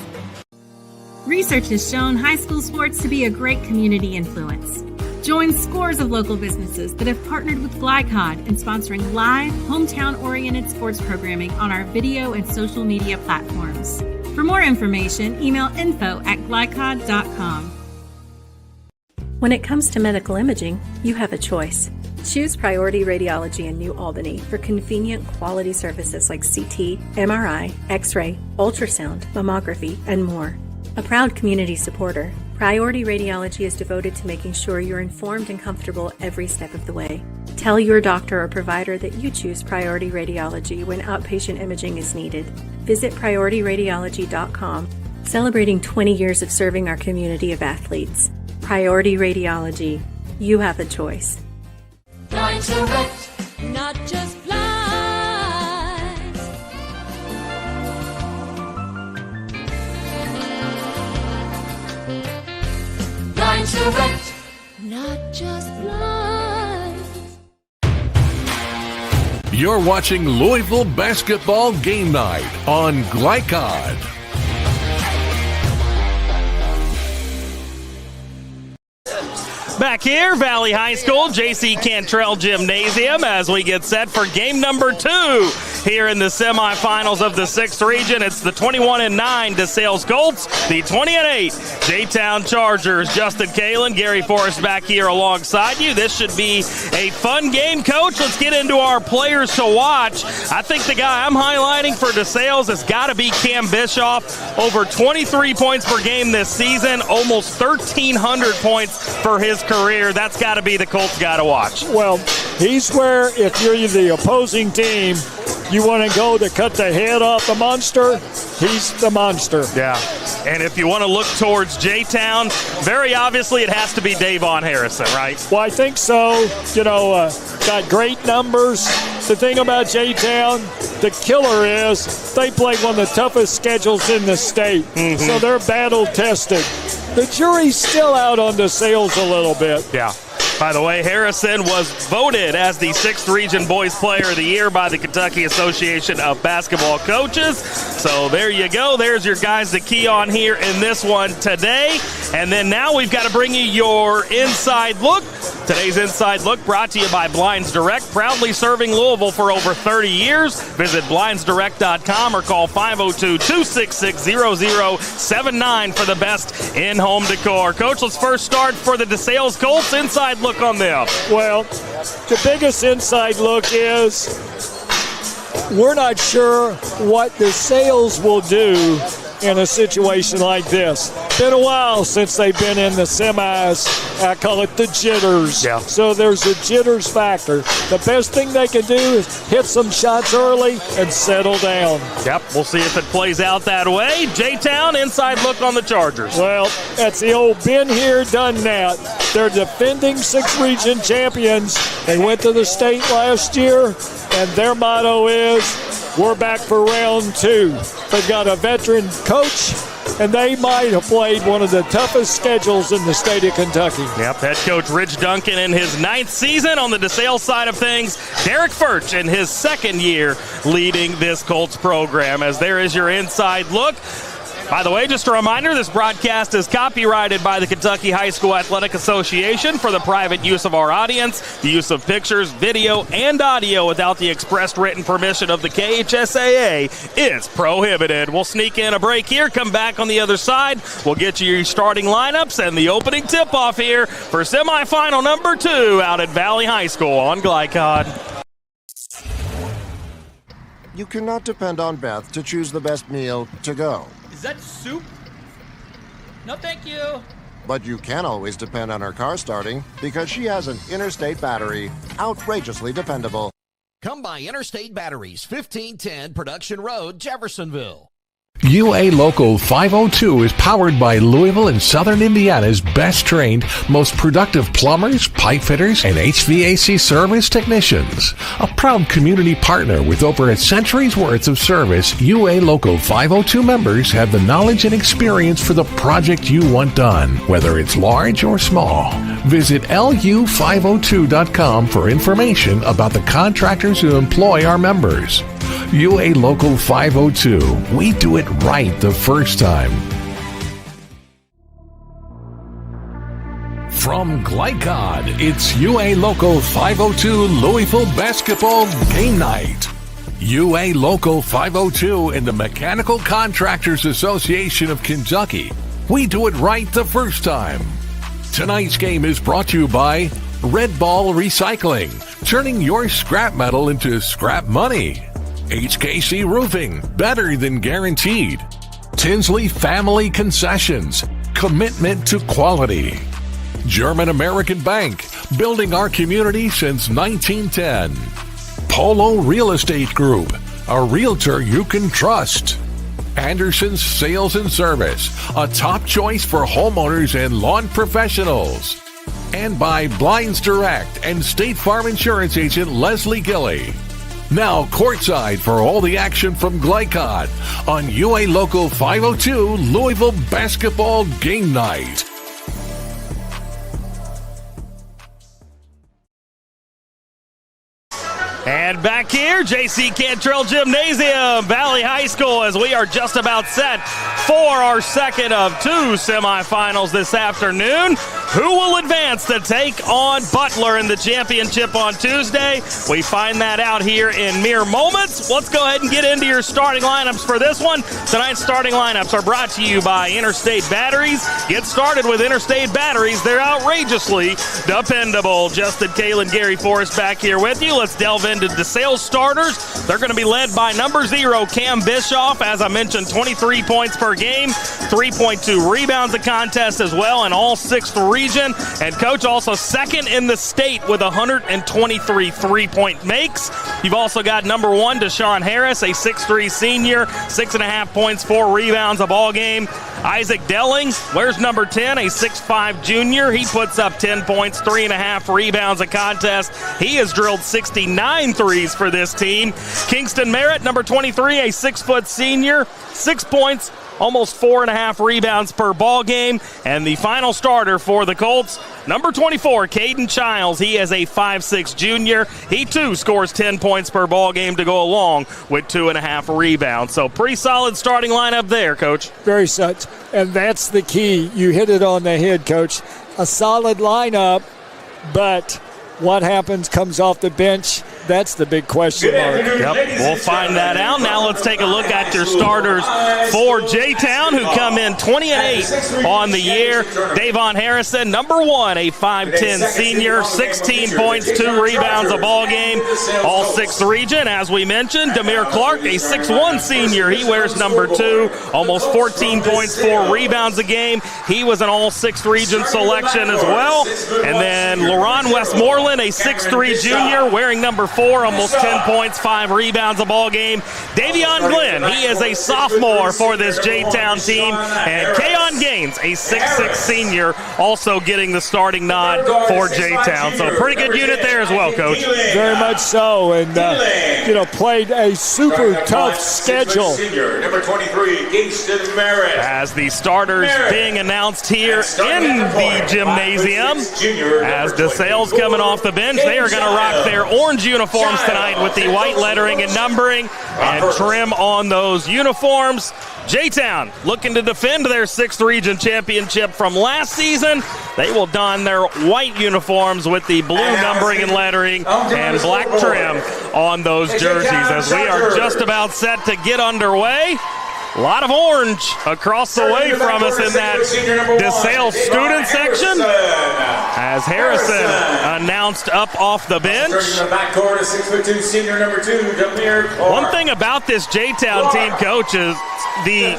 Research has shown high school sports to be a great community influence. Join scores of local businesses that have partnered with Glycod in sponsoring live, hometown-oriented sports programming on our video and social media platforms. For more information, email info@glycod.com. When it comes to medical imaging, you have a choice. Choose Priority Radiology in New Albany for convenient quality services like CT, MRI, X-ray, ultrasound, mammography, and more. A proud community supporter, Priority Radiology is devoted to making sure you're informed and comfortable every step of the way. Tell your doctor or provider that you choose Priority Radiology when outpatient imaging is needed. Visit PriorityRadiology.com, celebrating 20 years of serving our community of athletes. Priority Radiology. You have a choice. Blind Direct, not just blinds. Blind Direct, not just blinds. You're watching Louisville Basketball Game Night on Glycod. Back here, Valley High School, J.C. Cantrell Gymnasium, as we get set for game number 2 here in the semifinals of the 6th region. It's the 21-9 DeSales Colts, the 20-8 J-Town Chargers. Justin Kalen, Gary Forrest back here alongside you. This should be a fun game, Coach. Let's get into our players to watch. I think the guy I'm highlighting for DeSales has got to be Cam Bischoff. Over 23 points per game this season, almost 1,300 points for his career. That's got to be the Colts guy to watch. Well, he's where, if you're the opposing team, you want to go to cut the head off the monster, he's the monster. Yeah, and if you want to look towards J-Town, very obviously it has to be Davon Harrison, right? Well, I think so. Got great numbers. The thing about J-Town, the killer is they play one of the toughest schedules in the state, so they're battle-tested. The jury's still out on DeSales a little bit. Yeah. By the way, Harrison was voted as the 6th Region Boys Player of the Year by the Kentucky Association of Basketball Coaches. So there you go. There's your guys to key on here in this one today. And then now we've got to bring you your Inside Look. Today's Inside Look brought to you by Blinds Direct, proudly serving Louisville for over 30 years. Visit blindsdirect.com or call 502-266-0079 for the best in-home decor. Coach, let's first start for the DeSales Colts. Inside Look on them. Well, the biggest inside look is we're not sure what DeSales will do in a situation like this. Been a while since they've been in the semis. I call it the jitters. Yeah. So there's a jitters factor. The best thing they can do is hit some shots early and settle down. Yep, we'll see if it plays out that way. J-Town, Inside Look on the Chargers. Well, that's the old been here, done that. They're defending 6th Region champions. They went to the state last year, and their motto is, we're back for round 2. They've got a veteran coach, and they might have played one of the toughest schedules in the state of Kentucky. Yep, head coach Rich Duncan in his 9th season. On the DeSales side of things, Derek Furch in his 2nd year leading this Colts program. As there is your Inside Look. By the way, just a reminder, this broadcast is copyrighted by the Kentucky High School Athletic Association for the private use of our audience. The use of pictures, video, and audio without the expressed written permission of the KHSAA is prohibited. We'll sneak in a break here, come back on the other side. We'll get you your starting lineups and the opening tip-off here for semifinal number 2 out at Valley High School on Glycod. You cannot depend on Beth to choose the best meal to go. Is that soup? No, thank you. But you can always depend on her car starting because she has an Interstate battery. Outrageously dependable. Come by Interstate Batteries, 1510 Production Road, Jeffersonville. UA Local 502 is powered by Louisville and Southern Indiana's best trained, most productive plumbers, pipe fitters, and HVAC service technicians. A proud community partner with over a century's worth of service, UA Local 502 members have the knowledge and experience for the project you want done, whether it's large or small. Visit lu502.com for information about the contractors who employ our members. UA Local 502. We do it right the first time. From Glycod, it's UA Local 502 Louisville Basketball Game Night. UA Local 502 and the Mechanical Contractors Association of Kentucky. We do it right the first time. Tonight's game is brought to you by Red Ball Recycling, turning your scrap metal into scrap money. HKC Roofing, better than guaranteed. Tinsley Family Concessions, commitment to quality. German American Bank, building our community since 1910. Polo Real Estate Group, a realtor you can trust. Anderson's Sales and Service, a top choice for homeowners and lawn professionals. And by Blinds Direct and State Farm Insurance Agent Leslie Gilley. Now courtside for all the action from Glycod on UA Local 502 Louisville Basketball Game Night. And back here, J.C. Cantrell Gymnasium, Valley High School, as we are just about set for our second of 2 semifinals this afternoon. Who will advance to take on Butler in the championship on Tuesday? We find that out here in mere moments. Let's go ahead and get into your starting lineups for this one. Tonight's starting lineups are brought to you by Interstate Batteries. Get started with Interstate Batteries. They're outrageously dependable. Justin Kalen, Gary Forrest back here with you. Let's delve into DeSales starters. They're going to be led by number 0, Cam Bischoff. As I mentioned, 23 points per game, 3.2 rebounds a contest as well in all 6th region. And coach also second in the state with 123 3-point makes. You've also got number 1, Deshaun Harris, a 6'3 senior, 6.5 points, 4 rebounds a ball game. Isaac Delling, where's number 10, a 6'5 junior. He puts up 10 points, 3.5 rebounds a contest. He has drilled 69 threes for this team. Kingston Merritt, number 23, a 6' senior, 6 points, almost 4.5 rebounds per ball game. And the final starter for the Colts, number 24, Caden Childs. He is a 5'6 junior. He too scores 10 points per ball game to go along with 2.5 rebounds. So pretty solid starting lineup there, Coach. Very such. And that's the key. You hit it on the head, Coach. A solid lineup, but what happens comes off the bench? That's the big question mark. Yep, we'll find that out. Now let's take a look at your starters for J-Town, who come in 20-8 on the year. Davon Harrison, number 1, a 5'10 senior, 16 points, 2 rebounds a ball game, all 6th region. As we mentioned, Demir Clark, a 6'1 senior. He wears number 2, almost 14 points, 4 rebounds a game. He was an all 6th region selection as well. And then Laron Westmoreland, a 6'3 junior, wearing number 4, almost 10 points, 5 rebounds a ball game. Davion Glenn, he is a sophomore for this J-Town team. And Keon Gaines, a 6'6 senior, also getting the starting nod for J-Town. So pretty good unit there as well, Coach. Very much so. And, played a super tough schedule. Number 23, Kingston Merritt. As the starters being announced here in the gymnasium, as DeSales coming off the bench, they are going to rock their orange uniforms tonight with the white lettering and numbering and trim on those uniforms. J-Town looking to defend their 6th region championship from last season. They will don their white uniforms with the blue numbering and lettering and black trim on those jerseys as we are just about set to get underway. A lot of orange across the way from us in that DeSales student section as Harrison announced up off the bench. One thing about this J-Town team, Coach, is the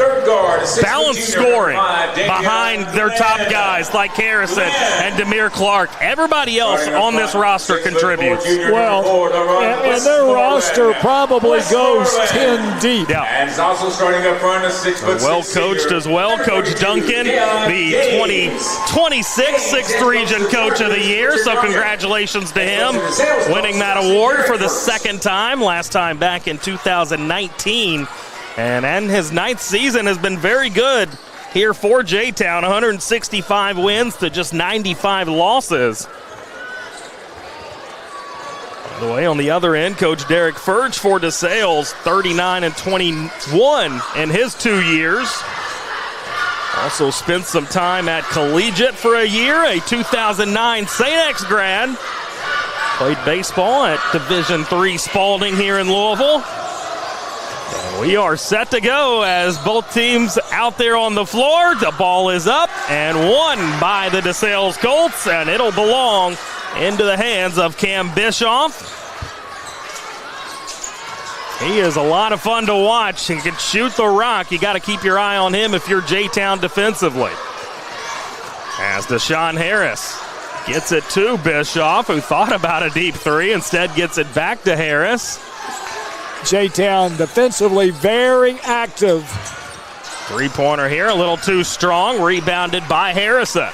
balanced scoring behind their top guys like Harrison and Demir Clark. Everybody else on this roster contributes. Well, and their roster probably goes 10 deep. Yeah. And he's also starting up front, a 6'6" well coached as well. Coach Duncan, the 2026 6th Region Coach of the Year. So congratulations to him, winning that award for the 2nd time. Last time back in 2019. And his 9th season has been very good here for J-Town. 165 wins to just 95 losses. By the way, on the other end, Coach Derek Furge for DeSales, 39-21 in his 2 years. Also spent some time at Collegiate for a year, a 2009 St. X grad. Played baseball at Division III Spalding here in Louisville. And we are set to go as both teams out there on the floor. The ball is up and won by the DeSales Colts, and it'll belong into the hands of Cam Bischoff. He is a lot of fun to watch. He can shoot the rock. You got to keep your eye on him if you're J-Town defensively. As Deshaun Harris gets it to Bischoff, who thought about a deep 3, instead gets it back to Harris. J-Town defensively very active. 3-pointer here, a little too strong, rebounded by Harrison.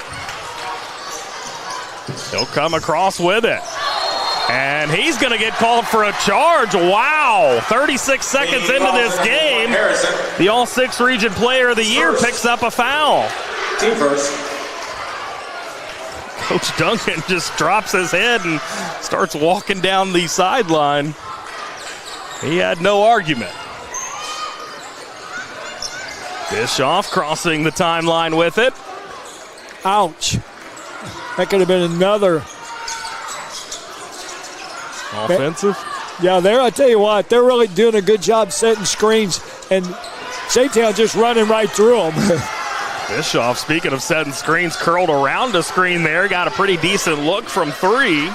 He'll come across with it. And he's going to get called for a charge. Wow, 36 seconds into this game. The All-6 Region Player of the Year picks up a foul. Team first. Coach Duncan just drops his head and starts walking down the sideline. He had no argument. Bischoff crossing the timeline with it. Ouch. That could have been another. Offensive? Yeah, I tell you what, they're really doing a good job setting screens, and J-Town just running right through them. Bischoff, speaking of setting screens, curled around a screen there. Got a pretty decent look from 3.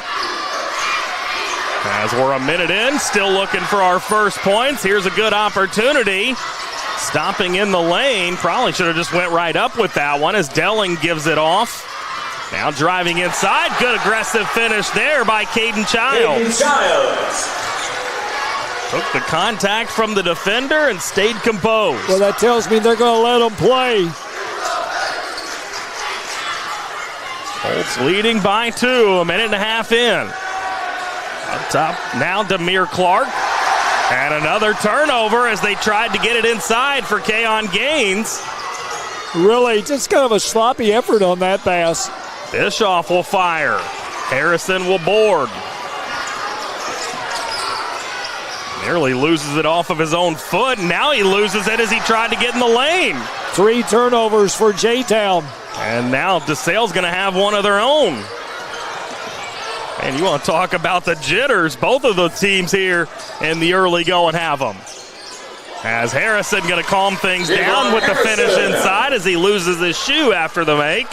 As we're a minute in, still looking for our first points. Here's a good opportunity. Stopping in the lane. Probably should have just went right up with that one as Delling gives it off. Now driving inside. Good aggressive finish there by Caden Childs. Took the contact from the defender and stayed composed. Well, that tells me they're going to let them play. Colts leading by 2, a minute and a half in. Up top now, Demir Clark. And another turnover as they tried to get it inside for Keon Gaines. Really, just kind of a sloppy effort on that pass. Bischoff will fire. Harrison will board. Nearly loses it off of his own foot, and now he loses it as he tried to get in the lane. 3 turnovers for J-Town. And now DeSales going to have one of their own. And you want to talk about the jitters. Both of the teams here in the early going have them. As Harrison going to calm things down with the finish inside as he loses his shoe after the make.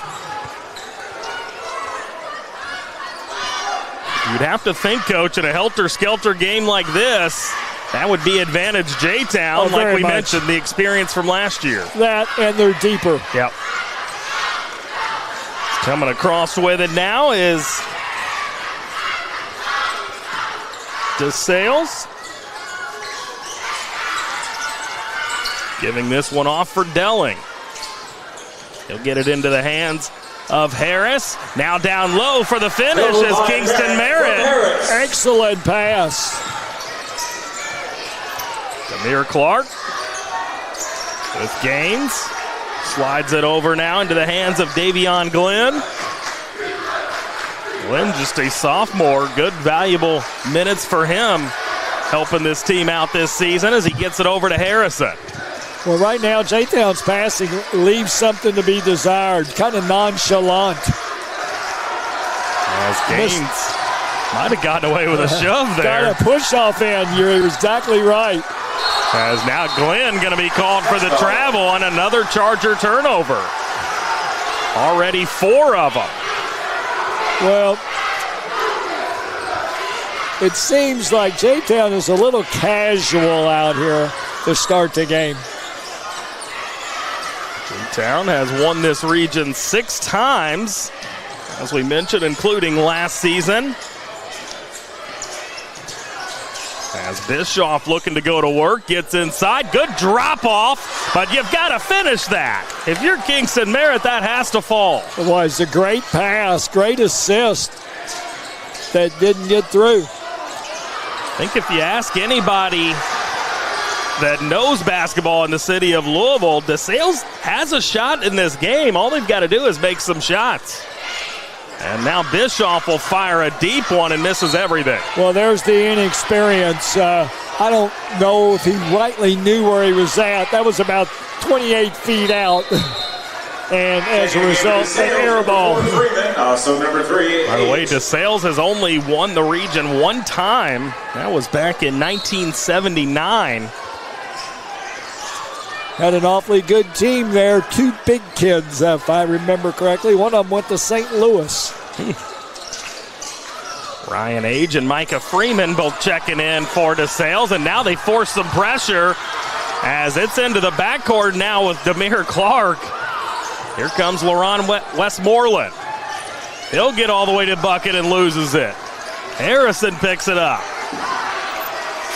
You'd have to think, Coach, in a helter-skelter game like this, that would be advantage J-Town, like we mentioned, the experience from last year. That, and they're deeper. Yep. Coming across with it now is DeSales. Giving this one off for Delling. He'll get it into the hands of Harris. Now down low for the finish is Kingston Merritt. Excellent pass. Demir Clark with Gaines. Slides it over now into the hands of Davion Glenn. Glenn, just a sophomore. Good, valuable minutes for him, helping this team out this season as he gets it over to Harrison. Well, right now, J-Town's passing leaves something to be desired. Kind of nonchalant. As Gaines might have gotten away with a shove there. Got a push-off in. You're exactly right. As now Glenn going to be called for the travel on another Charger turnover. Already 4 of them. Well, it seems like J-Town is a little casual out here to start the game. J-Town has won this region 6 times, as we mentioned, including last season. As Bischoff looking to go to work, gets inside. Good drop off, but you've got to finish that. If you're Kingston Merritt, that has to fall. It was a great pass, great assist that didn't get through. I think if you ask anybody that knows basketball in the city of Louisville, DeSales has a shot in this game. All they've got to do is make some shots. And now Bischoff will fire a deep one and misses everything. Well, there's the inexperience. I don't know if he rightly knew where he was at. That was about 28 feet out. And as a result, an air ball. So number 3. By the way, DeSales has only won the region 1 time. That was back in 1979. Had an awfully good team there. 2 big kids, if I remember correctly. One of them went to St. Louis. Ryan Age and Micah Freeman both checking in for DeSales, and now they force some pressure as it's into the backcourt now with Demir Clark. Here comes LaRon Westmoreland. He'll get all the way to the bucket and loses it. Harrison picks it up.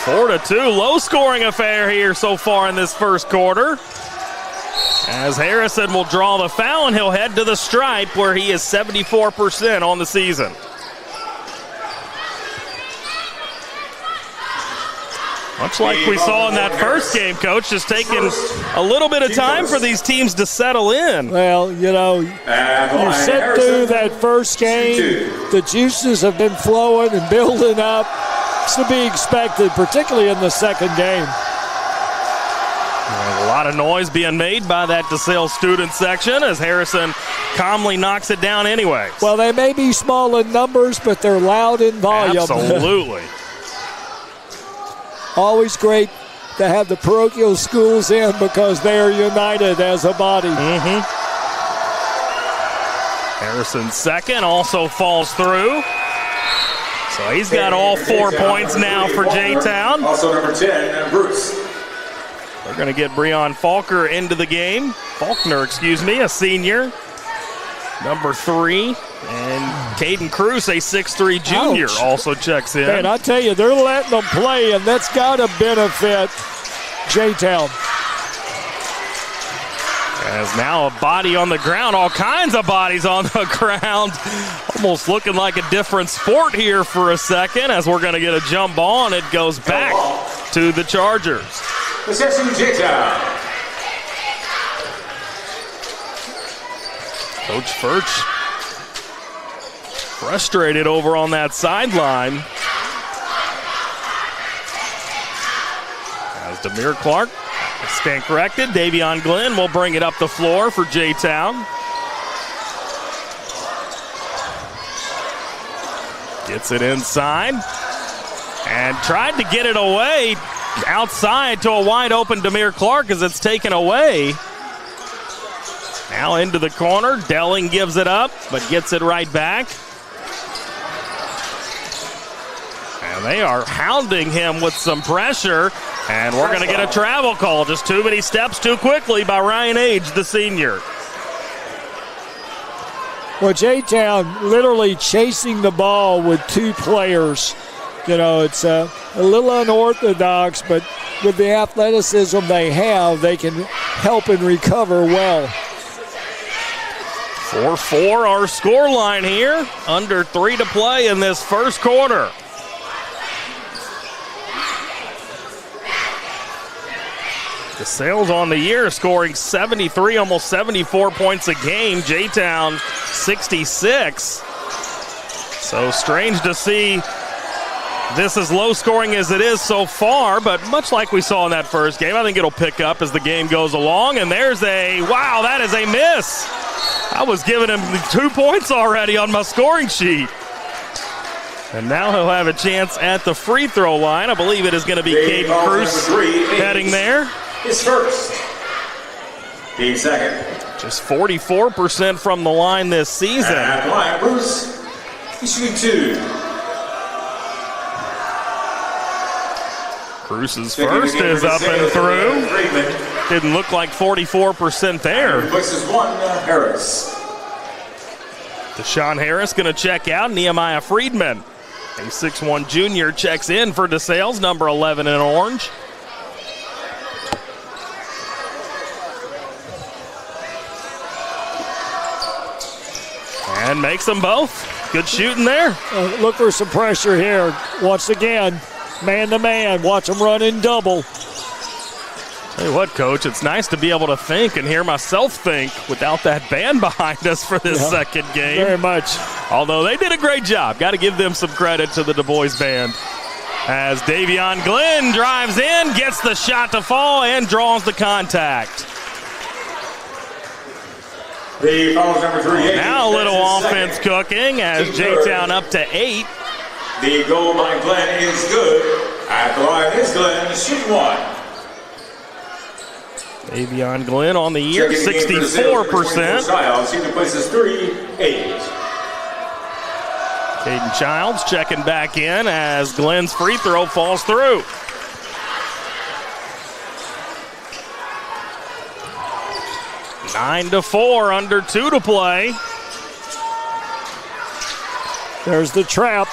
4-2, low-scoring affair here so far in this first quarter. As Harrison will draw the foul, and he'll head to the stripe where he is 74% on the season. Much like we saw in that first game, Coach, just taking a little bit of time for these teams to settle in. Well, you know, you sit through that first game, the juices have been flowing and building up. It's to be expected, particularly in the second game. A lot of noise being made by that DeSales student section as Harrison calmly knocks it down anyway. Well, they may be small in numbers, but they're loud in volume. Absolutely. Always great to have the parochial schools in because they are united as a body. Harrison's second also falls through. So he's got all 4 points now for J-Town. Also number 10, Bruce. They're going to get Breon Faulkner into the game. Faulkner, a senior. Number 3. And Caden Cruz, a 6'3 junior, also checks in. Man, I tell you, they're letting them play, and that's got to benefit J-Town. As now a body on the ground, all kinds of bodies on the ground. Almost looking like a different sport here for a second as we're going to get a jump ball, and it goes back to the Chargers. Possession J-Town. Coach Furch frustrated over on that sideline. As Demir Clark stand corrected. Davion Glenn will bring it up the floor for J-Town. Gets it inside and tried to get it away outside to a wide open Demir Clark as it's taken away. Now into the corner. Delling gives it up but gets it right back. And they are hounding him with some pressure. And we're going to get a travel call. Just too many steps too quickly by Ryan Age, the senior. Well, J-Town literally chasing the ball with 2 players. You know, it's a little unorthodox, but with the athleticism they have, they can help and recover well. 4-4 our score line here. Under 3 to play in this first quarter. DeSales on the year scoring 73, almost 74 points a game. J-Town 66. So strange to see this as low scoring as it is so far, but much like we saw in that first game, I think it'll pick up as the game goes along. And there's wow, that is a miss. I was giving him 2 points already on my scoring sheet. And now he'll have a chance at the free throw line. I believe it is going to be Caden Cruz heading there. His first. Team second. Just 44% from the line this season. At the line, Bruce. He's shooting 2. Cruz's first is up and through. Didn't look like 44% there. Replaces 1, Harris. Deshaun Harris going to check out. Nehemiah Friedman, a 6'1 junior, checks in for DeSales, number 11 in orange. And makes them both. Good shooting there. Look for some pressure here. Once again, man to man. Watch them run in double. Tell you what, Coach, it's nice to be able to think and hear myself think without that band behind us for this second game. Very much. Although they did a great job. Got to give them some credit to the Dubois band. As Davion Glenn drives in, gets the shot to fall, and draws the contact. The foul number 3. Now a little offense cooking as J-Town up to 8. The goal by Glenn is good. At the line is Glenn, shooting 1. Davion Glenn on the year, 64%. He places 3, 8. Caden Childs checking back in as Glenn's free throw falls through. Nine to 4, under 2 to play. There's the trap.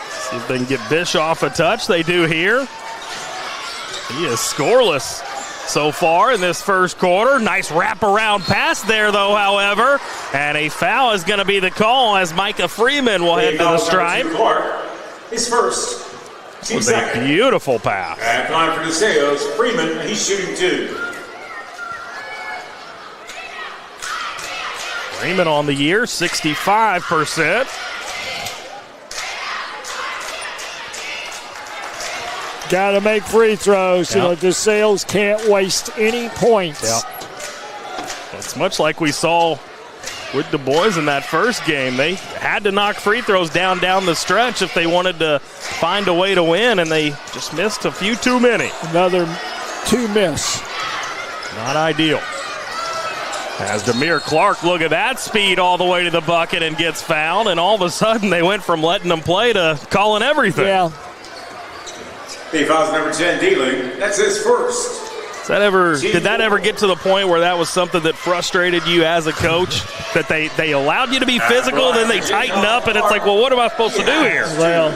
See if they can get Bischoff a touch. They do here. He is scoreless so far in this first quarter. Nice wraparound pass there, though, however. And a foul is going to be the call as Micah Freeman will head to the stripe. His first. It was a beautiful pass. At line for DeSales, Freeman, he's shooting 2. Freeman on the year, 65%. Got to make free throws. You know, DeSales can't waste any points. It's much like we saw with Dubois in that first game. They had to knock free throws down the stretch if they wanted to find a way to win, and they just missed a few too many. Another 2 miss. Not ideal. As Demir Clark, look at that speed all the way to the bucket and gets fouled, and all of a sudden they went from letting them play to calling everything. Yeah. The foul's number 10, D-Ling. That's his first. Did that ever get to the point where that was something that frustrated you as a coach? That they allowed you to be physical, then they tightened up, and it's like, well, what am I supposed to do here? Well,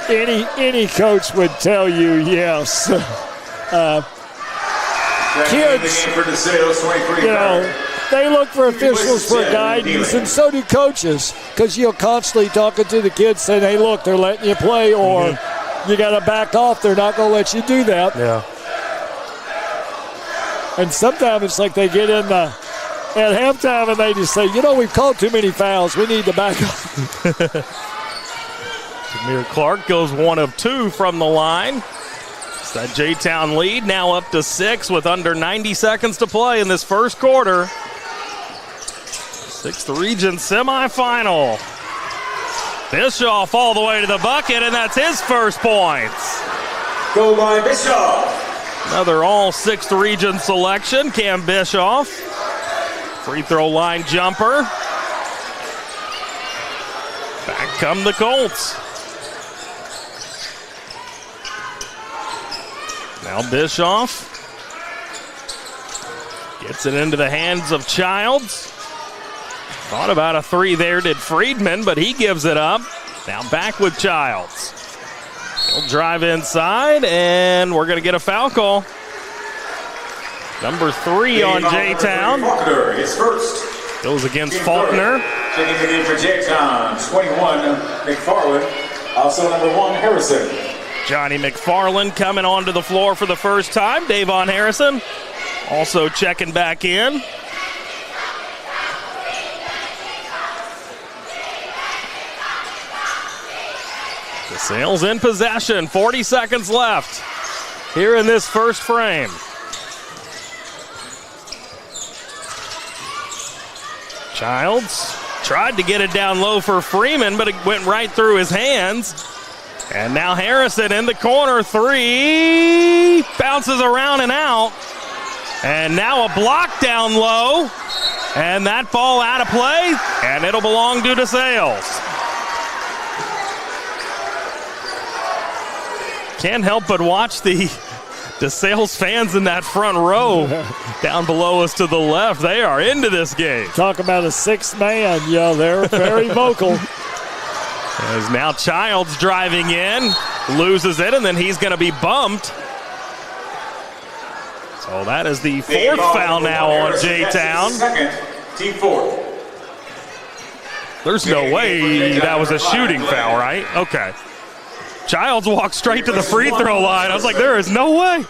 any coach would tell you yes. Kids, you know, they look for officials for guidance, and so do coaches, because you're constantly talking to the kids saying, hey, look, they're letting you play, or you got to back off. They're not going to let you do that. Yeah. And sometimes it's like they get in at halftime and they just say, you know, we've called too many fouls. We need to back off. Demir Clark goes 1 of 2 from the line. It's that J-Town lead now up to 6 with under 90 seconds to play in this first quarter. 6th region semifinal. Bischoff all the way to the bucket, and that's his first points. Goal line, Bischoff. Another all 6th region selection, Cam Bischoff. Free throw line jumper. Back come the Colts. Now Bischoff gets it into the hands of Childs. Thought about a 3 there, did Friedman, but he gives it up. Now back with Childs. He'll drive inside, and we're going to get a foul call. Number 3 on J-Town. Faulkner is first. Goes against Faulkner. Checking it in for J-Town, 21, McFarland. Also number 1, Harrison. Johnny McFarland coming onto the floor for the first time. Davon Harrison also checking back in. DeSales in possession, 40 seconds left here in this first frame. Childs tried to get it down low for Freeman, but it went right through his hands. And now Harrison in the corner, 3, bounces around and out. And now a block down low, and that ball out of play, and it'll belong to DeSales. Can't help but watch the DeSales fans in that front row down below us to the left. They are into this game. Talk about a 6th man. Yeah, they're very vocal. As now Childs driving in, loses it, and then he's going to be bumped. So that is the 4th foul now on J-Town. Second, team 4. There's no way that was a shooting foul, right? Okay. Childs walked straight to the free throw line. I was like, there is no way.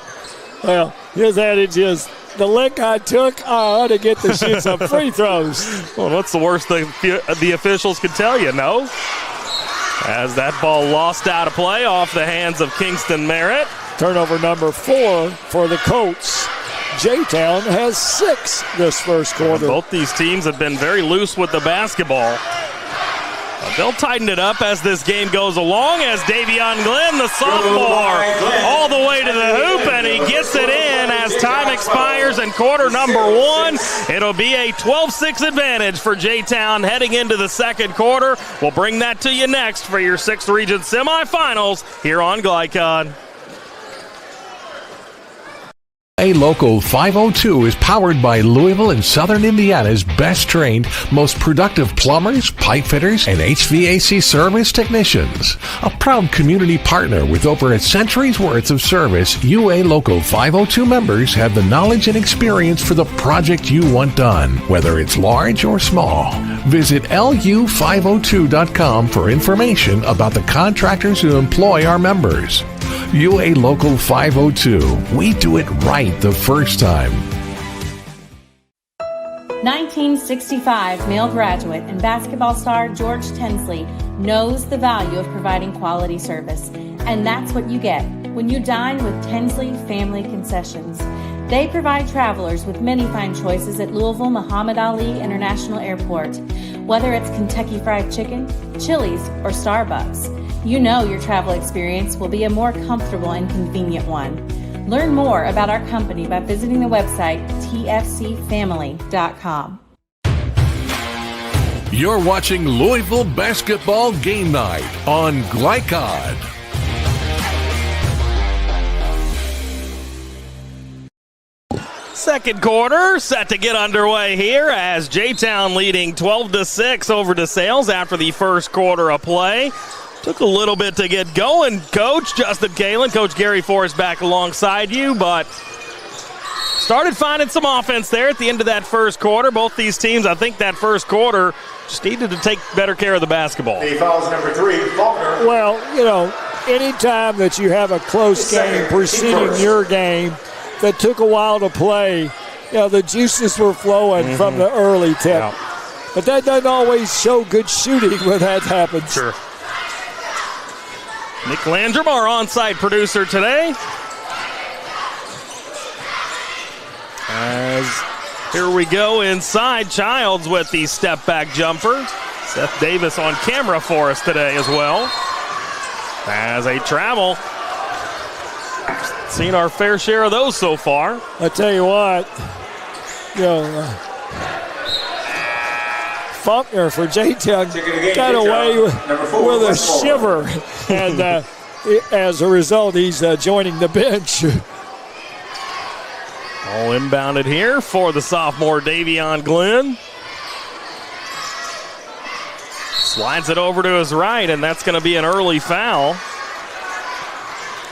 Well, his attitude is, the lick I took, I ought to get to shoot some free throws. Well, what's the worst thing the officials could tell you? No. As that ball lost out of play off the hands of Kingston Merritt. Turnover number 4 for the Colts. J-Town has 6 this first quarter. Both these teams have been very loose with the basketball. They'll tighten it up as this game goes along, as Davion Glenn, the sophomore, all the way to the hoop, and he gets it in as time expires in quarter number 1. It'll be a 12-6 advantage for J-Town heading into the second quarter. We'll bring that to you next for your 6th region semifinals here on Glycon. A Local 502 is powered by Louisville and Southern Indiana's best trained, most productive plumbers, pipe fitters, and HVAC service technicians. A proud community partner with over a century's worth of service, UA Local 502 members have the knowledge and experience for the project you want done, whether it's large or small. Visit lu502.com for information about the contractors who employ our members. UA Local 502. We do it right the first time. 1965 male graduate and basketball star George Tensley knows the value of providing quality service, and that's what you get when you dine with Tensley Family Concessions. They provide travelers with many fine choices at Louisville Muhammad Ali International Airport. Whether it's Kentucky Fried Chicken, Chili's, or Starbucks, you know your travel experience will be a more comfortable and convenient one. Learn more about our company by visiting the website tfcfamily.com. You're watching Louisville Basketball Game Night on Glycod. Second quarter set to get underway here as J-Town leading 12-6 over DeSales after the first quarter of play. Took a little bit to get going, Coach Justin Kalen. Coach Geary Forrest back alongside you, but started finding some offense there at the end of that first quarter. Both these teams, I think that first quarter, just needed to take better care of the basketball. The foul is number 3, Faulkner. Well, anytime that you have a close game preceding your game that took a while to play, the juices were flowing from the early tip. Yeah. But that doesn't always show good shooting when that happens. Sure. Nick Landrum, our on-site producer today. As here we go inside, Childs with the step-back jumper. Seth Davis on camera for us today as well. As a travel. Seen our fair share of those so far. I tell you what, Faulkner for J-Town got away with a shiver, and as a result, he's joining the bench. All inbounded here for the sophomore Davion Glenn. Slides it over to his right, and that's going to be an early foul.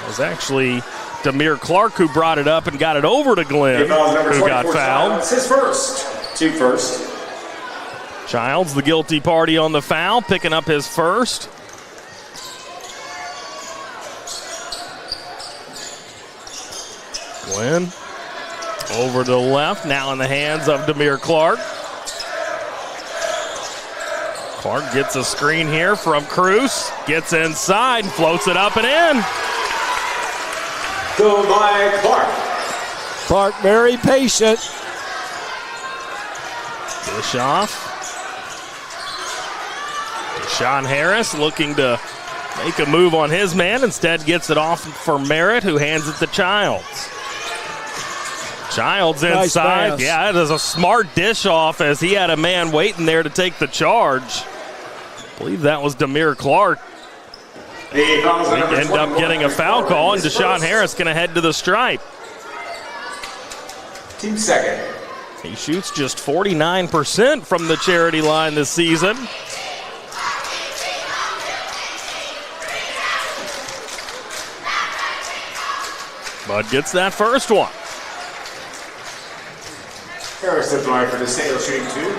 It was actually Demir Clark who brought it up and got it over to Glenn, who got fouled. It's his first. Team first. Childs, the guilty party on the foul, picking up his first. Glenn over to the left, now in the hands of Demir Clark. Clark gets a screen here from Cruz, gets inside, floats it up and in. Go by Clark. Clark very patient. Bischoff. Deshaun Harris looking to make a move on his man. Instead gets it off for Merritt, who hands it to Childs. Childs inside. Nice. Yeah, that is a smart dish off as he had a man waiting there to take the charge. I believe that was Demir Clark. He end up getting a foul call, and Deshaun Harris going to head to the stripe. Team second. He shoots just 49% from the charity line this season. Bud gets that first one. Harris at the line for DeSales shooting 2.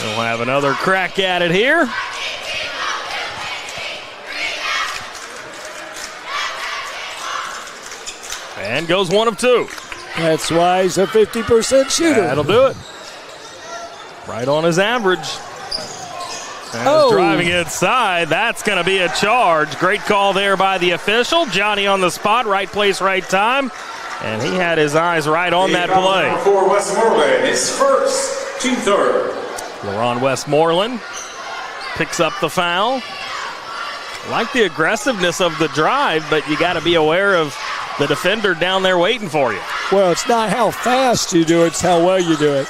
We'll have another crack at it here. And goes 1 of 2. That's why he's a 50% shooter. That'll do it. Right on his average. And driving inside, that's going to be a charge. Great call there by the official. Johnny on the spot, right place, right time. And he had his eyes right on that play. For Westmoreland, his first, team third. LaRon Westmoreland picks up the foul. Like the aggressiveness of the drive, but you got to be aware of the defender down there waiting for you. Well, it's not how fast you do it, it's how well you do it.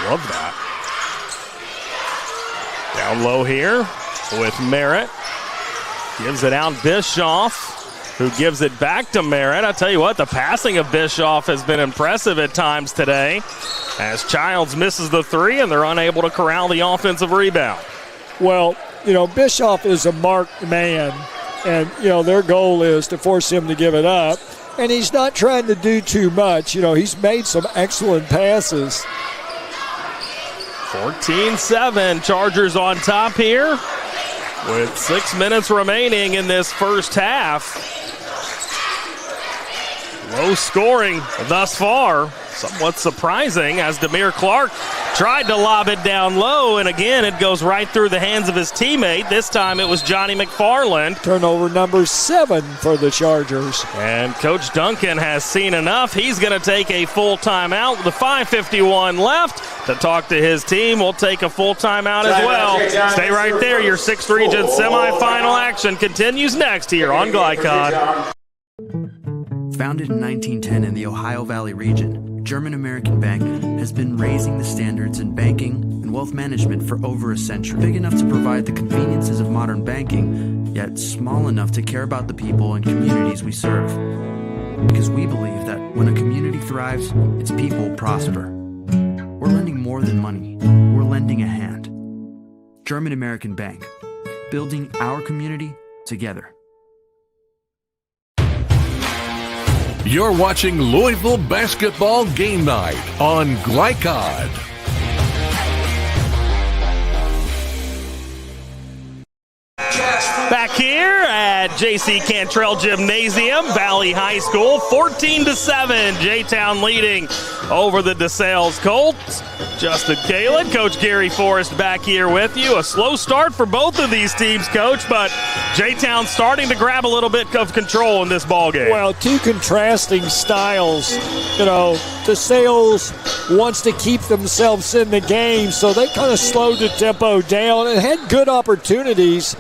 Love that. Down low here with Merritt. Gives it out Bischoff, who gives it back to Merritt. I tell you what, the passing of Bischoff has been impressive at times today as Childs misses the three and they're unable to corral the offensive rebound. Well, Bischoff is a marked man, and, their goal is to force him to give it up. And he's not trying to do too much. He's made some excellent passes. 14-7, Chargers on top here with 6 minutes remaining in this first half. Low scoring thus far, somewhat surprising as Demir Clark Tried to lob it down low, and again, it goes right through the hands of his teammate. This time it was Johnny McFarland. Turnover number 7 for the Chargers. And Coach Duncan has seen enough. He's going to take a full timeout with 5:51 left to talk to his team. We'll take a full timeout as well. Stay right there. Your 6th Region semifinal action continues next here on Glycod. Founded in 1910 in the Ohio Valley region, German American Bank has been raising the standards in banking and wealth management for over a century. Big enough to provide the conveniences of modern banking, yet small enough to care about the people and communities we serve. Because we believe that when a community thrives, its people prosper. We're lending more than money. We're lending a hand. German American Bank, building our community together. You're watching Louisville Basketball Game Night on Glycod. Back here at J.C. Cantrell Gymnasium, Valley High School, 14-7, J-Town leading over the DeSales Colts. Justin Kalen, Coach Geary Forrest back here with you. A slow start for both of these teams, Coach, but J-Town starting to grab a little bit of control in this ballgame. Well, two contrasting styles. You know, DeSales wants to keep themselves in the game, so they kind of slowed the tempo down and had good opportunities.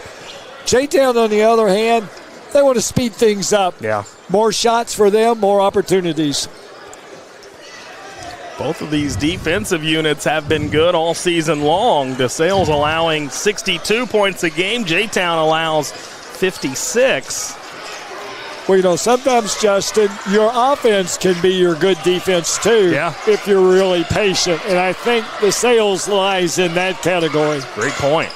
J-Town, on the other hand, they want to speed things up. Yeah. More shots for them, more opportunities. Both of these defensive units have been good all season long. DeSales allowing 62 points a game. J-Town allows 56. Well, you know, sometimes, Justin, your offense can be your good defense, too, if you're really patient. And I think DeSales lies in that category. Great point.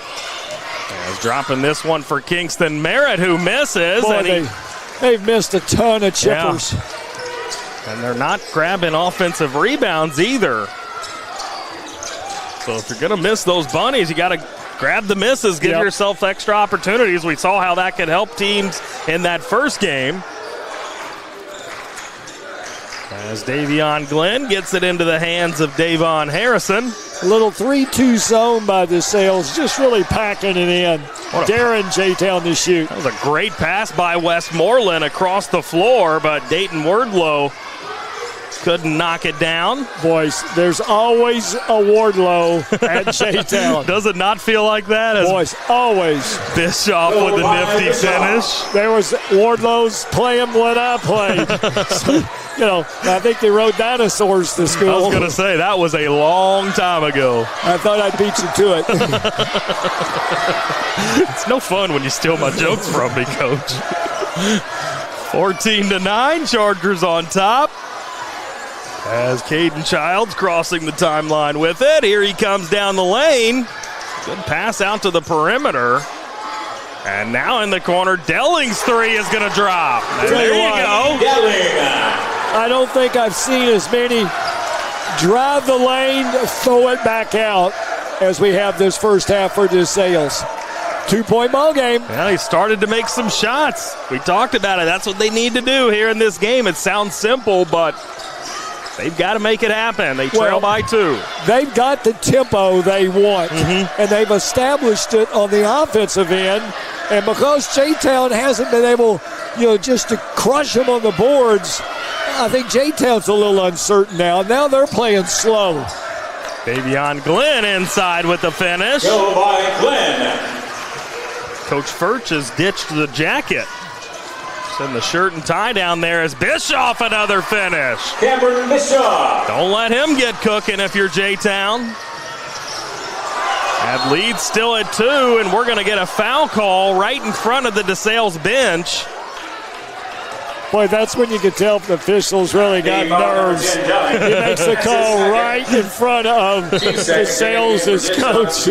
As dropping this one for Kingston Merritt, who misses. Boy, and they've missed a ton of chippers. Yeah. And they're not grabbing offensive rebounds either. So if you're going to miss those bunnies, you got to grab the misses, give yourself extra opportunities. We saw how that could help teams in that first game. As Davion Glenn gets it into the hands of Davon Harrison. A little 3-2 zone by DeSales, just really packing it in. Daring J-Town to shoot. That was a great pass by Westmoreland across the floor, but Dayton Wardlow couldn't knock it down. Boys, there's always a Wardlow at J-Town. Does it not feel like that? Boys, always. Bischoff with a nifty finish. There was Wardlow's play him when I played. So, you know, I think they rode dinosaurs to school. I was going to say, that was a long time ago. I thought I'd beat you to it. It's no fun when you steal my jokes from me, Coach. 14-9, Chargers on top. As Caden Childs crossing the timeline with it. Here he comes down the lane. Good pass out to the perimeter. And now in the corner, Delling's three is going to drop. And there you go. I don't think I've seen as many drive the lane, throw it back out as we have this first half for DeSales. 2-point ball game. Well, he started to make some shots. We talked about it. That's what they need to do here in this game. It sounds simple, but they've got to make it happen. They trail by 2. They've got the tempo they want, and they've established it on the offensive end. And because J-Town hasn't been able, you know, just to crush them on the boards, I think J-Town's a little uncertain now. Now they're playing slow. Davion Glenn inside with the finish. Go by Glenn. Coach Furch has ditched the jacket. Send the shirt and tie down there as Bischoff another finish. Cameron Bischoff. Don't let him get cooking if you're J-Town. That lead still at 2, and we're going to get a foul call right in front of the DeSales bench. Boy, that's when you can tell if the officials really got nerves. He makes the call right in front of DeSales' coach,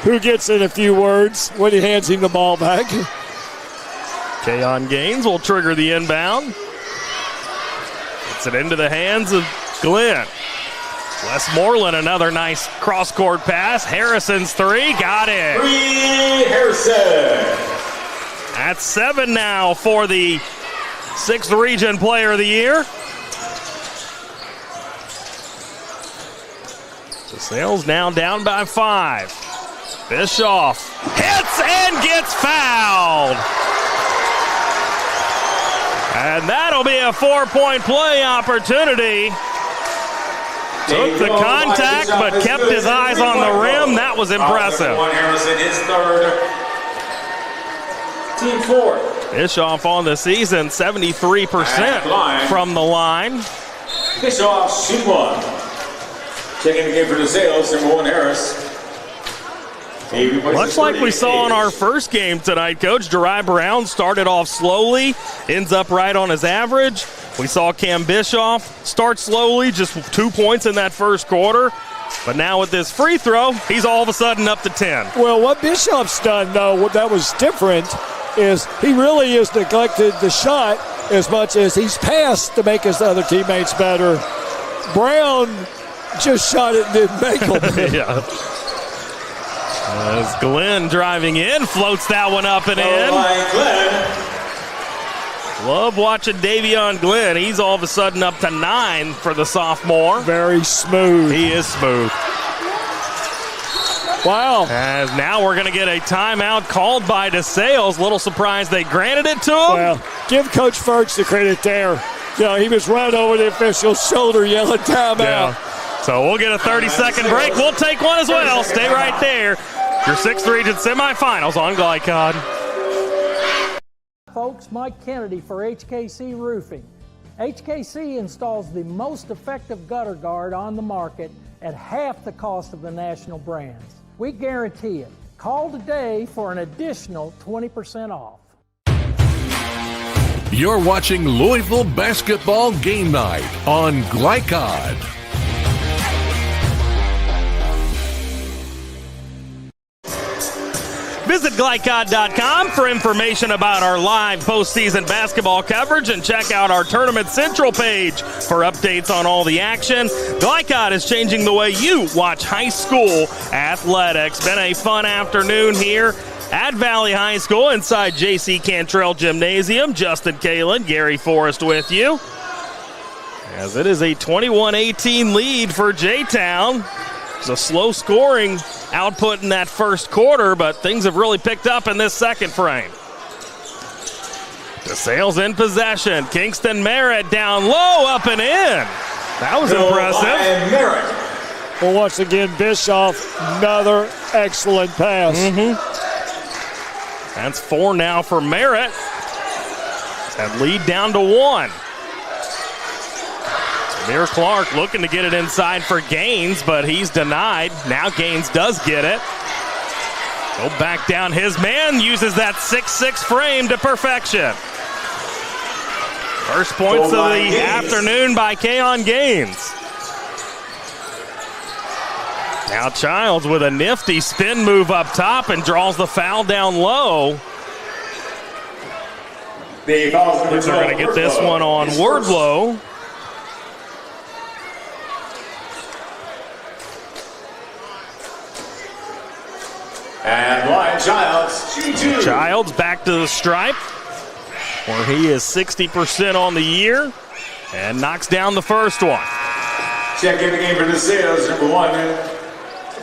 who gets in a few words when he hands him the ball back. Kayon Gaines will trigger the inbound. Gets it into the hands of Glenn. Westmoreland, another nice cross-court pass. Harrison's three, got it. Harrison. That's 7 now for the 6th Region Player of the Year. DeSales now down by 5. Bischoff hits and gets fouled. And that'll be a 4-point play opportunity. Took the contact, but kept his eyes on the rim. That was impressive. Harrison, his third. Team 4. Bischoff on the season, 73% from the line. Bischoff, shoot one. Checking the game for DeSales, number 1, Harris. Much like we saw in our first game tonight, Coach, Jeri Brown started off slowly, ends up right on his average. We saw Cam Bischoff start slowly, just 2 points in that first quarter. But now with this free throw, he's all of a sudden up to 10. Well, what Bischoff's done, though, what that was different is he really has neglected the shot as much as he's passed to make his other teammates better. Brown just shot it and didn't make them. Yeah. As Glenn driving in, floats that one up and in. Love watching Davion Glenn. He's all of a sudden up to 9 for the sophomore. Very smooth. He is smooth. Wow. As now we're going to get a timeout called by DeSales. Little surprised they granted it to him. Well, give Coach Fertz the credit there. You know, he was right over the official's shoulder yelling timeout. Yeah. So we'll get a 30-second break. We'll take one as well. Stay right there. Your 6th region semifinals on Glycod. Folks, Mike Kennedy for HKC Roofing. HKC installs the most effective gutter guard on the market at half the cost of the national brands. We guarantee it. Call today for an additional 20% off. You're watching Louisville Basketball Game Night on Glycod. Visit Glycod.com for information about our live postseason basketball coverage and check out our Tournament Central page for updates on all the action. Glycod is changing the way you watch high school athletics. Been a fun afternoon here at Valley High School inside J.C. Cantrell Gymnasium. Justin Kalen, Gary Forrest with you. As it is a 21-18 lead for J-Town. It's a slow scoring output in that first quarter, but things have really picked up in this second frame. DeSales in possession. Kingston Merritt down low, up and in. That was impressive. Merritt. Well, once again, Bischoff, another excellent pass. That's 4 now for Merritt. That lead down to 1. Samir Clark looking to get it inside for Gaines, but he's denied. Now Gaines does get it. Go back down. His man uses that 6'6 frame to perfection. First points of the afternoon by Keon Gaines. Now Childs with a nifty spin move up top and draws the foul down low. They're going to get this one on Wardlow. And Ryan Childs. Childs back to the stripe, where he is 60% on the year, and knocks down the first one. Check in the game for DeSales, number 1,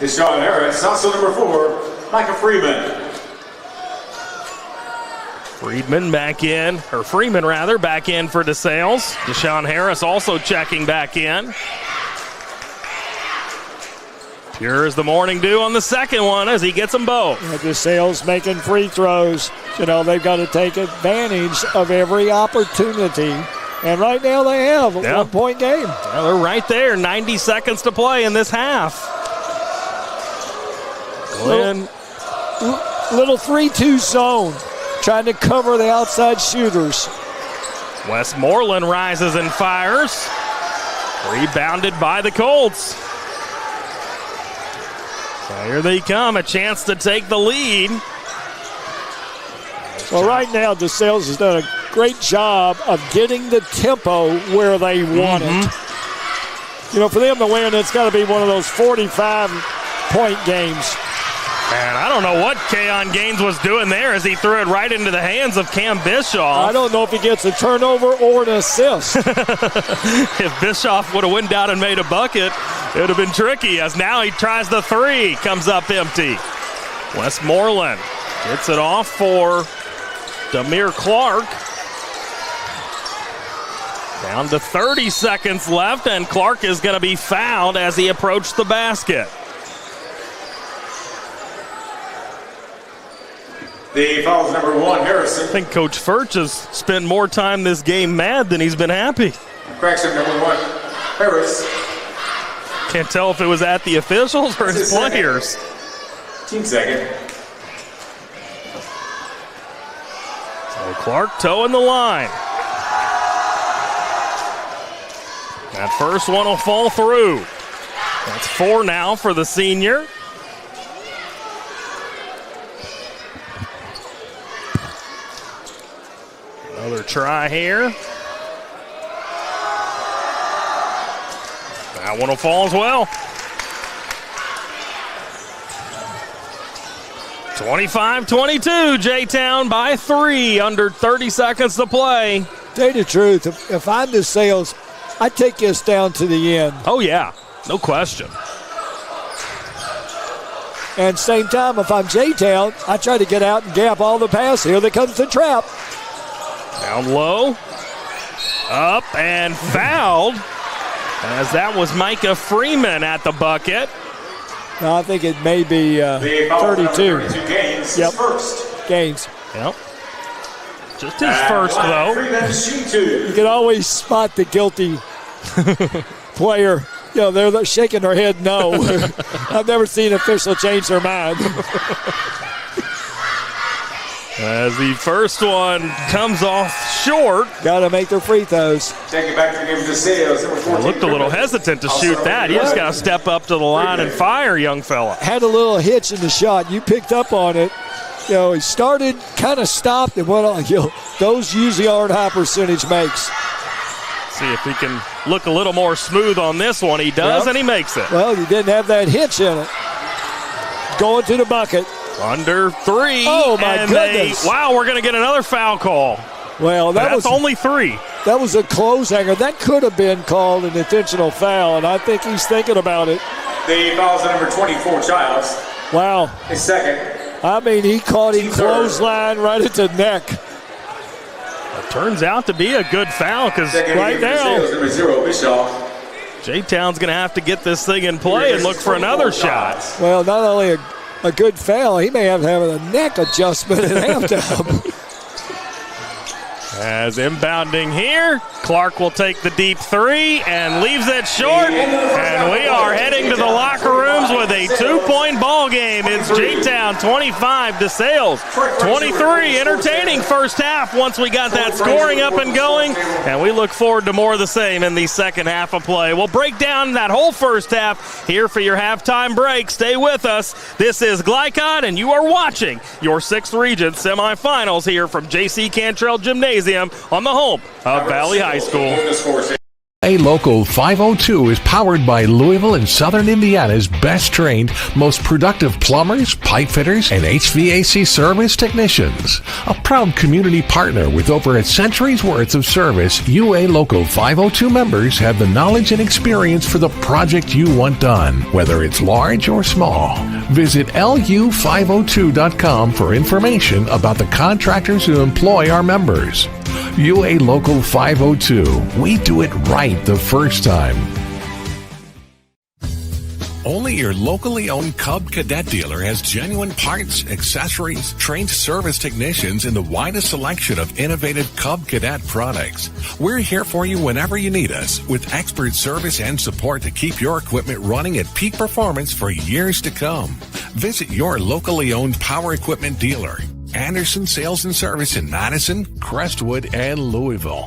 Deshaun Harris. Also number 4, Micah Freeman. Freeman back in for DeSales. Deshaun Harris also checking back in. Pure as the morning dew on the second one as he gets them both. DeSales making free throws. You know, they've got to take advantage of every opportunity. And right now they have a 1-point game. Well, they're right there. 90 seconds to play in this half. Glenn. Little 3-2 zone. Trying to cover the outside shooters. Westmoreland rises and fires. Rebounded by the Colts. So here they come, a chance to take the lead. Well, right now, DeSales has done a great job of getting the tempo where they want it. You know, for them to win, it's got to be one of those 45-point games. Man, I don't know what Keon Gaines was doing there as he threw it right into the hands of Cam Bischoff. I don't know if he gets a turnover or an assist. If Bischoff would have went down and made a bucket, It would have been tricky as now he tries the three. Comes up empty. Westmoreland gets it off for Demir Clark. Down to 30 seconds left, and Clark is going to be fouled as he approached the basket. The foul is number 1, Harrison. I think Coach Furch has spent more time this game mad than he's been happy. Infraction number 1, Harris. Can't tell if it was at the officials or his players. Team second. So Clark toeing the line. That first one will fall through. That's 4 now for the senior. Another try here. That one will fall as well. 25-22, J-Town by 3, under 30 seconds to play. Tell you the truth, if I'm DeSales, I'd take this down to the end. Oh, yeah, no question. And same time, if I'm J-Town, I try to get out and gap all the pass. Here comes the trap. Down low, up and fouled, as that was Micah Freeman at the bucket. No, I think it may be 32. Gaines. Yep. First. Gaines. Yep. Just his first, though. You can always spot the guilty player. You know, they're shaking their head no. I've never seen an official change their mind. As the first one comes off short. Got to make their free throws. Take it back to the game of DeSales. He looked a little hesitant to shoot that. You just got to step up to the line and fire, young fella. Had a little hitch in the shot. You picked up on it. You know, he started, kind of stopped, and went on. You know, those usually aren't high percentage makes. See if he can look a little more smooth on this one. He does, and he makes it. Well, he didn't have that hitch in it. Going to the bucket. Under 3. Oh, my goodness. Wow, we're going to get another foul call. Well, that's only 3. That was a close hanger. That could have been called an intentional foul, and I think he's thinking about it. The foul is number 24, Childs. Wow. His second. I mean, he caught him clothesline right at the neck. It turns out to be a good foul because right now, number 0, Bischoff. J-Town's going to have to get this thing in play and look for another shot. Well, not only a good foul, he may have to have a neck adjustment at halftime. As inbounding here, Clark will take the deep 3 and leaves it short. And we are heading to the locker rooms with a 2-point ball game. It's J-Town 25, DeSales 23. Entertaining first half once we got that scoring up and going. And we look forward to more of the same in the second half of play. We'll break down that whole first half here for your halftime break. Stay with us. This is Glycod, and you are watching your 6th Region semifinals here from J.C. Cantrell Gymnasium on the home of Valley High School. A Local 502 is powered by Louisville and Southern Indiana's best trained, most productive plumbers, pipe fitters, and HVAC service technicians. A proud community partner with over a century's worth of service, UA Local 502 members have the knowledge and experience for the project you want done, whether it's large or small. Visit lu502.com for information about the contractors who employ our members. UA Local 502. We do it right the first time. Only your locally owned Cub Cadet dealer has genuine parts, accessories, trained service technicians, and the widest selection of innovative Cub Cadet products. We're here for you whenever you need us, with expert service and support to keep your equipment running at peak performance for years to come. Visit your locally owned power equipment dealer. Anderson Sales and Service in Madison, Crestwood, and Louisville.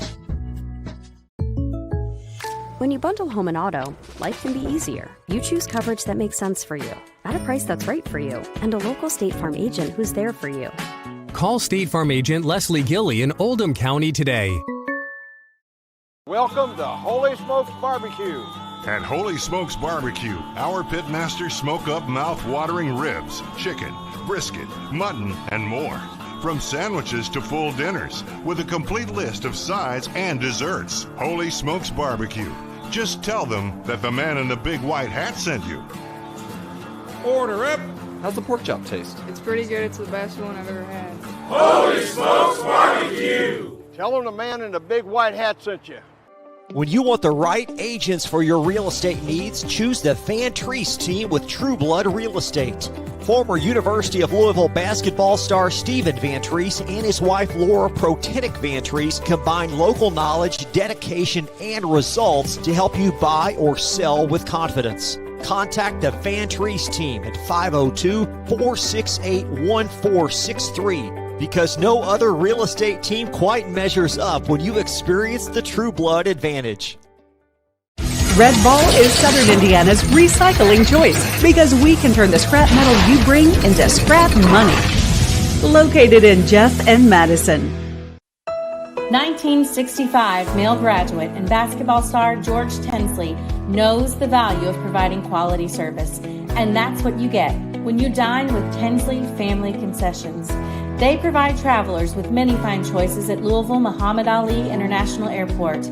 When you bundle home and auto, life can be easier. You choose coverage that makes sense for you, at a price that's right for you, and a local State Farm agent who's there for you. Call State Farm agent Leslie Gilly in Oldham County today. Welcome to Holy Smokes Barbecue. At Holy Smokes Barbecue, our pitmasters smoke up mouth-watering ribs, chicken, brisket, mutton, and more. From sandwiches to full dinners, with a complete list of sides and desserts. Holy Smokes Barbecue, Just tell them that the man in the big white hat sent you. Order up. How's the pork chop taste? It's pretty good. It's the best one I've ever had. Holy smokes barbecue! Tell them the man in the big white hat sent you. When you want the right agents for your real estate needs, choose the Van Treese team with True Blood Real Estate. Former University of Louisville basketball star Stephen Van Treese and his wife Laura Protenic Van Treese combine local knowledge, dedication, and results to help you buy or sell with confidence. Contact the Van Treese team at 502-468-1463. Because no other real estate team quite measures up when you experience the True Blood advantage. Red Ball is Southern Indiana's recycling choice because we can turn the scrap metal you bring into scrap money. Located in Jeff and Madison. 1965 male graduate and basketball star George Tensley knows the value of providing quality service. And that's what you get when you dine with Tensley Family Concessions. They provide travelers with many fine choices at Louisville Muhammad Ali International Airport.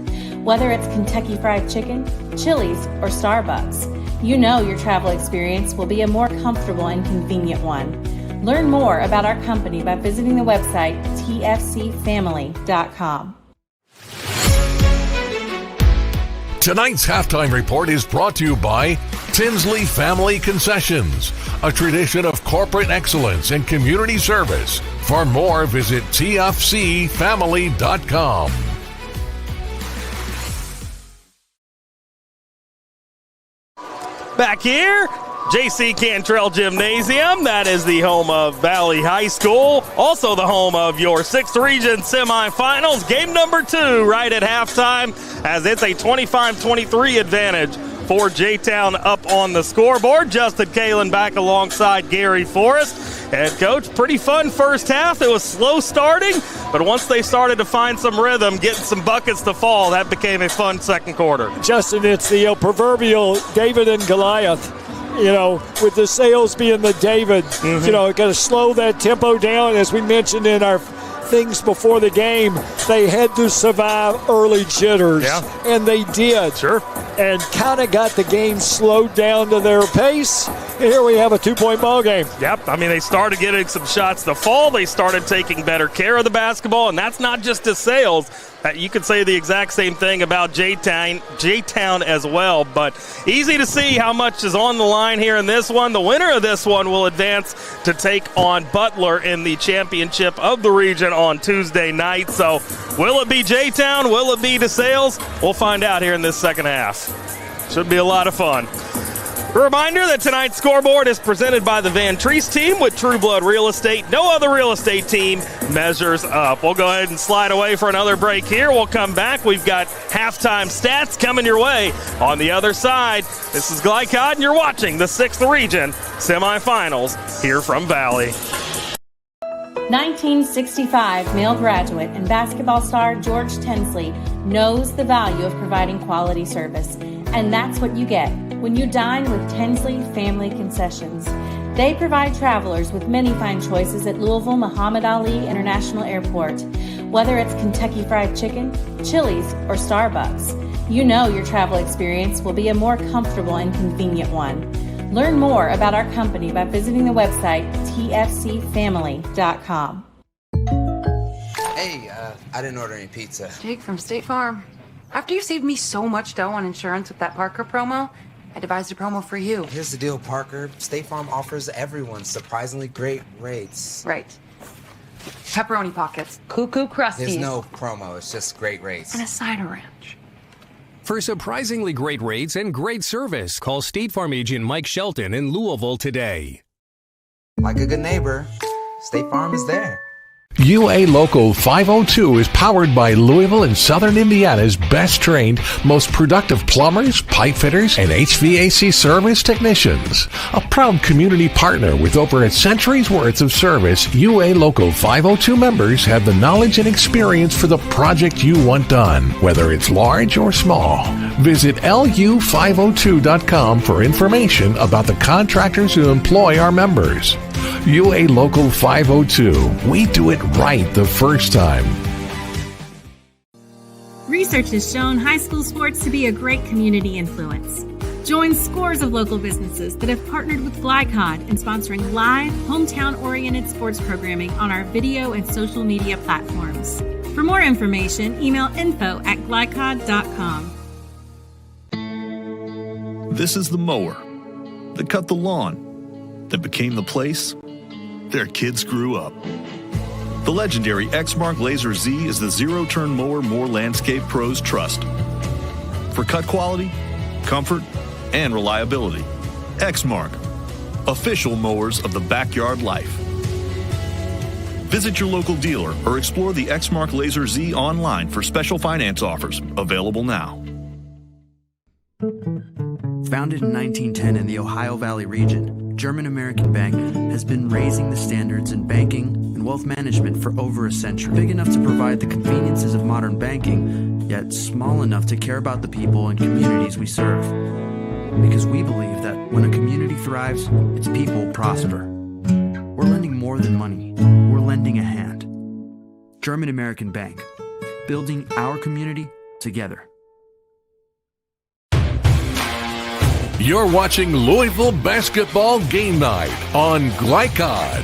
Whether it's Kentucky Fried Chicken, Chili's, or Starbucks, you know your travel experience will be a more comfortable and convenient one. Learn more about our company by visiting the website tfcfamily.com. Tonight's halftime report is brought to you by Tinsley Family Concessions, a tradition of corporate excellence and community service. For more, visit tfcfamily.com. Back here, J.C. Cantrell Gymnasium. That is the home of Valley High School. Also the home of your 6th Region semifinals. Game number 2 right at halftime as it's a 25-23 advantage for J-Town up on the scoreboard. Justin Kalen back alongside Gary Forrest. Head coach, pretty fun first half. It was slow starting, but once they started to find some rhythm, getting some buckets to fall, that became a fun second quarter. Justin, it's the proverbial David and Goliath. You know, with DeSales being the David, you know, got to slow that tempo down. As we mentioned in our things before the game, they had to survive early jitters, and they did. And kind of got the game slowed down to their pace. And here we have a 2-point ball game. Yep, I mean, they started getting some shots to fall. They started taking better care of the basketball, and that's not just DeSales. You could say the exact same thing about J-Town as well, but easy to see how much is on the line here in this one. The winner of this one will advance to take on Butler in the championship of the region on Tuesday night. So will it be J-Town? Will it be DeSales? We'll find out here in this second half. Should be a lot of fun. A reminder that tonight's scoreboard is presented by the Van Treese team with True Blood Real Estate. No other real estate team measures up. We'll go ahead and slide away for another break here. We'll come back. We've got halftime stats coming your way on the other side. This is Glycod, and you're watching the 6th Region semifinals here from Valley. 1965 male graduate and basketball star George Tensley knows the value of providing quality service. And that's what you get when you dine with Tensley Family Concessions. They provide travelers with many fine choices at Louisville Muhammad Ali International Airport. Whether it's Kentucky Fried Chicken, Chili's, or Starbucks, you know your travel experience will be a more comfortable and convenient one. Learn more about our company by visiting the website tfcfamily.com. Hey, I didn't order any pizza. Jake from State Farm. After you saved me so much dough on insurance with that Parker promo, I devised a promo for you. Here's the deal, Parker. State Farm offers everyone surprisingly great rates. Right. Pepperoni pockets, cuckoo crusties. There's no promo, it's just great rates. And a side of ranch. For surprisingly great rates and great service, call State Farm agent Mike Shelton in Louisville today. Like a good neighbor, State Farm is there. UA Local 502 is powered by Louisville and Southern Indiana's best trained, most productive plumbers, pipe fitters, and HVAC service technicians. A proud community partner with over a century's worth of service, UA Local 502 members have the knowledge and experience for the project you want done, whether it's large or small. Visit lu502.com for information about the contractors who employ our members. UA Local 502. We do it right the first time. Research has shown high school sports to be a great community influence. Join scores of local businesses that have partnered with Glycod in sponsoring live, hometown-oriented sports programming on our video and social media platforms. For more information, email info@glycod.com. This is the mower that cut the lawn, that became the place their kids grew up. The legendary Exmark Laser Z is the zero-turn mower more landscape pros trust. For cut quality, comfort, and reliability. Exmark, official mowers of the backyard life. Visit your local dealer or explore the Exmark Laser Z online for special finance offers, available now. Founded in 1910 in the Ohio Valley region, German-American Bank has been raising the standards in banking and wealth management for over a century. Big enough to provide the conveniences of modern banking, yet small enough to care about the people and communities we serve. Because we believe that when a community thrives, its people prosper. We're lending more than money. We're lending a hand. German-American Bank, building our community together. You're watching Louisville Basketball Game Night on Glycod.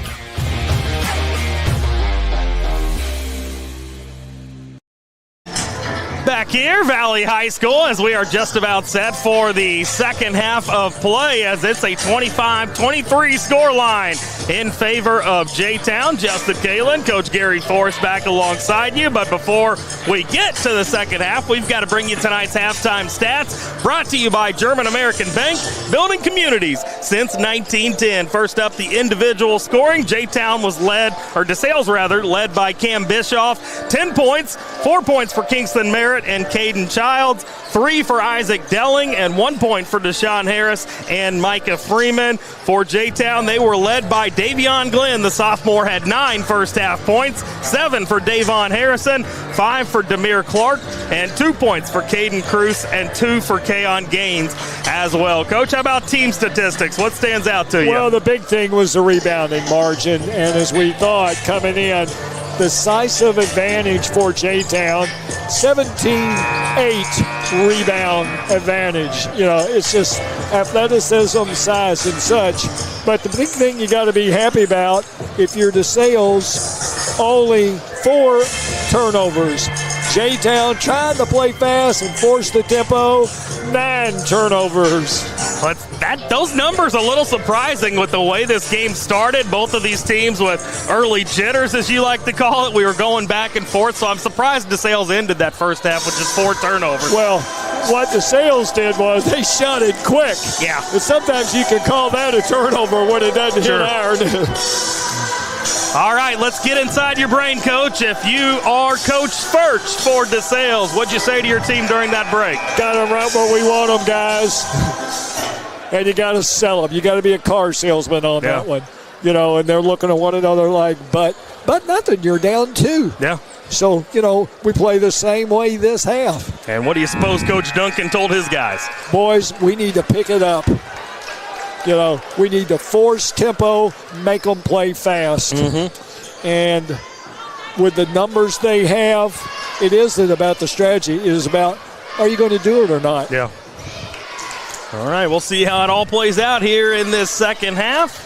Back here, Valley High School, as we are just about set for the second half of play, as it's a 25-23 scoreline in favor of J-Town. Justin Kalen, Coach Geary Forrest back alongside you. But before we get to the second half, we've got to bring you tonight's halftime stats, brought to you by German American Bank, building communities since 1910. First up, the individual scoring. J-Town was DeSales led by Cam Bischoff. 10 points, 4 points for Kingston Merritt and Caden Childs, 3 for Isaac Delling, and 1 point for Deshaun Harris and Micah Freeman. For J-Town, they were led by Davion Glenn. The sophomore had 9 first-half points, 7 for Davon Harrison, 5 for Demir Clark, and 2 points for Caden Cruz, and 2 for Keon Gaines as well. Coach, how about team statistics? What stands out to you? Well, the big thing was the rebounding margin, and as we thought coming in, decisive advantage for J-Town, 17-8 rebound advantage. You know, it's just athleticism, size, and such. But the big thing you got to be happy about, if you're DeSales, only 4 turnovers. J-Town trying to play fast and force the tempo, 9 turnovers. But those numbers a little surprising with the way this game started. Both of these teams with early jitters, as you like to call it. We were going back and forth, so I'm surprised DeSales ended that first half with just 4 turnovers. Well, what DeSales did was they shot it quick. Yeah. And sometimes you can call that a turnover when it doesn't hit iron. All right, let's get inside your brain, Coach. If you are Coach Spurch for DeSales, what'd you say to your team during that break? Got them right where we want them, guys. And you got to sell them. You got to be a car salesman on that one. You know, and they're looking at one another like, but nothing. You're down 2. Yeah. So, you know, we play the same way this half. And what do you suppose Coach Duncan told his guys? Boys, we need to pick it up. You know, we need to force tempo, make them play fast. Mm-hmm. And with the numbers they have, it isn't about the strategy. It is about, are you going to do it or not? Yeah. All right, we'll see how it all plays out here in this second half.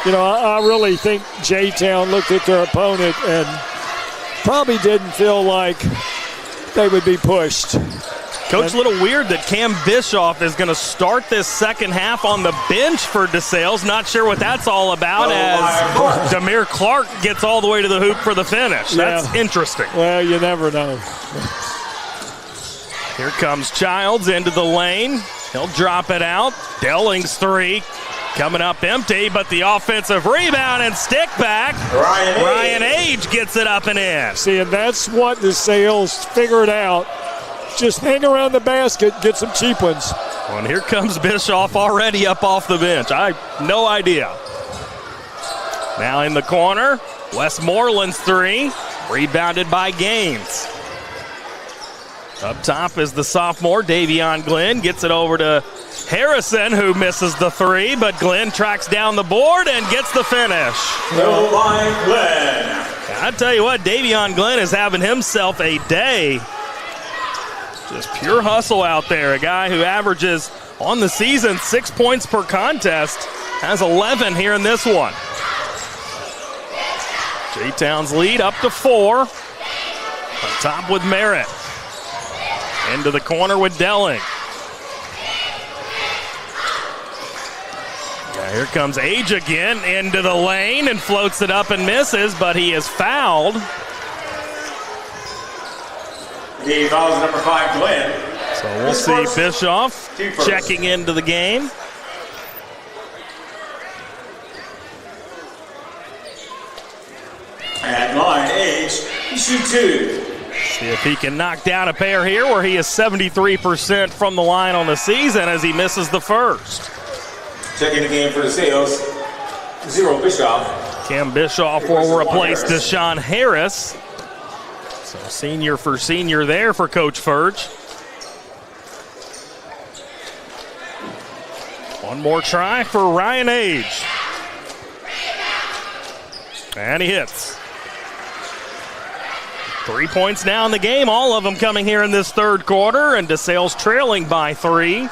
You know, I really think J-Town looked at their opponent and probably didn't feel like they would be pushed. Coach, a little weird that Cam Bischoff is going to start this second half on the bench for DeSales. Not sure what that's all about as Demir Clark gets all the way to the hoop for the finish. That's interesting. Well, you never know. Here comes Childs into the lane. He'll drop it out. Delling's 3 coming up empty, but the offensive rebound and stick back. Ryan Age gets it up and in. See, and that's what DeSales figured out. Just hang around the basket, get some cheap ones. Well, and here comes Bischoff already up off the bench. I have no idea. Now in the corner, Westmoreland's 3, rebounded by Gaines. Up top is the sophomore, Davion Glenn, gets it over to Harrison, who misses the 3, but Glenn tracks down the board and gets the finish. Glenn. I tell you what, Davion Glenn is having himself a day. Just pure hustle out there. A guy who averages on the season 6 points per contest, has 11 here in this one. J-Town's lead up to 4. On top with Merritt. Into the corner with Delling. Yeah, here comes Age again into the lane and floats it up and misses, but he is fouled. He fouls number 5, Glenn. So we'll see Bischoff checking into the game. At line, Age, he shoots 2. See if he can knock down a pair here, where he is 73% from the line on the season as he misses the first. Checking the game for DeSales, 0 Bischoff. Cam Bischoff will replace Deshaun Harris. So senior for senior there for Coach Furge. One more try for Ryan Age. And he hits. 3 points now in the game, all of them coming here in this third quarter, and DeSales trailing by 3.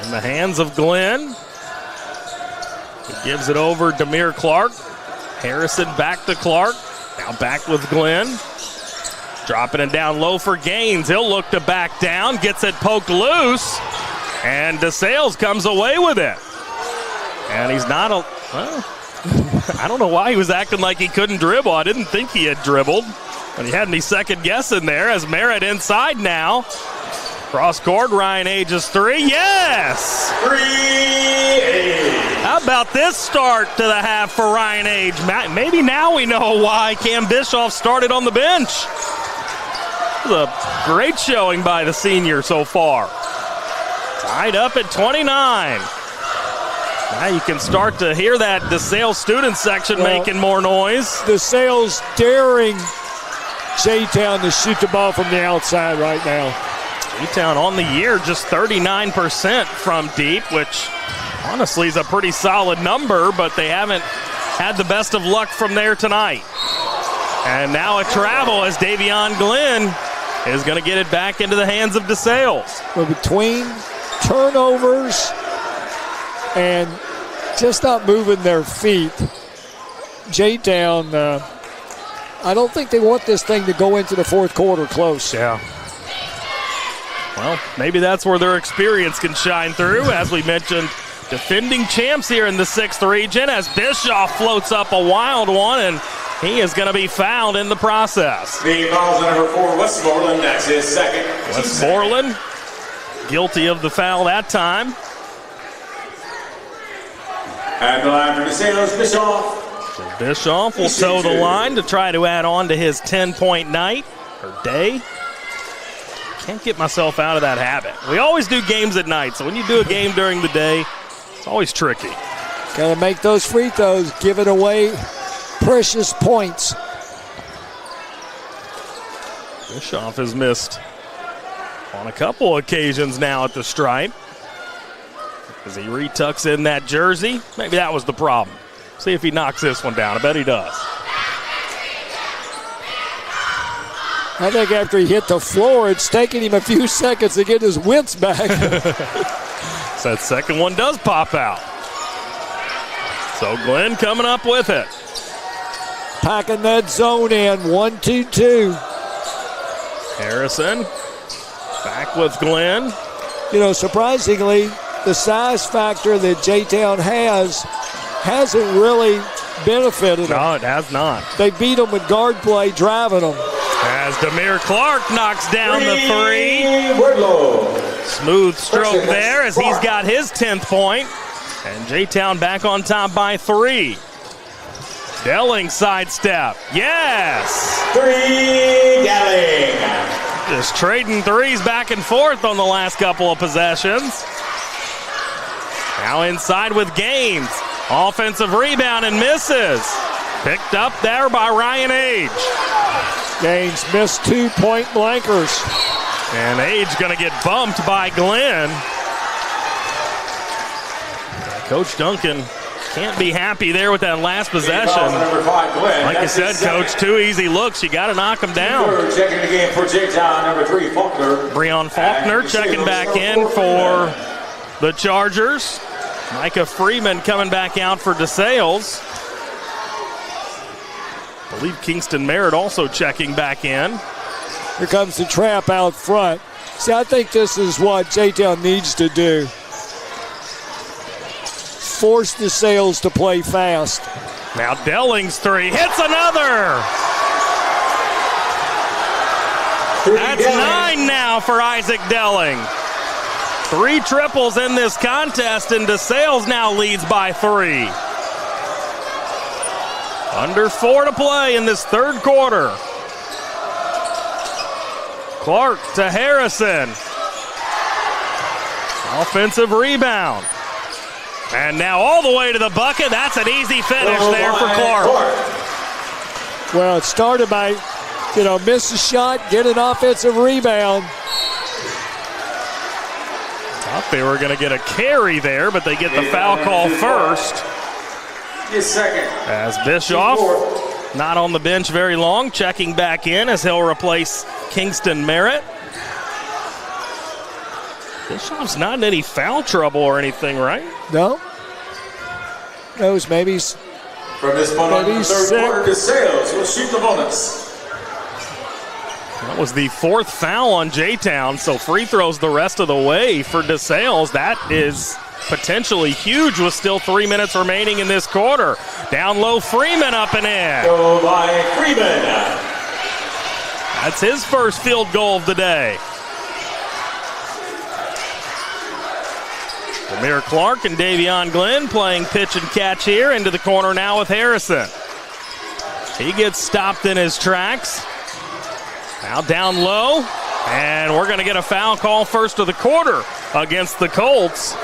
In the hands of Glenn. He gives it over to Demir Clark. Harrison back to Clark. Now back with Glenn. Dropping it down low for Gaines. He'll look to back down. Gets it poked loose. And DeSales comes away with it. And he's not a... Well, I don't know why he was acting like he couldn't dribble. I didn't think he had dribbled. But he had me second guessing there as Merritt inside now. Cross court, Ryan Age's 3. Yes! 3-8. How about this start to the half for Ryan Age? Maybe now we know why Cam Bischoff started on the bench. It was a great showing by the senior so far. Tied up at 29. Now you can start to hear that DeSales student section making more noise. DeSales daring J-Town to shoot the ball from the outside right now. J-Town on the year just 39% from deep, which honestly is a pretty solid number, but they haven't had the best of luck from there tonight. And now a travel as Davion Glenn is going to get it back into the hands of DeSales. But between turnovers and just not moving their feet, J-Town, I don't think they want this thing to go into the fourth quarter close. Yeah. Well, maybe that's where their experience can shine through. As we mentioned, defending champs here in the 6th region as Bischoff floats up a wild one, and he is going to be fouled in the process. The foul's number 4, Westmoreland. That's his second. Westmoreland guilty of the foul that time. At the line for DeSales, Bischoff. So Bischoff will toe the line to try to add on to his 10-point night or day. Can't get myself out of that habit. We always do games at night, so when you do a game during the day, it's always tricky. Got to make those free throws, giving away precious points. Bischoff has missed on a couple occasions now at the stripe. As he retucks in that jersey, maybe that was the problem. See if he knocks this one down. I bet he does. I think after he hit the floor, it's taken him a few seconds to get his wits back. So that second one does pop out. So Glenn coming up with it. Packing that zone in, 1-2-2. Harrison back with Glenn. You know, surprisingly, the size factor that J-Town hasn't really benefited them. No, it has not. They beat them with guard play, driving them. As Demir Clark knocks down the 3. Smooth stroke there as he's got his 10th point. And J-Town back on top by 3. Delling sidestep. Yes! 3, Delling. Just trading threes back and forth on the last couple of possessions. Now inside with Gaines. Offensive rebound and misses. Picked up there by Ryan Age. Gaines missed 2 point blankers. And Age going to get bumped by Glenn. Coach Duncan Can't be happy there with that last possession. Like you said, Coach, 2 easy looks. You got to knock them down. Checking the game for J-Town, number 3, Faulkner. Breon Faulkner checking back in for the Chargers. Micah Freeman coming back out for DeSales. I believe Kingston Merritt also checking back in. Here comes the trap out front. See, I think this is what J-Town needs to do. Force DeSales to play fast. Now Delling's 3 hits another. That's 9 now for Isaac Delling. 3 triples in this contest, and DeSales now leads by 3. Under 4 to play in this third quarter. Clark to Harrison. Offensive rebound. And now all the way to the bucket. That's an easy finish there for Clark. Well, it started by, miss a shot, get an offensive rebound. Thought they were going to get a carry there, but they get the foul call first. As Bischoff, not on the bench very long, checking back in as he'll replace Kingston Merritt. Bischoff's not in any foul trouble or anything, right? No. Those maybe. From this point on, the third quarter, DeSales will shoot the bonus. That was the 4th foul on J-Town, so free throws the rest of the way for DeSales. That is potentially huge with still 3 minutes remaining in this quarter. Down low, Freeman up and in. Go by Freeman. That's his first field goal of the day. Amir Clark and Davion Glenn playing pitch and catch here into the corner now with Harrison. He gets stopped in his tracks. Now down low, and we're going to get a foul call first of the quarter against the Colts.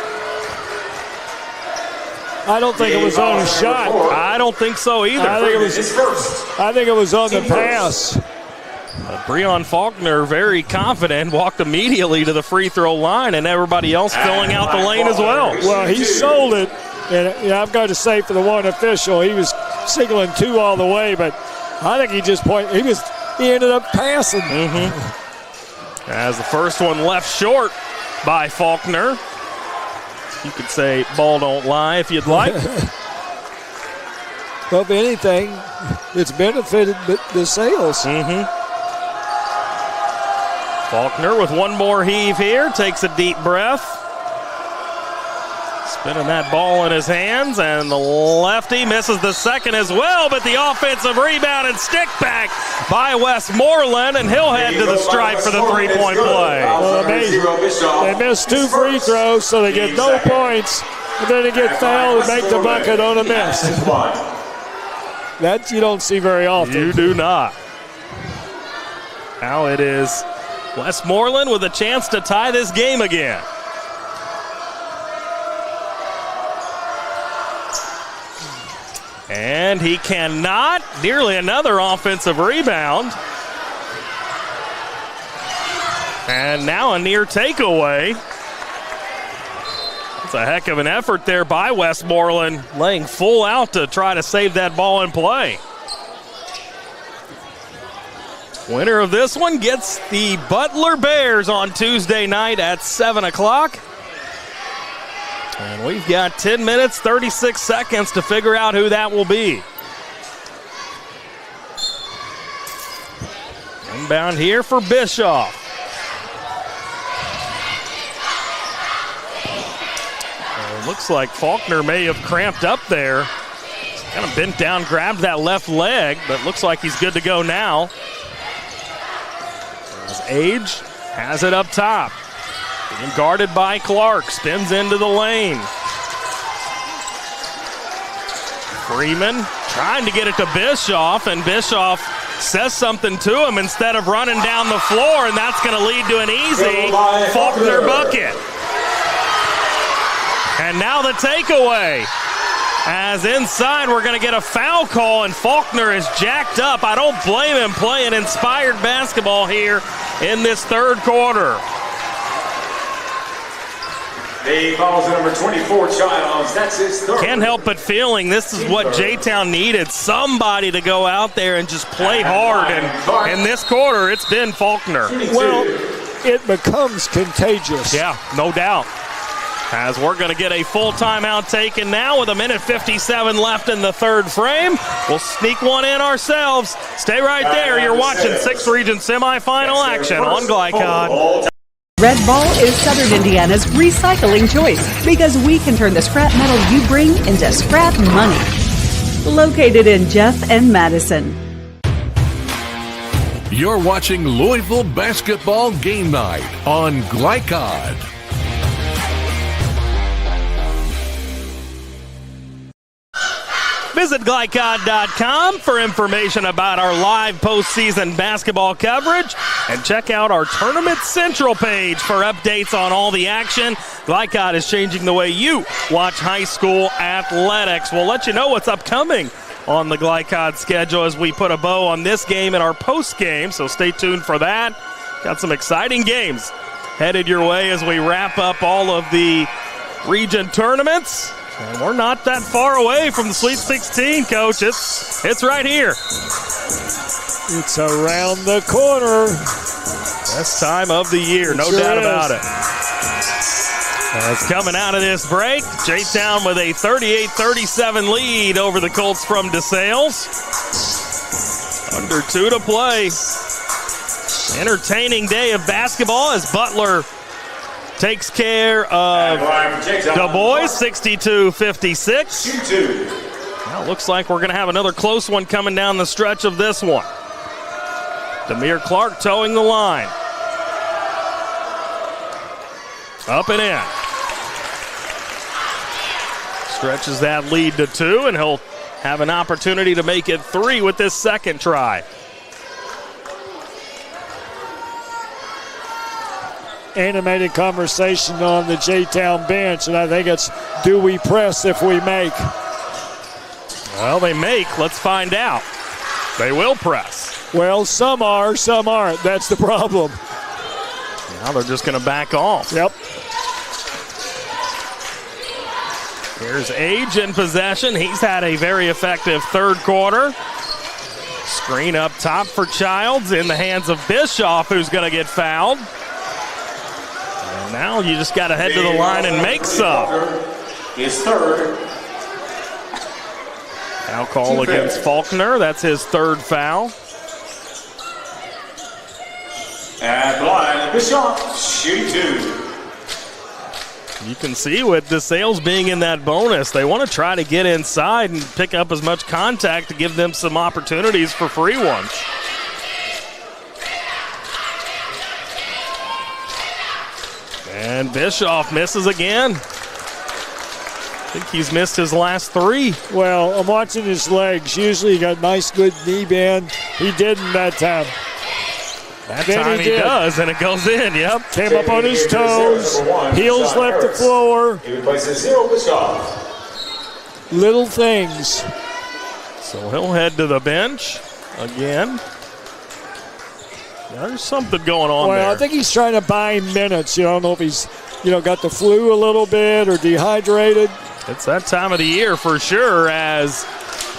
I don't think it was on a shot. I don't think so either. I think it was on the pass. Breon Faulkner, very confident, walked immediately to the free throw line, and everybody else filling out the lane as well. Well, he sold it, and I've got to say for the one official, he was signaling 2 all the way, but I think he just he ended up passing. As the first one left short by Faulkner. You could say ball don't lie if you'd like. Well, if anything, it's benefited DeSales. Faulkner with one more heave here, takes a deep breath. Spinning that ball in his hands, and the lefty misses the second as well, but the offensive rebound and stick back by Westmoreland, and he'll head to the stripe for the three-point play. Well, they missed 2 free throws, so they get no points, and then they get fouled and make the bucket on a miss. That you don't see very often. You do not. Now it is Westmoreland with a chance to tie this game again. And he cannot. Nearly another offensive rebound. And now a near takeaway. It's a heck of an effort there by Westmoreland, laying full out to try to save that ball in play. Winner of this one gets the Butler Bears on Tuesday night at 7 o'clock. And we've got 10 minutes, 36 seconds to figure out who that will be. Inbound here for Bischoff. It looks like Faulkner may have cramped up there. He's kind of bent down, grabbed that left leg, but looks like he's good to go now. As Age has it up top. Being guarded by Clark, spins into the lane. Freeman trying to get it to Bischoff, and Bischoff says something to him instead of running down the floor, and that's going to lead to an easy Faulkner bucket. And now the takeaway. As inside, we're going to get a foul call, and Faulkner is jacked up. I don't blame him playing inspired basketball here in this third quarter. He follows the number 24, Childs. That's his third. Can't help but feeling this is what J-Town needed. Somebody to go out there and just play hard. And in this quarter, it's been Faulkner. Well, it becomes contagious. Yeah, no doubt. As we're going to get a full timeout taken now with 1:57 left in the third frame. We'll sneak one in ourselves. Stay right there. You're watching 6th Region semifinal action on Glycod. Red Ball is Southern Indiana's recycling choice because we can turn the scrap metal you bring into scrap money. Located in Jeff and Madison. You're watching Louisville Basketball Game Night on Glycod. Visit Glycod.com for information about our live postseason basketball coverage and check out our Tournament Central page for updates on all the action. Glycod is changing the way you watch high school athletics. We'll let you know what's upcoming on the Glycod schedule as we put a bow on this game in our post game, so stay tuned for that. Got some exciting games headed your way as we wrap up all of the region tournaments. And we're not that far away from the Sweet 16, Coach. It's right here. It's around the corner. Best time of the year, no doubt about it. It's coming out of this break. J-Town with a 38-37 lead over the Colts from DeSales. Under 2 to play. Entertaining day of basketball as Butler takes care of Dubois, 62-56. Well, looks like we're going to have another close one coming down the stretch of this one. Demir Clark towing the line. Up and in. Stretches that lead to 2, and he'll have an opportunity to make it 3 with this second try. Animated conversation on the J-Town bench, and I think it's, do we press if we make? Well, they make. Let's find out. They will press. Well, some are, some aren't. That's the problem. Now they're just going to back off. Yep. Here's Age in possession. He's had a very effective third quarter. Screen up top for Childs in the hands of Bischoff, who's going to get fouled. And now you just got to head to the line and make some. His third. Foul call against Faulkner. That's his third foul. And blind, Bischoff, shooting 2. You can see with DeSales being in that bonus, they want to try to get inside and pick up as much contact to give them some opportunities for free ones. And Bischoff misses again. I think he's missed his last 3. Well, I'm watching his legs. Usually he got nice, good knee bend. He didn't that time. That time he does, and it goes in, yep. Came up on his toes. Heels left the floor. He replaces 0 Bischoff. Little things. So he'll head to the bench again. There's something going on there. Well, I think he's trying to buy him minutes. You don't know if he's, got the flu a little bit or dehydrated. It's that time of the year for sure as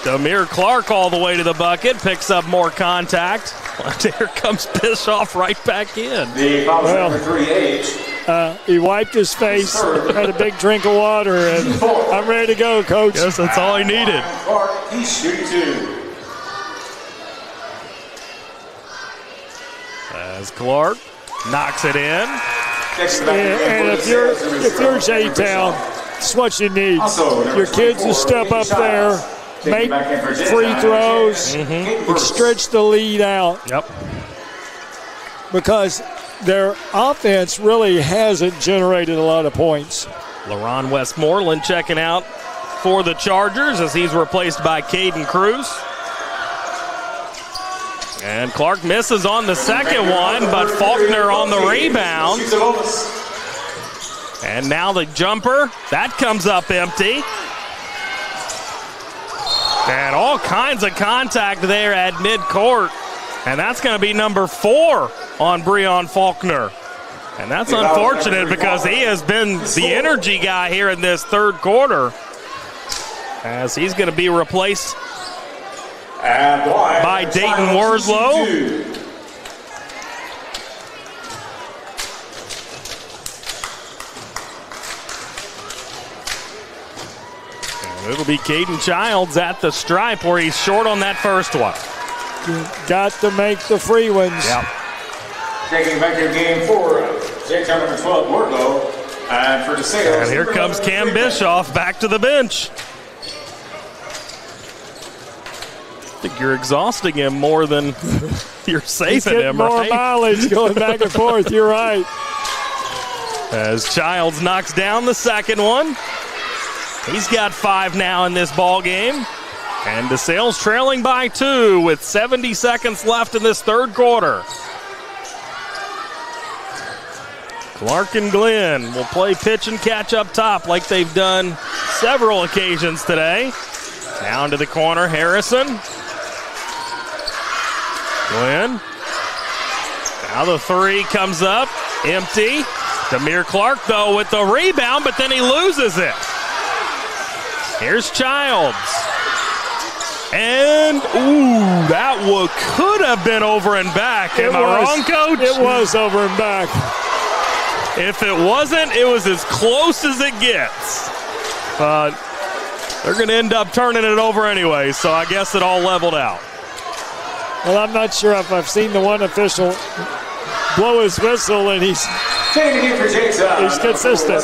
Demir Clark all the way to the bucket, picks up more contact. Here comes Bischoff right back in. He wiped his face, had a big drink of water, and I'm ready to go, Coach. Yes, that's all he needed. He's shooting 2. As Clark knocks it in. And if you're J-Town, it's what you need. Your kids to step up there, make free throws, and stretch the lead out. Yep. Because their offense really hasn't generated a lot of points. LaRon Westmoreland checking out for the Chargers as he's replaced by Caden Cruz. And Clark misses on the second one, but Faulkner on the rebound. And now the jumper, that comes up empty. And all kinds of contact there at midcourt. And that's going to be number 4 on Breon Faulkner. And that's unfortunate because he has been the energy guy here in this third quarter, as he's going to be replaced by Dayton Worslow. And it'll be Caden Childs at the stripe where he's short on that first one. You got to make the free ones. Yep. Taking back your game for J-Town number 12, Wardlow. And for DeSales. And here comes Cam Bischoff back to the bench. I think you're exhausting him more than you're saving him, more right? mileage going back and forth. You're right. As Childs knocks down the second one. He's got 5 now in this ball game. And DeSales trailing by 2 with 70 seconds left in this third quarter. Clark and Glenn will play pitch and catch up top like they've done several occasions today. Down to the corner, Harrison. Glenn. Now the 3 comes up, empty. Demir Clark, though, with the rebound, but then he loses it. Here's Childs. And, ooh, that could have been over and back. Am I wrong, Coach? It was over and back. If it wasn't, it was as close as it gets. But they're going to end up turning it over anyway, so I guess it all leveled out. Well, I'm not sure if I've seen the one official blow his whistle, and he's consistent.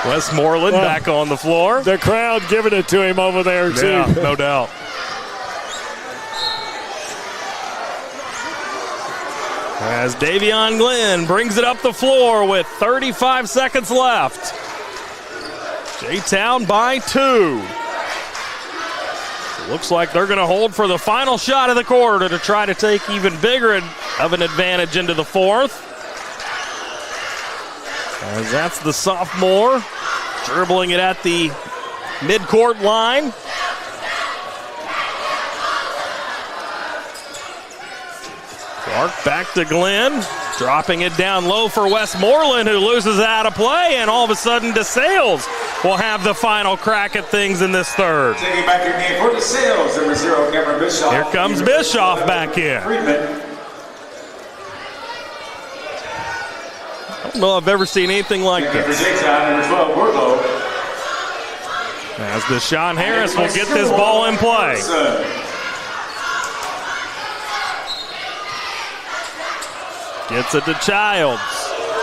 Westmoreland back on the floor. The crowd giving it to him over there, too. Yeah, no doubt. As Davion Glenn brings it up the floor with 35 seconds left. J-Town by 2. Looks like they're going to hold for the final shot of the quarter to try to take even bigger of an advantage into the fourth. As that's the sophomore dribbling it at the midcourt line. Clark back to Glenn, dropping it down low for Westmoreland, who loses it out of play, and all of a sudden DeSales will have the final crack at things in this third. Taking back your game for DeSales, number 0, Cameron Bischoff. Here comes Bischoff back in. I don't know if I've ever seen anything like this. As Deshaun Harris will get this ball in play. Gets it to Childs.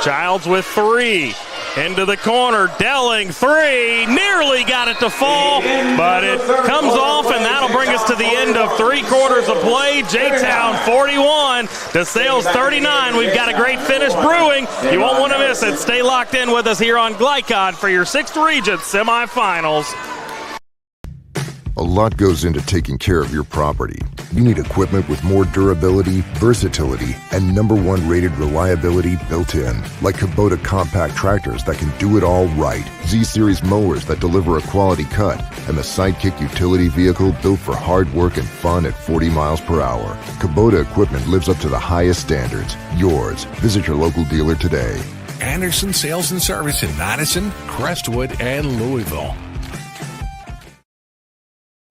Childs with 3. Into the corner, Delling, 3, nearly got it to fall, but it comes off, and that'll bring us to the end of 3 quarters of play. J-Town 41, DeSales 39. We've got a great finish brewing. You won't want to miss it. Stay locked in with us here on Glycod for your 6th region semifinals. A lot goes into taking care of your property. You need equipment with more durability, versatility, and #1 rated reliability built in, like Kubota compact tractors that can do it all right, Z-Series mowers that deliver a quality cut, and the Sidekick utility vehicle built for hard work and fun at 40 miles per hour. Kubota equipment lives up to the highest standards. Yours. Visit your local dealer today. Anderson Sales and Service in Madison, Crestwood, and Louisville.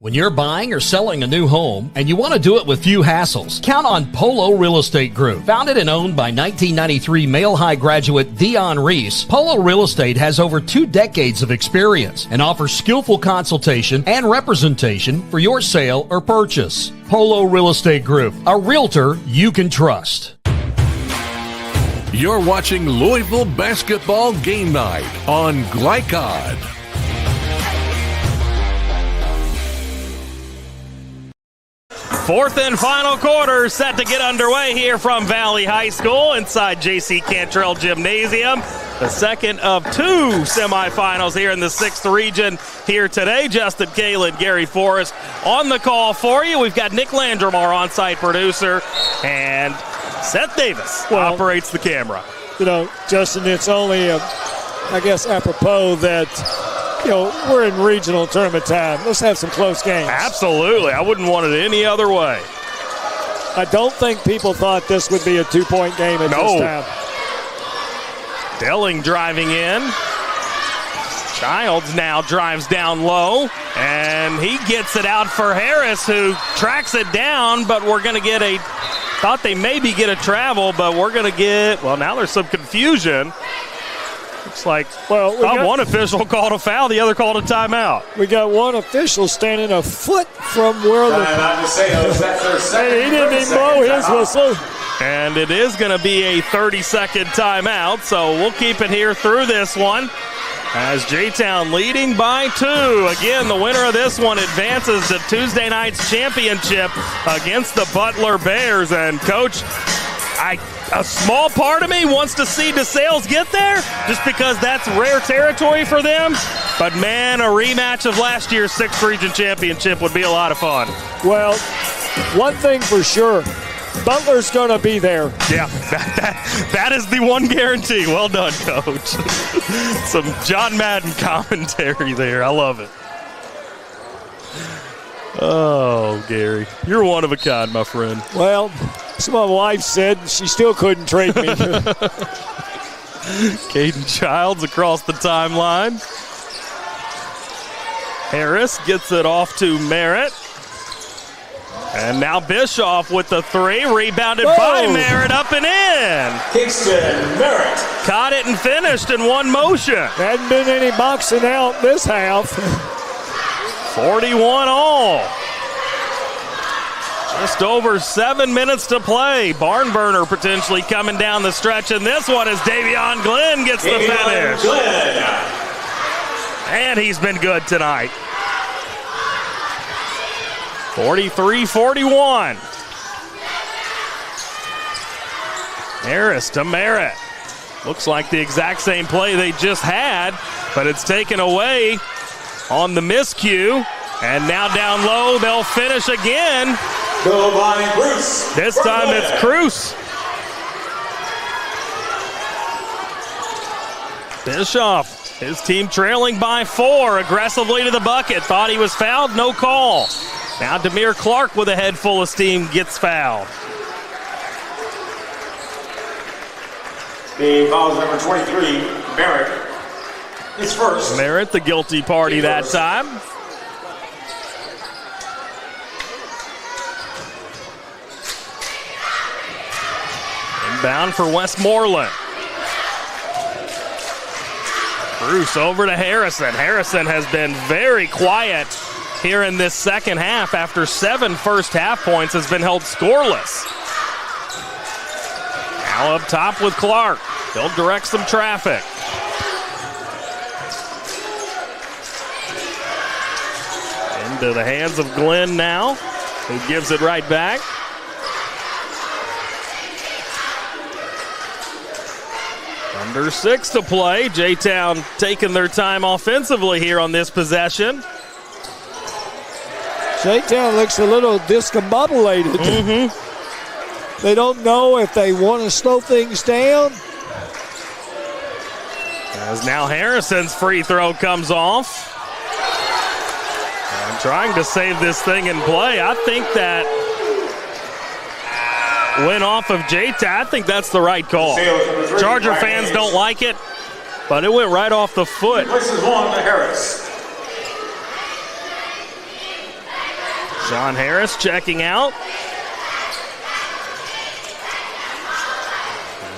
When you're buying or selling a new home and you want to do it with few hassles, count on Polo Real Estate Group. Founded and owned by 1993 Male High graduate Dion Reese, Polo Real Estate has over 2 decades of experience and offers skillful consultation and representation for your sale or purchase. Polo Real Estate Group, a realtor you can trust. You're watching Louisville Basketball Game Night on Glycod. Fourth and final quarter set to get underway here from Valley High School inside J.C. Cantrell Gymnasium. The second of 2 semifinals here in the 6th region here today. Justin Kalen, Gary Forrest on the call for you. We've got Nick Landrum, our on-site producer, and Seth Davis operates the camera. You know, Justin, it's only, I guess, apropos that we're in regional tournament time. Let's have some close games. Absolutely. I wouldn't want it any other way. I don't think people thought this would be a 2-point game at this time. Delling driving in. Childs now drives down low, and he gets it out for Harris, who tracks it down, but we're going to get thought they maybe get a travel, but we're going to get, well, now there's some confusion. Looks like, one official called a foul, the other called a timeout. We got one official standing a foot from where he didn't even blow his whistle. And it is going to be a 30-second timeout, so we'll keep it here through this one. As J-Town leading by 2. Again, the winner of this one advances to Tuesday night's championship against the Butler Bears. And, Coach, a small part of me wants to see DeSales get there just because that's rare territory for them. But, man, a rematch of last year's 6th Region Championship would be a lot of fun. Well, one thing for sure, Butler's going to be there. Yeah, that is the one guarantee. Well done, Coach. Some John Madden commentary there. I love it. Oh, Gary, you're one of a kind, my friend. Well, so my wife said she still couldn't trade me. Caden Childs across the timeline. Harris gets it off to Merritt. And now Bischoff with the 3, rebounded by Merritt, up and in. Kingston Merritt. Caught it and finished in one motion. Hadn't been any boxing out this half. 41 all. Just over 7 minutes to play. Barn burner potentially coming down the stretch, and this one is Davion Glenn gets the finish. Glenn. And he's been good tonight. 43-41. Harris to Merritt. Looks like the exact same play they just had, but it's taken away on the miscue. And now down low, they'll finish again. Go by Bruce. This time it's Cruz. Bischoff, his team trailing by 4, aggressively to the bucket. Thought he was fouled, no call. Now Demir Clark with a head full of steam gets fouled. The foul is number 23, Merritt. His first. Merritt, the guilty party that time. Inbound for Westmoreland. Bruce over to Harrison. Harrison has been very quiet here in this second half. After 7 first half points, has been held scoreless. Now up top with Clark. He'll direct some traffic. Into the hands of Glenn now, who gives it right back. Under 6 to play. J-Town taking their time offensively here on this possession. J-Town looks a little discombobulated. They don't know if they want to slow things down. As now Harrison's free throw comes off. And trying to save this thing in play. I think that went off of J-Town. I think that's the right call. Charger fans don't like it, but it went right off the foot. Places 1 to Harris. John Harris checking out.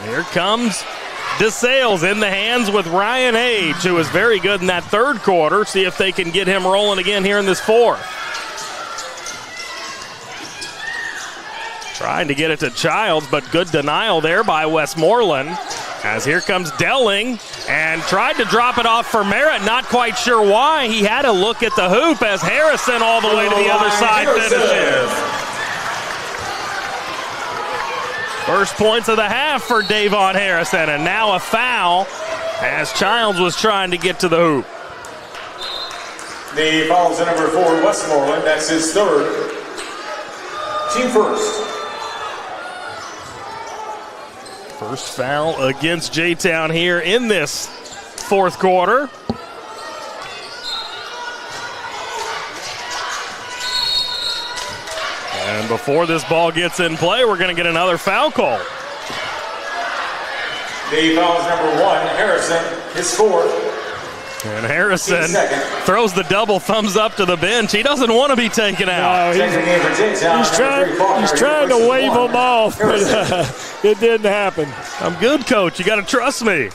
And here comes DeSales in the hands with Ryan Age, who was very good in that third quarter. See if they can get him rolling again here in this fourth. Trying to get it to Childs, but good denial there by Westmoreland. As here comes Delling and tried to drop it off for Merritt. Not quite sure why. He had a look at the hoop as Harrison all the way to the other side finishes. First points of the half for Davon Harrison, and now a foul as Childs was trying to get to the hoop. The foul is number 4, Westmoreland. That's his third. Team first. First foul against J-Town here in this fourth quarter. And before this ball gets in play, we're going to get another foul call. The foul is number 1, Harrison, his fourth. And Harrison throws the double thumbs up to the bench. He doesn't want to be taken out. No, he's trying to wave them off, but it didn't happen. I'm good, Coach. You got to trust me.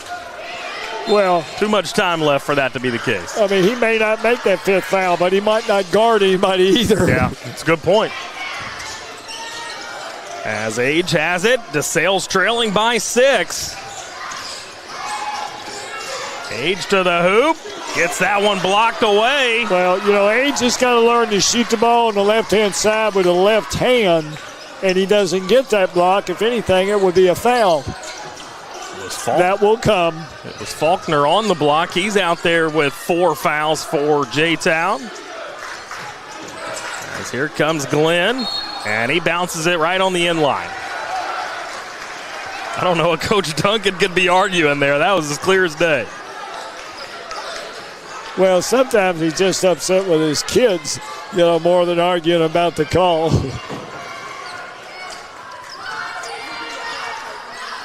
Well, too much time left for that to be the case. I mean, he may not make that 5th foul, but he might not guard anybody either. Yeah, it's a good point. As Age has it, DeSales trailing by 6. Age to the hoop, gets that one blocked away. Well, you know, Age has got to learn to shoot the ball on the left-hand side with the left hand, and he doesn't get that block. If anything, it would be a foul. That will come. It was Faulkner on the block. He's out there with 4 fouls for J-Town. As here comes Glenn, and he bounces it right on the end line. I don't know what Coach Duncan could be arguing there. That was as clear as day. Well, sometimes he's just upset with his kids, you know, more than arguing about the call.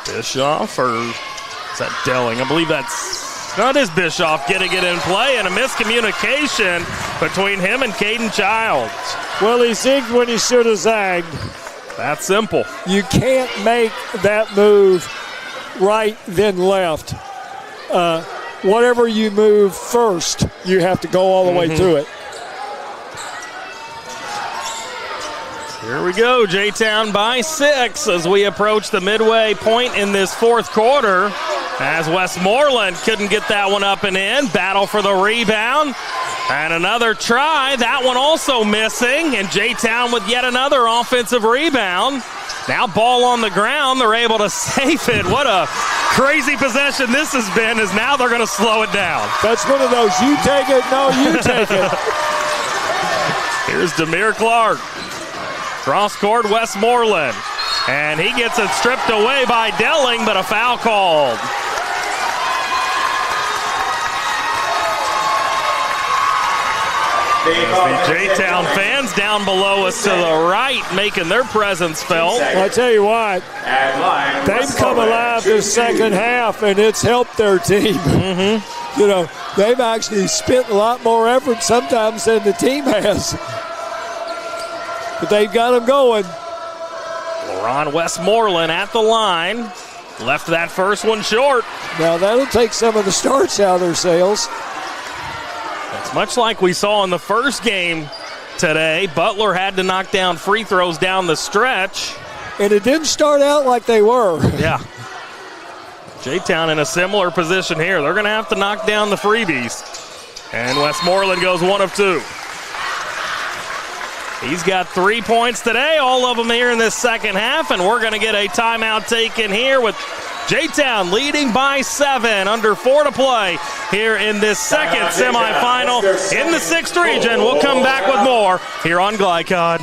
Bischoff, or is that Delling? I believe it is Bischoff getting it in play, and a miscommunication between him and Caden Childs. Well, he zigged when he should have zagged. That's simple. You can't make that move right then left. Whatever you move first, you have to go all the way through it. Here we go, J-Town by 6 as we approach the midway point in this 4th quarter. As Westmoreland couldn't get that one up and in. Battle for the rebound. And another try. That one also missing. And J-Town with yet another offensive rebound. Now ball on the ground. They're able to save it. What a crazy possession this has been, as now they're going to slow it down. That's one of those, you take it, no, you take it. Here's Demir Clark. Cross court, Westmoreland. And he gets it stripped away by Delling, but a foul called. The J-Town fans down below us to the right making their presence felt. Well, I tell you what, they've come alive this second half, and it's helped their team. You know, they've actually spent a lot more effort sometimes than the team has. But they've got them going. Ron Westmoreland at the line. Left that first one short. Now that'll take some of the starts out of their sails. It's much like we saw in the first game today. Butler had to knock down free throws down the stretch. And it didn't start out like they were. Yeah. J-Town in a similar position here. They're going to have to knock down the freebies. And Westmoreland goes 1 of 2. He's got 3 points today, all of them here in this second half, and we're going to get a timeout taken here with J-Town leading by 7, under 4 to play here in this second semifinal in the 6th region. We'll come back with more here on Glycod.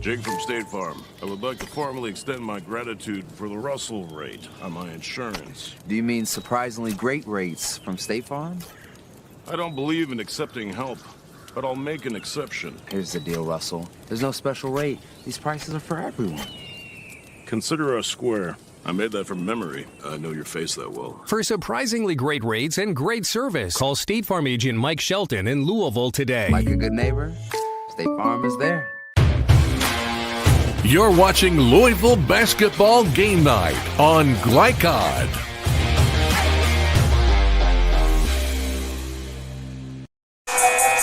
Jake from State Farm. I would like to formally extend my gratitude for the Russell rate on my insurance. Do you mean surprisingly great rates from State Farm? I don't believe in accepting help, but I'll make an exception. Here's the deal, Russell. There's no special rate. These prices are for everyone. Consider us square. I made that from memory. I know your face that well. For surprisingly great rates and great service, call State Farm agent Mike Shelton in Louisville today. Like a good neighbor, State Farm is there. You're watching Louisville Basketball Game Night on Glycod.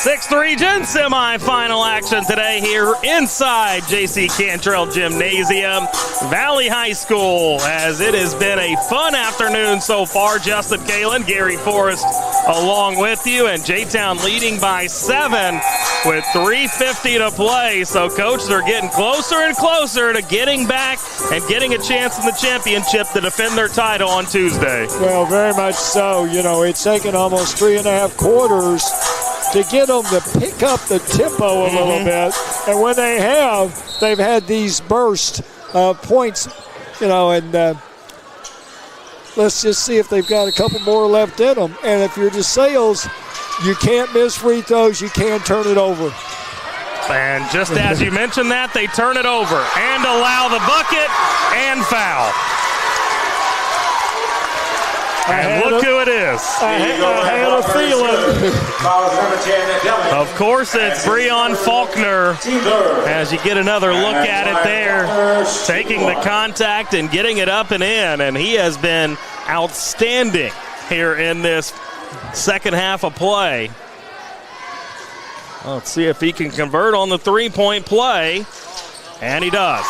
6th region semifinal action today here inside J.C. Cantrell Gymnasium. Valley High School, as it has been a fun afternoon so far. Justin Kalen, Gary Forrest along with you, and J-Town leading by 7 with 3:50 to play. So, Coach, they're getting closer and closer to getting back and getting a chance in the championship to defend their title on Tuesday. Well, very much so. You know, it's taken almost 3.5 quarters to get them to pick up the tempo a little bit. And when they have, they've had these burst points, you know, and let's just see if they've got a couple more left in them. And if you're DeSales, You can't miss free throws. You can't turn it over. And just as you mentioned that, they turn it over and allow the bucket and foul. And look who it is. I had a feeling. Of course, it's Breon Faulkner. As you get another look at it there, taking the contact and getting it up and in. And he has been outstanding here in this second half of play. Let's see if he can convert on the three-point play. And he does.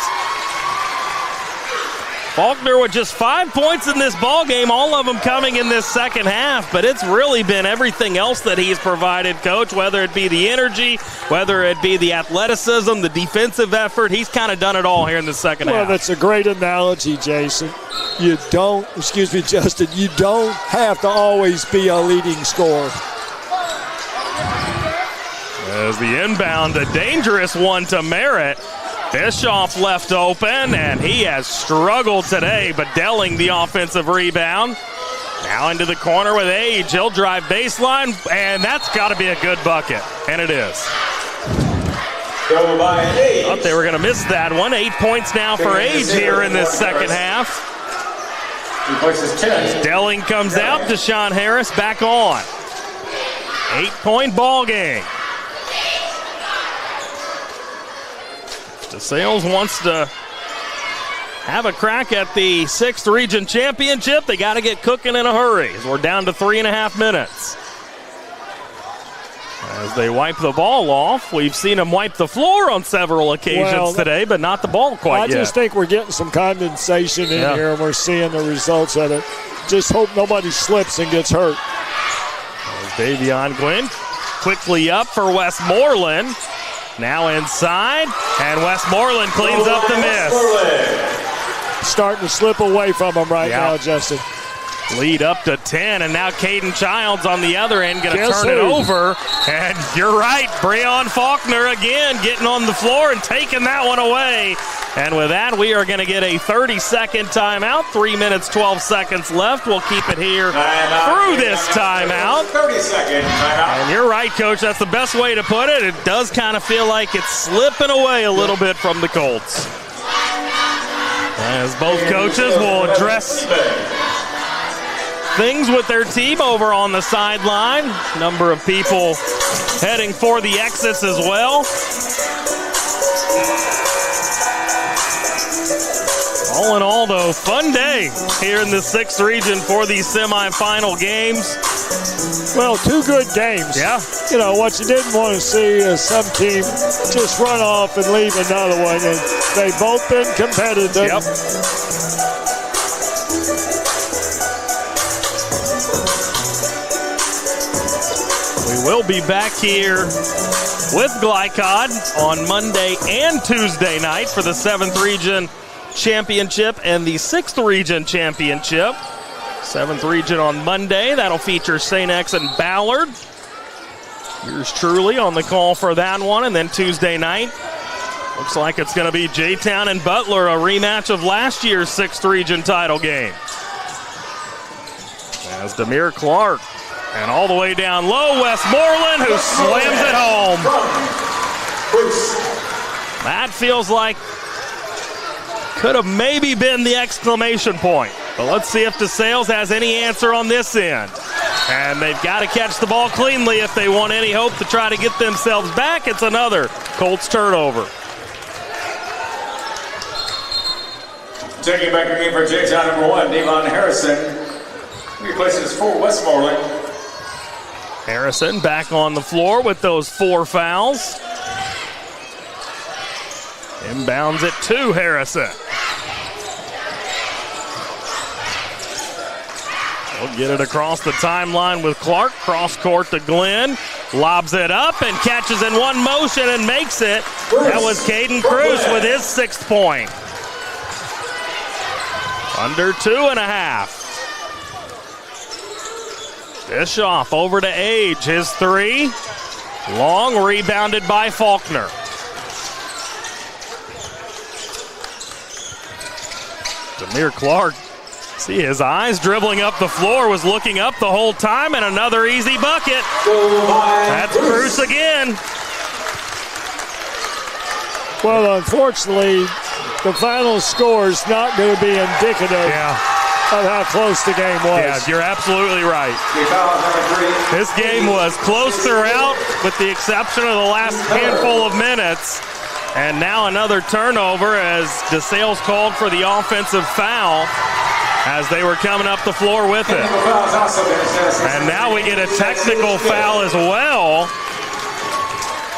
Faulkner with just 5 points in this ball game, all of them coming in this second half, but it's really been everything else that he's provided, Coach, whether it be the energy, whether it be the athleticism, the defensive effort. He's kind of done it all here in the second half. Well, that's a great analogy, Jason. Justin, you don't have to always be a leading scorer. As the inbound, a dangerous one to Merritt. Bischoff left open, and he has struggled today, but Delling the offensive rebound. Now into the corner with Age. He'll drive baseline, and that's got to be a good bucket, and it is. Thought they were going to miss that one. 8 points now for Age here in this second half. Delling comes out, Deshaun Harris back on. 8-point ball game. DeSales wants to have a crack at the 6th Region Championship. They got to get cooking in a hurry as we're down to 3.5 minutes. As they wipe the ball off, we've seen them wipe the floor on several occasions today, but not the ball quite yet. I just think we're getting some condensation in here, and we're seeing the results of it. Just hope nobody slips and gets hurt. There's Davion Gwynn quickly up for Westmoreland. Now inside, and Westmoreland cleans up the miss. Starting to slip away from him right now, Justin. Lead up to 10, and now Caden Childs on the other end going to turn it over. And you're right, Breon Faulkner again getting on the floor and taking that one away. And with that, we are going to get a 30-second timeout. 3 minutes, 12 seconds left. We'll keep it here through this timeout. 30-second timeout. And you're right, Coach. That's the best way to put it. It does kind of feel like it's slipping away a little bit from the Colts. As both coaches will address things with their team over on the sideline. Number of people heading for the exits as well. All in all, though, fun day here in the 6th Region for these semifinal games. Well, 2 good games. Yeah. You know, what you didn't want to see is some team just run off and leave another one. And they've both been competitive. Yep. We will be back here with Glycod on Monday and Tuesday night for the 7th Region Championship and the 6th Region Championship. 7th Region on Monday. That'll feature St. X and Ballard. Yours truly on the call for that one. And then Tuesday night, looks like it's going to be J-Town and Butler, a rematch of last year's 6th Region title game. As Demir Clark. And all the way down low, Westmoreland, who slams it home. That feels like could have maybe been the exclamation point. But let's see if DeSales has any answer on this end. And they've got to catch the ball cleanly if they want any hope to try to get themselves back. It's another Colts turnover. Taking back your game for J-Town number 1, Devon Harrison. Replaces for Westmoreland. Harrison back on the floor with those 4 fouls. Inbounds it to Harrison. We'll get it across the timeline with Clark. Cross court to Glenn. Lobs it up and catches in one motion and makes it. That was Caden Cruz with his 6th point. Under 2.5. Bischoff over to Age. His 3. Long, rebounded by Faulkner. Demir Clark See his eyes dribbling up the floor, was looking up the whole time, and another easy bucket. That's Bruce again. Well, unfortunately, the final score is not going to be indicative of how close the game was. Yeah, you're absolutely right. This game was close throughout, with the exception of the last handful of minutes. And now another turnover as DeSales called for the offensive foul as they were coming up the floor with it. And now we get a technical foul as well.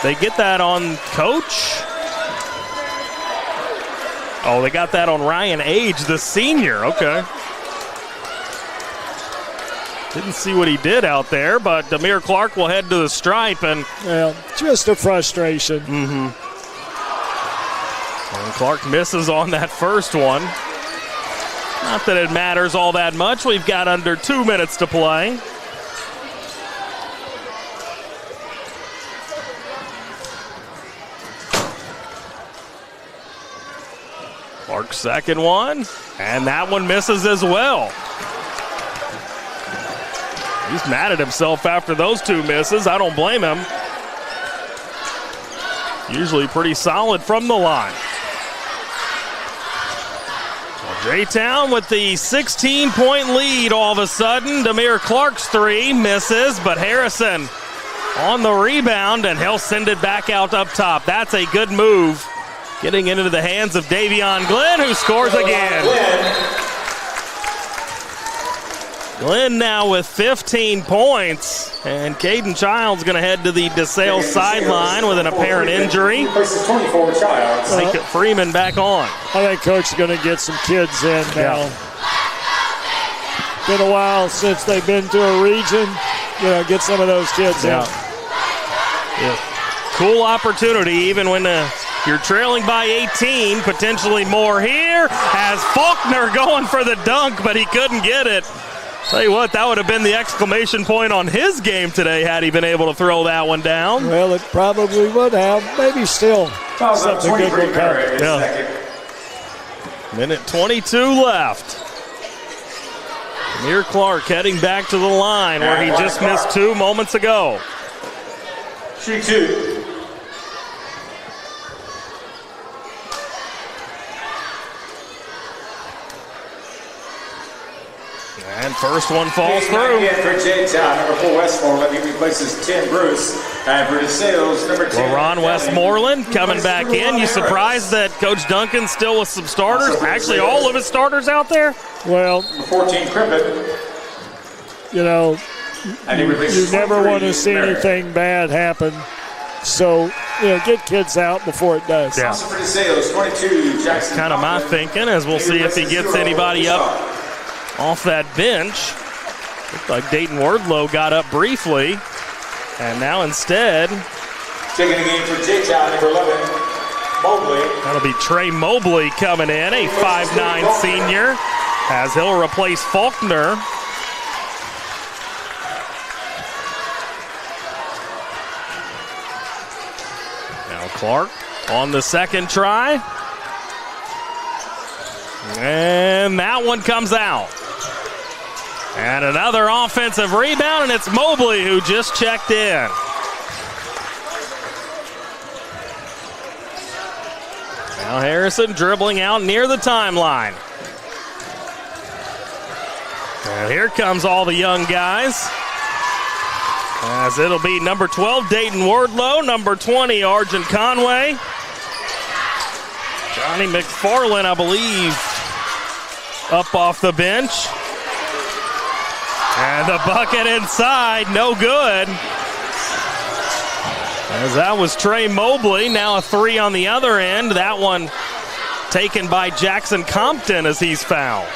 They get that on Coach. Oh, they got that on Ryan Age, the senior. Okay. Didn't see what he did out there, but Demir Clark will head to the stripe. And just a frustration. And Clark misses on that first one. Not that it matters all that much. We've got under 2 minutes to play. Clark's second one, and that one misses as well. He's mad at himself after those two misses. I don't blame him. Usually pretty solid from the line. J-Town with the 16-point lead all of a sudden. Demir Clark's three misses, but Harrison on the rebound, and he'll send it back out up top. That's a good move. Getting into the hands of Davion Glenn, who scores again. Glenn now with 15 points, and Caden Childs going to head to the DeSales sideline with an apparent injury. Lincoln Freeman back on. I think Coach is going to get some kids in now. Been a while since they've been to a region. Get some of those kids in. Cool opportunity, even when you're trailing by 18, potentially more here, as Faulkner going for the dunk, but he couldn't get it. Tell you what, that would have been the exclamation point on his game today had he been able to throw that one down. Well, it probably would have. Maybe still something good will come. Minute 22 left. Demir Clark heading back to the line where he just missed 2 moments ago. Shoot 2. And first one falls through. For J-Town, number 4 Westmoreland, he replaces Tim Bruce. And for DeSales, number 2. Ron Westmoreland coming back in. You surprised that Coach Duncan still with some starters? Actually, all of his starters out there? Well, 14 Crippen. You never want to see anything bad happen. So, get kids out before it does. Yeah. Also for DeSales, 22 Jackson. Kind of my thinking, as we'll see if he gets anybody up off that bench. Looked like Dayton Wardlow got up briefly, and now instead, taking the game for J-Town, number 11, Mobley. That'll be Trey Mobley coming in, a 5'9" senior, as he'll replace Faulkner. Now Clark on the second try. And that one comes out. And another offensive rebound, and it's Mobley who just checked in. Now Harrison dribbling out near the timeline. And here comes all the young guys. As it'll be number 12, Dayton Wardlow, number 20, Arjun Conway. Johnny McFarland, I believe, up off the bench. And the bucket inside, no good. As that was Trey Mobley, now a three on the other end. That one taken by Jackson Compton as he's fouled.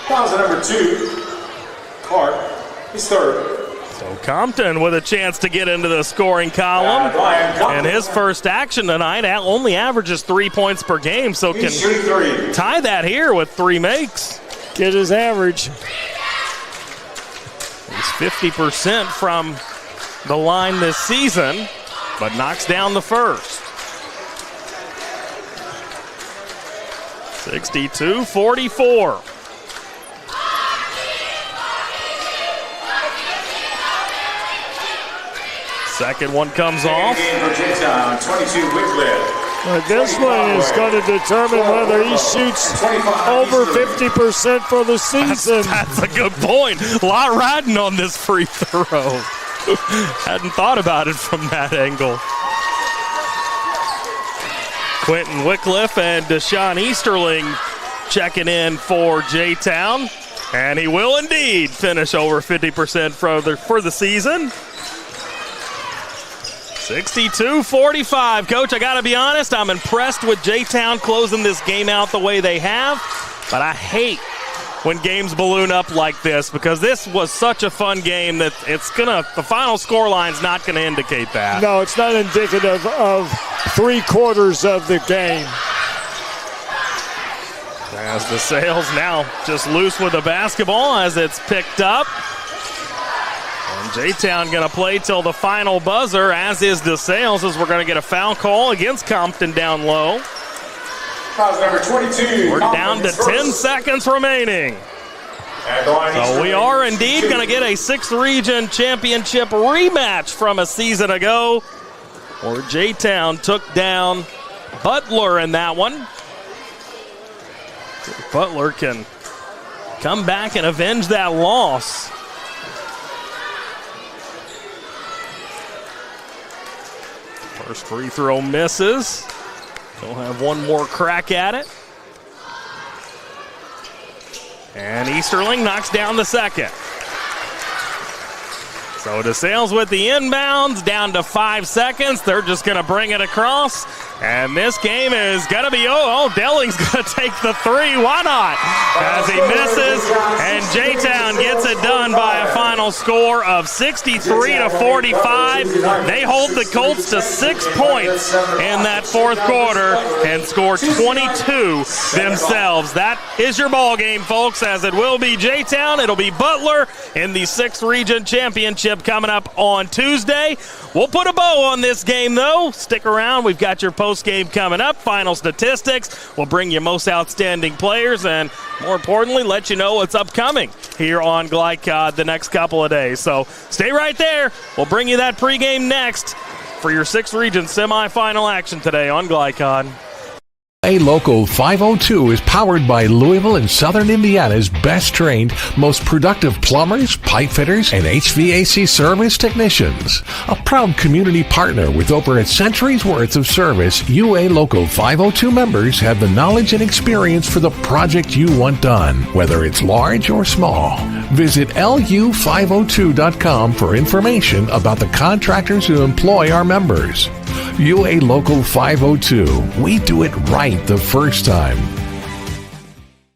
Fouls number 2, Clark, his third. So Compton with a chance to get into the scoring column. And his first action tonight only averages 3 points per game, so can tie that here with 3 makes. Get his average. He's 50% from the line this season, but knocks down the first. 62-44. Second one comes off. This one is going to determine whether he shoots over 50% for the season. That's a good point. A lot riding on this free throw. Hadn't thought about it from that angle. Quentin Wycliffe and Deshaun Easterling checking in for J-Town. And he will indeed finish over 50% for the season. 62-45. Coach, I got to be honest, I'm impressed with J-Town closing this game out the way they have, but I hate when games balloon up like this because this was such a fun game that the final score line's not going to indicate that. No, it's not indicative of 3/4 of the game. As DeSales now just loose with the basketball as it's picked up. And J-Town going to play till the final buzzer, as is DeSales, as we're going to get a foul call against Compton down low. Foul number 22. We're down to 10 seconds remaining. So we are indeed going to get a 6th region championship rematch from a season ago, where J-Town took down Butler in that one. Butler can come back and avenge that loss. First free throw misses. They'll have one more crack at it. And Easterling knocks down the second. So DeSales with the inbounds, down to 5 seconds. They're just going to bring it across. And this game is going to be, Delling's going to take the three. Why not? As he misses, and J-Town gets it done by a final score of 63-45. They hold the Colts to 6 points in that fourth quarter and score 22 themselves. That is your ball game, folks, as it will be J-Town. It'll be Butler in the 6th Region Championship coming up on Tuesday. We'll put a bow on this game, though. Stick around. We've got your post-game coming up. Final statistics. We'll bring you most outstanding players and, more importantly, let you know what's upcoming here on Glycod the next couple of days. So stay right there. We'll bring you that pregame next for your 6th Region semifinal action today on Glycod. A Local 502 is powered by Louisville and Southern Indiana's best trained, most productive plumbers, pipe fitters, and HVAC service technicians. A proud community partner with over a century's worth of service, UA Local 502 members have the knowledge and experience for the project you want done, whether it's large or small. Visit lu502.com for information about the contractors who employ our members. UA Local 502. We do it right the first time.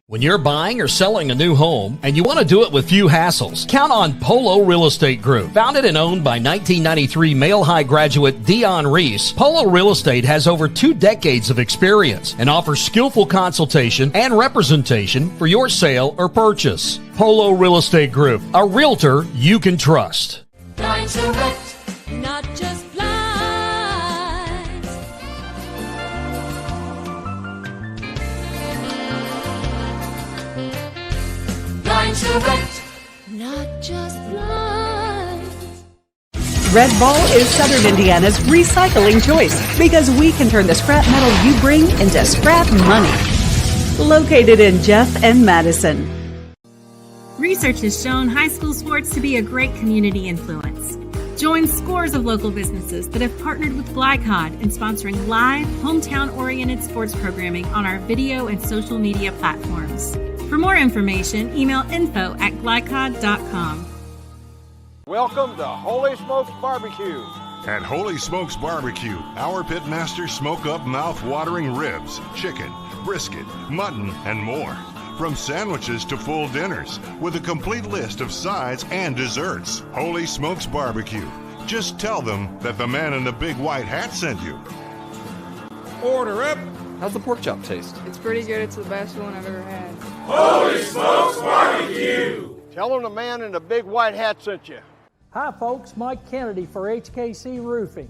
When you're buying or selling a new home and you want to do it with few hassles, count on Polo Real Estate Group. Founded and owned by 1993 Male High graduate Dion Reese, Polo Real Estate has over 2 decades of experience and offers skillful consultation and representation for your sale or purchase. Polo Real Estate Group, a realtor you can trust. Not just not just blinds. Red Ball is Southern Indiana's recycling choice because we can turn the scrap metal you bring into scrap money. Located in Jeff and Madison. Research has shown high school sports to be a great community influence. Join scores of local businesses that have partnered with Glycod in sponsoring live, hometown-oriented sports programming on our video and social media platforms. For more information, email info@glycod.com. Welcome to Holy Smokes Barbecue. At Holy Smokes Barbecue, our pitmasters smoke up mouth-watering ribs, chicken, brisket, mutton, and more. From sandwiches to full dinners, with a complete list of sides and desserts. Holy Smokes Barbecue. Just tell them that the man in the big white hat sent you. Order up. How's the pork chop taste? It's pretty good. It's the best one I've ever had. Holy Smokes Barbecue! Tell them the man in the big white hat sent you. Hi folks, Mike Kennedy for HKC Roofing.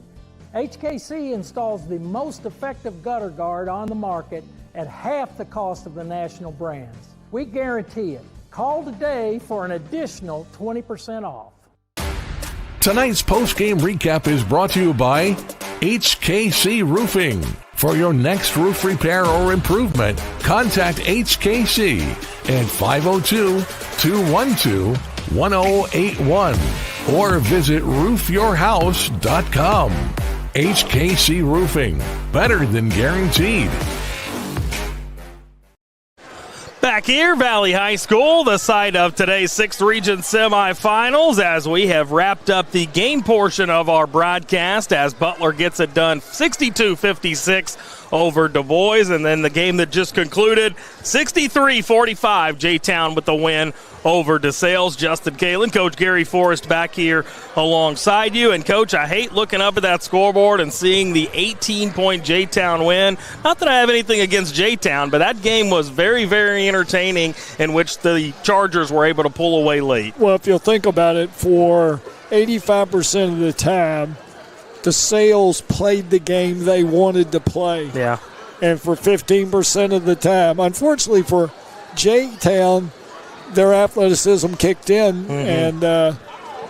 HKC installs the most effective gutter guard on the market at half the cost of the national brands. We guarantee it. Call today for an additional 20% off. Tonight's post-game recap is brought to you by HKC Roofing. For your next roof repair or improvement, contact HKC at 502-212-1081 or visit roofyourhouse.com. HKC Roofing, better than guaranteed. Back here, Valley High School, the site of today's 6th Region Semifinals, as we have wrapped up the game portion of our broadcast as Butler gets it done 62-56 over Dubois, and then the game that just concluded 63-45, J-Town with the win over DeSales. Justin Kalen, Coach Geary Forrest back here alongside you. And, Coach, I hate looking up at that scoreboard and seeing the 18-point J-Town win. Not that I have anything against J-Town, but that game was very, very entertaining, in which the Chargers were able to pull away late. Well, if you'll think about it, for 85% of the time, DeSales played the game they wanted to play. Yeah. And for 15% of the time, unfortunately for J-Town, their athleticism kicked in, and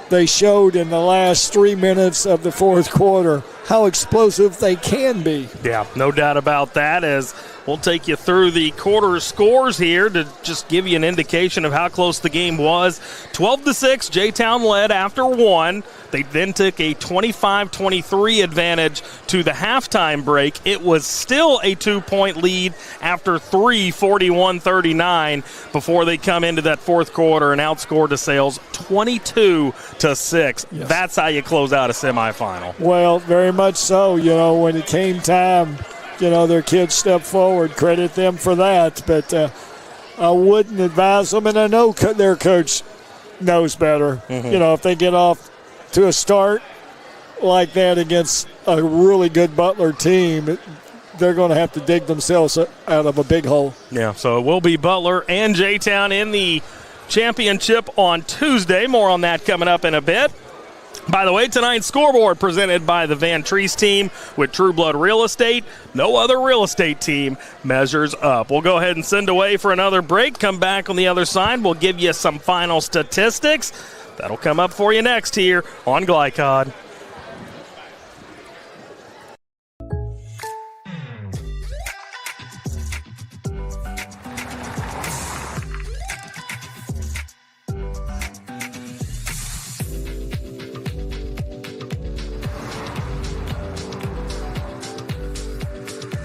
they showed in the last 3 minutes of the fourth quarter how explosive they can be. Yeah, no doubt about that, as we'll take you through the quarter scores here to just give you an indication of how close the game was. 12-6, J-Town led after one. They then took a 25-23 advantage to the halftime break. It was still a 2-point lead after 3, 41-39, before they come into that fourth quarter and outscore DeSales 22-6. Yes. That's how you close out a semifinal. Well, very much so. You know, when it came time, you know, their kids stepped forward. Credit them for that. But I wouldn't advise them, and I know their coach knows better. You know, if they get off to a start like that against a really good Butler team, they're going to have to dig themselves out of a big hole. Yeah, so it will be Butler and J-Town in the championship on Tuesday. More on that coming up in a bit. By the way, tonight's scoreboard presented by the Van Treese team with True Blood Real Estate. No other real estate team measures up. We'll go ahead and send away for another break. Come back on the other side. We'll give you some final statistics. That'll come up for you next here on Glycod.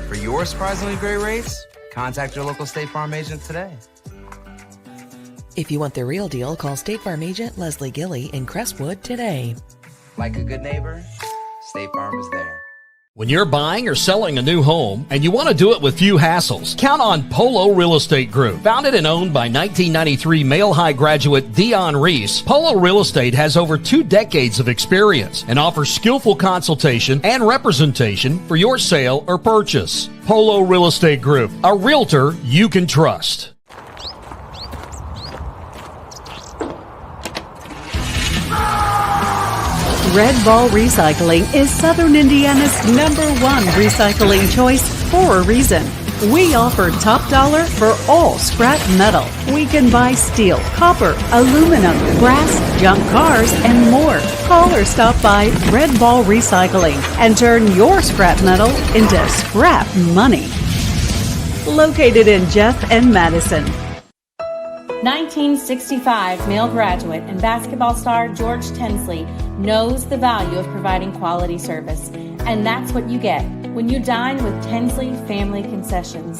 For your surprisingly great rates, contact your local State Farm agent today. If you want the real deal, call State Farm agent Leslie Gilly in Crestwood today. Like a good neighbor, State Farm is there. When you're buying or selling a new home and you want to do it with few hassles, count on Polo Real Estate Group. Founded and owned by 1993 Male High graduate Dion Reese, Polo Real Estate has over 2 decades of experience and offers skillful consultation and representation for your sale or purchase. Polo Real Estate Group, a realtor you can trust. Red Ball Recycling is Southern Indiana's #1 recycling choice for a reason. We offer top dollar for all scrap metal. We can buy steel, copper, aluminum, brass, junk cars, and more. Call or stop by Red Ball Recycling and turn your scrap metal into scrap money. Located in Jeff and Madison. 1965 male graduate and basketball star George Tensley knows the value of providing quality service, and that's what you get when you dine with Tensley Family Concessions.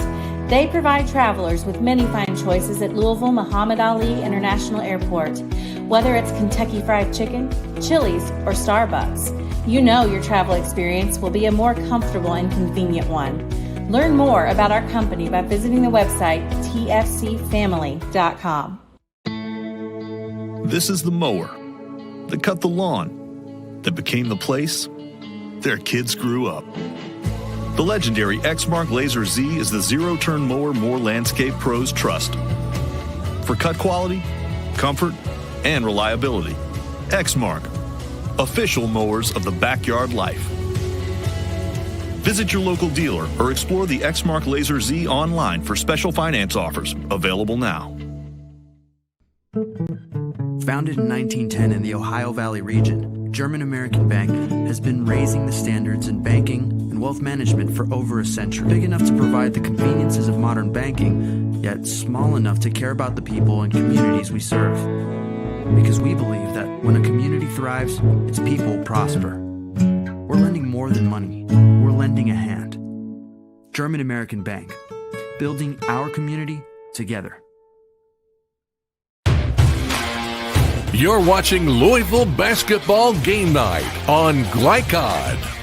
They provide travelers with many fine choices at Louisville Muhammad Ali International Airport. Whether it's Kentucky Fried Chicken, Chili's, or Starbucks, you know your travel experience will be a more comfortable and convenient one. Learn more about our company by visiting the website tfcfamily.com. This is the mower that cut the lawn, that became the place their kids grew up. The legendary Exmark Laser Z is the zero-turn mower more landscape pros trust. For cut quality, comfort, and reliability. Exmark, official mowers of the backyard life. Visit your local dealer or explore the Exmark Laser Z online for special finance offers. Available now. Founded in 1910 in the Ohio Valley region, German American Bank has been raising the standards in banking and wealth management for over a century. Big enough to provide the conveniences of modern banking, yet small enough to care about the people and communities we serve. Because we believe that when a community thrives, its people prosper. We're lending more than money. We're lending a hand. German American Bank, building our community together. You're watching Louisville Basketball Game Night on Glycod.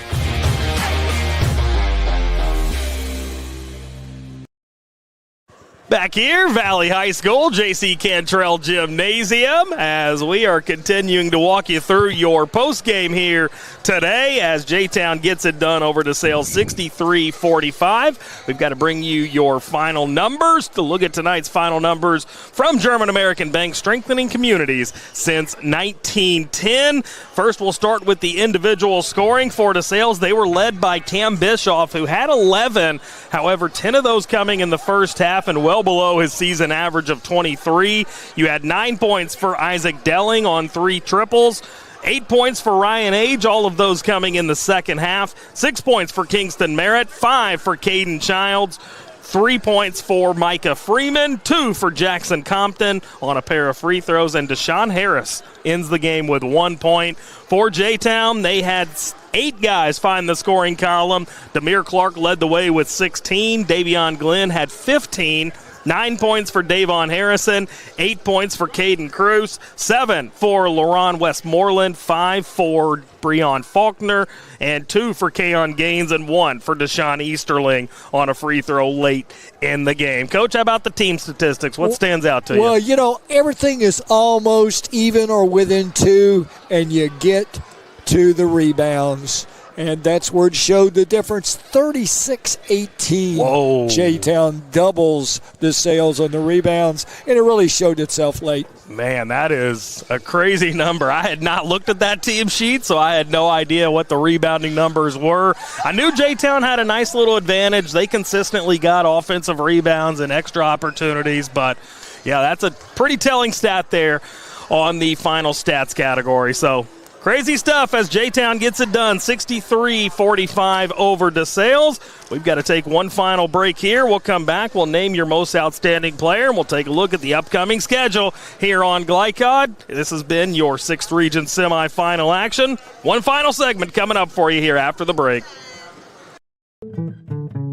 Back here, Valley High School, J.C. Cantrell Gymnasium, as we are continuing to walk you through your postgame here today as J-Town gets it done over DeSales 63-45. We've got to bring you your final numbers to look at tonight's final numbers from German American Bank, strengthening communities since 1910. First, we'll start with the individual scoring for DeSales. They were led by Cam Bischoff, who had 11. However, 10 of those coming in the first half and well below his season average of 23. You had 9 points for Isaac Delling on 3 triples. 8 points for Ryan Age, all of those coming in the second half. 6 points for Kingston Merritt, 5 for Caden Childs, 3 points for Micah Freeman, 2 for Jackson Compton on a pair of free throws, and Deshaun Harris ends the game with 1 point. For J-Town, they had 8 guys find the scoring column. Demir Clark led the way with 16. Davion Glenn had 15. 9 points for Davon Harrison, 8 points for Caden Cruz, 7 for LaRon Westmoreland, 5 for Breon Faulkner, and 2 for Keon Gaines, and 1 for Deshaun Easterling on a free throw late in the game. Coach, how about the team statistics? What stands out to you? Well, you know, everything is almost even or within 2, and you get to the rebounds. And that's where it showed the difference, 36-18. Whoa. J-Town doubles DeSales on the rebounds, and it really showed itself late. Man, that is a crazy number. I had not looked at that team sheet, so I had no idea what the rebounding numbers were. I knew J-Town had a nice little advantage. They consistently got offensive rebounds and extra opportunities, but, yeah, that's a pretty telling stat there on the final stats category. So, crazy stuff as J-Town gets it done, 63-45 over DeSales. We've got to take one final break here. We'll come back. We'll name your most outstanding player, and we'll take a look at the upcoming schedule here on Glycod. This has been your 6th Region semifinal action. One final segment coming up for you here after the break.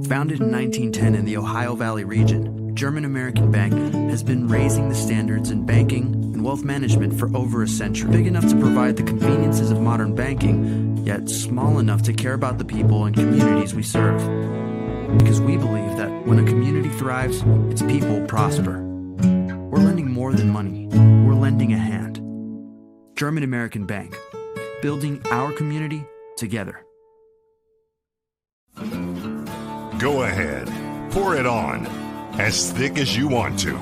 Founded in 1910 in the Ohio Valley region, German American Bank has been raising the standards in banking and wealth management for over a century. Big enough to provide the conveniences of modern banking, yet small enough to care about the people and communities we serve. Because we believe that when a community thrives, its people prosper. We're lending more than money. We're lending a hand. German American Bank, building our community together. Go ahead, pour it on, as thick as you want to.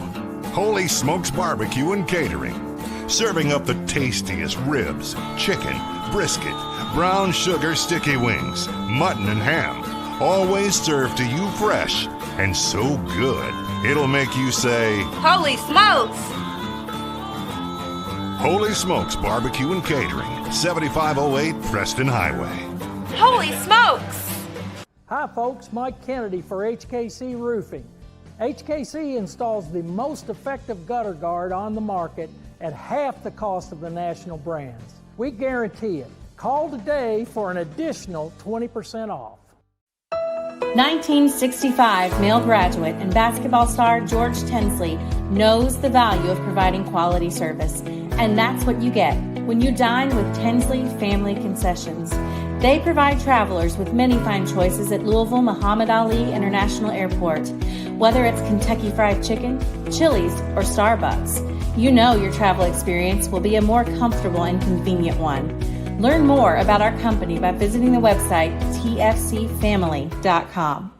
Holy Smokes Barbecue and Catering, serving up the tastiest ribs, chicken, brisket, brown sugar sticky wings, mutton and ham, always served to you fresh and so good, it'll make you say, Holy smokes! Holy Smokes Barbecue and Catering, 7508 Preston Highway. Holy smokes! Hi folks, Mike Kennedy for HKC Roofing. HKC installs the most effective gutter guard on the market at half the cost of the national brands. We guarantee it. Call today for an additional 20% off. 1965 male graduate and basketball star George Tensley knows the value of providing quality service, and that's what you get when you dine with Tensley Family Concessions. They provide travelers with many fine choices at Louisville Muhammad Ali International Airport. Whether it's Kentucky Fried Chicken, Chili's, or Starbucks, you know your travel experience will be a more comfortable and convenient one. Learn more about our company by visiting the website tfcfamily.com.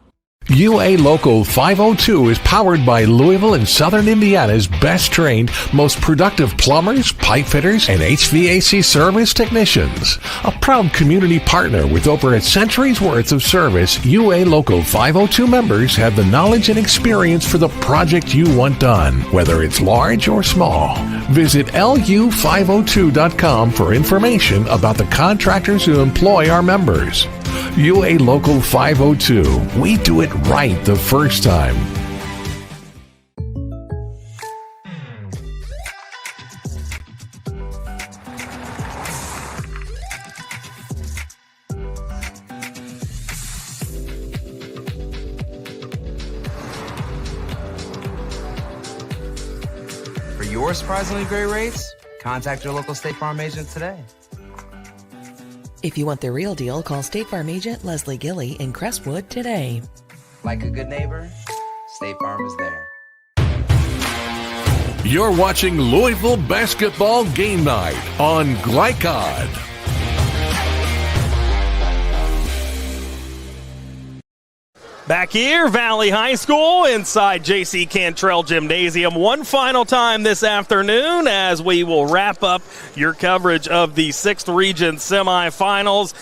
UA Local 502 is powered by Louisville and Southern Indiana's best trained, most productive plumbers, pipe fitters, and HVAC service technicians. A proud community partner with over a century's worth of service, UA Local 502 members have the knowledge and experience for the project you want done, whether it's large or small. Visit lu502.com for information about the contractors who employ our members. UA Local 502. We do it right the first time. For your surprisingly great rates, contact your local State Farm agent today. If you want the real deal, call State Farm agent Leslie Gilly in Crestwood today. Like a good neighbor, State Farm is there. You're watching Louisville Basketball Game Night on Glycod. Back here, Valley High School inside J.C. Cantrell Gymnasium. One final time this afternoon as we will wrap up your coverage of the 6th Region semifinals.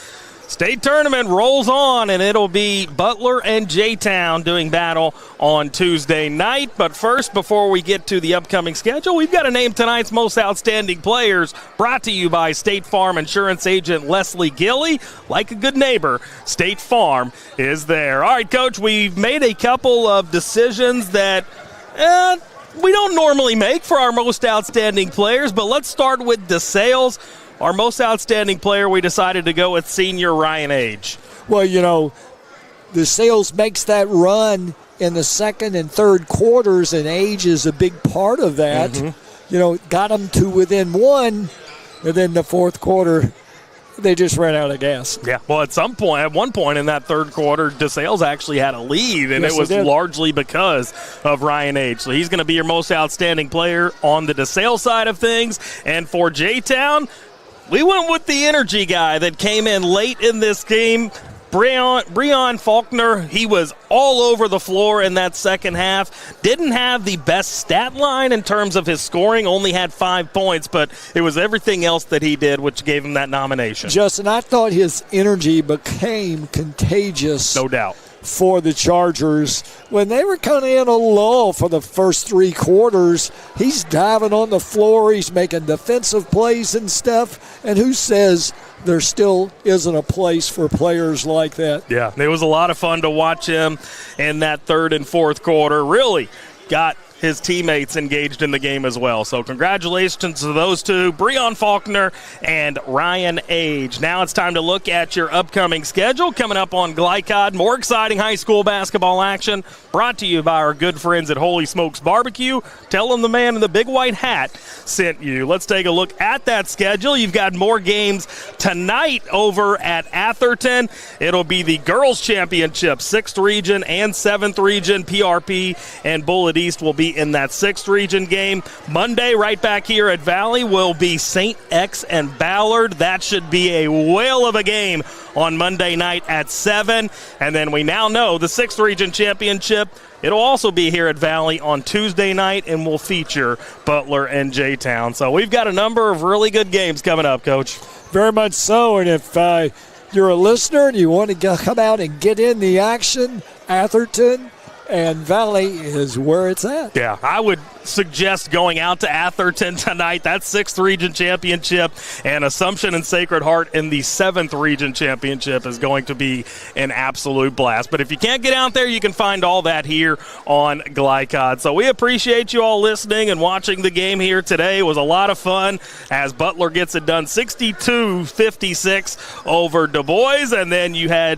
State tournament rolls on, and it'll be Butler and J-Town doing battle on Tuesday night. But first, before we get to the upcoming schedule, we've got to name tonight's most outstanding players, brought to you by State Farm Insurance Agent Leslie Gilly. Like a good neighbor, State Farm is there. All right, Coach, we've made a couple of decisions that we don't normally make for our most outstanding players, but let's start with DeSales. Our most outstanding player, we decided to go with senior Ryan Age. Well, you know, DeSales makes that run in the second and third quarters, and Age is a big part of that. Mm-hmm. You know, got them to within one, and then the fourth quarter, they just ran out of gas. Yeah, well, at one point in that third quarter, DeSales actually had a lead, and yes, it was largely because of Ryan Age. So he's going to be your most outstanding player on the DeSales side of things. And for J-Town, we went with the energy guy that came in late in this game, Breon Faulkner. He was all over the floor in that second half. Didn't have the best stat line in terms of his scoring, only had 5 points, but it was everything else that he did which gave him that nomination. Justin, I thought his energy became contagious. No doubt. For the Chargers. When they were kind of in a lull for the first three quarters, he's diving on the floor, he's making defensive plays and stuff, and who says there still isn't a place for players like that? Yeah, it was a lot of fun to watch him in that third and fourth quarter. Really got his teammates engaged in the game as well. So congratulations to those two, Breon Faulkner and Ryan Age. Now it's time to look at your upcoming schedule. Coming up on Glycod, more exciting high school basketball action brought to you by our good friends at Holy Smokes Barbecue. Tell them the man in the big white hat sent you. Let's take a look at that schedule. You've got more games tonight over at Atherton. It'll be the Girls Championship, 6th Region and 7th Region. PRP and Bullitt East will be in that 6th Region game. Monday, right back here at Valley, will be St. X and Ballard. That should be a whale of a game on Monday night at 7. And then we now know the 6th Region Championship, it'll also be here at Valley on Tuesday night, and will feature Butler and J-Town. So we've got a number of really good games coming up, Coach. Very much so. And if you're a listener and you want to come out and get in the action, Atherton and Valley is where it's at. Yeah, I would suggest going out to Atherton tonight. That's 6th Region Championship, and Assumption and Sacred Heart in the 7th Region Championship is going to be an absolute blast. But if you can't get out there, you can find all that here on Glycod. So we appreciate you all listening and watching the game here today. It was a lot of fun as Butler gets it done 62-56 over Dubois, and then you had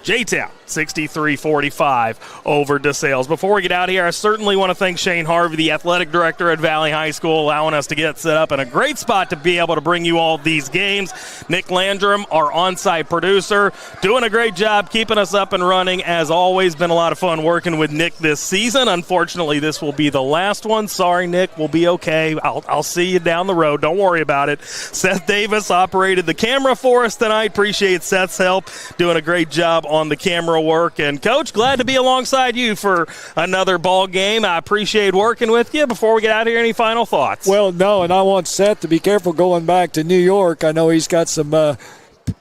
J-Town 63-45 over DeSales. Before we get out of here, I certainly want to thank Shane Harvey, the athletic director at Valley High School, allowing us to get set up in a great spot to be able to bring you all these games. Nick Landrum, our on-site producer, doing a great job keeping us up and running. As always, been a lot of fun working with Nick this season. Unfortunately, this will be the last one. Sorry, Nick. We'll be okay. I'll see you down the road. Don't worry about it. Seth Davis operated the camera for us tonight. Appreciate Seth's help. Doing a great job on the camera thorough work. And, Coach, glad to be alongside you for another ball game. I appreciate working with you. Before we get out of here, any final thoughts? Well, no, and I want Seth to be careful going back to New York. I know he's got some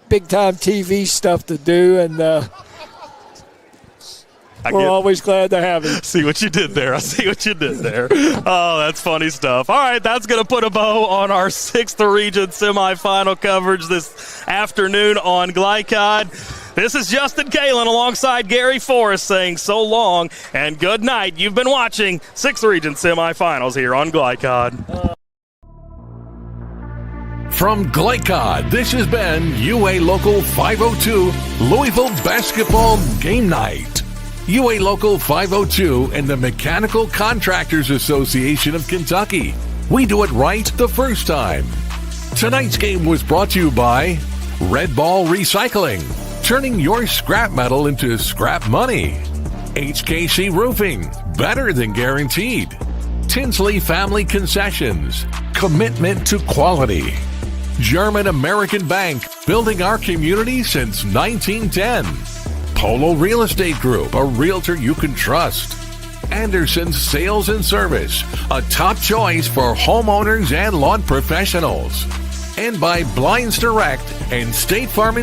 big-time TV stuff to do, and we're always glad to have him. See what you did there. I see what you did there. Oh, that's funny stuff. All right, that's going to put a bow on our 6th Region semifinal coverage this afternoon on Glycod. This is Justin Kalen alongside Gary Forrest saying so long and good night. You've been watching 6th Region semifinals here on Glycod. From Glycod, this has been UA Local 502 Louisville Basketball Game Night. UA Local 502 and the Mechanical Contractors Association of Kentucky. We do it right the first time. Tonight's game was brought to you by Red Ball Recycling, turning your scrap metal into scrap money. HKC Roofing, better than guaranteed. Tinsley Family Concessions, commitment to quality. German American Bank, building our community since 1910. Polo Real Estate Group, a realtor you can trust. Anderson's Sales and Service, a top choice for homeowners and lawn professionals. And by Blinds Direct and State Farm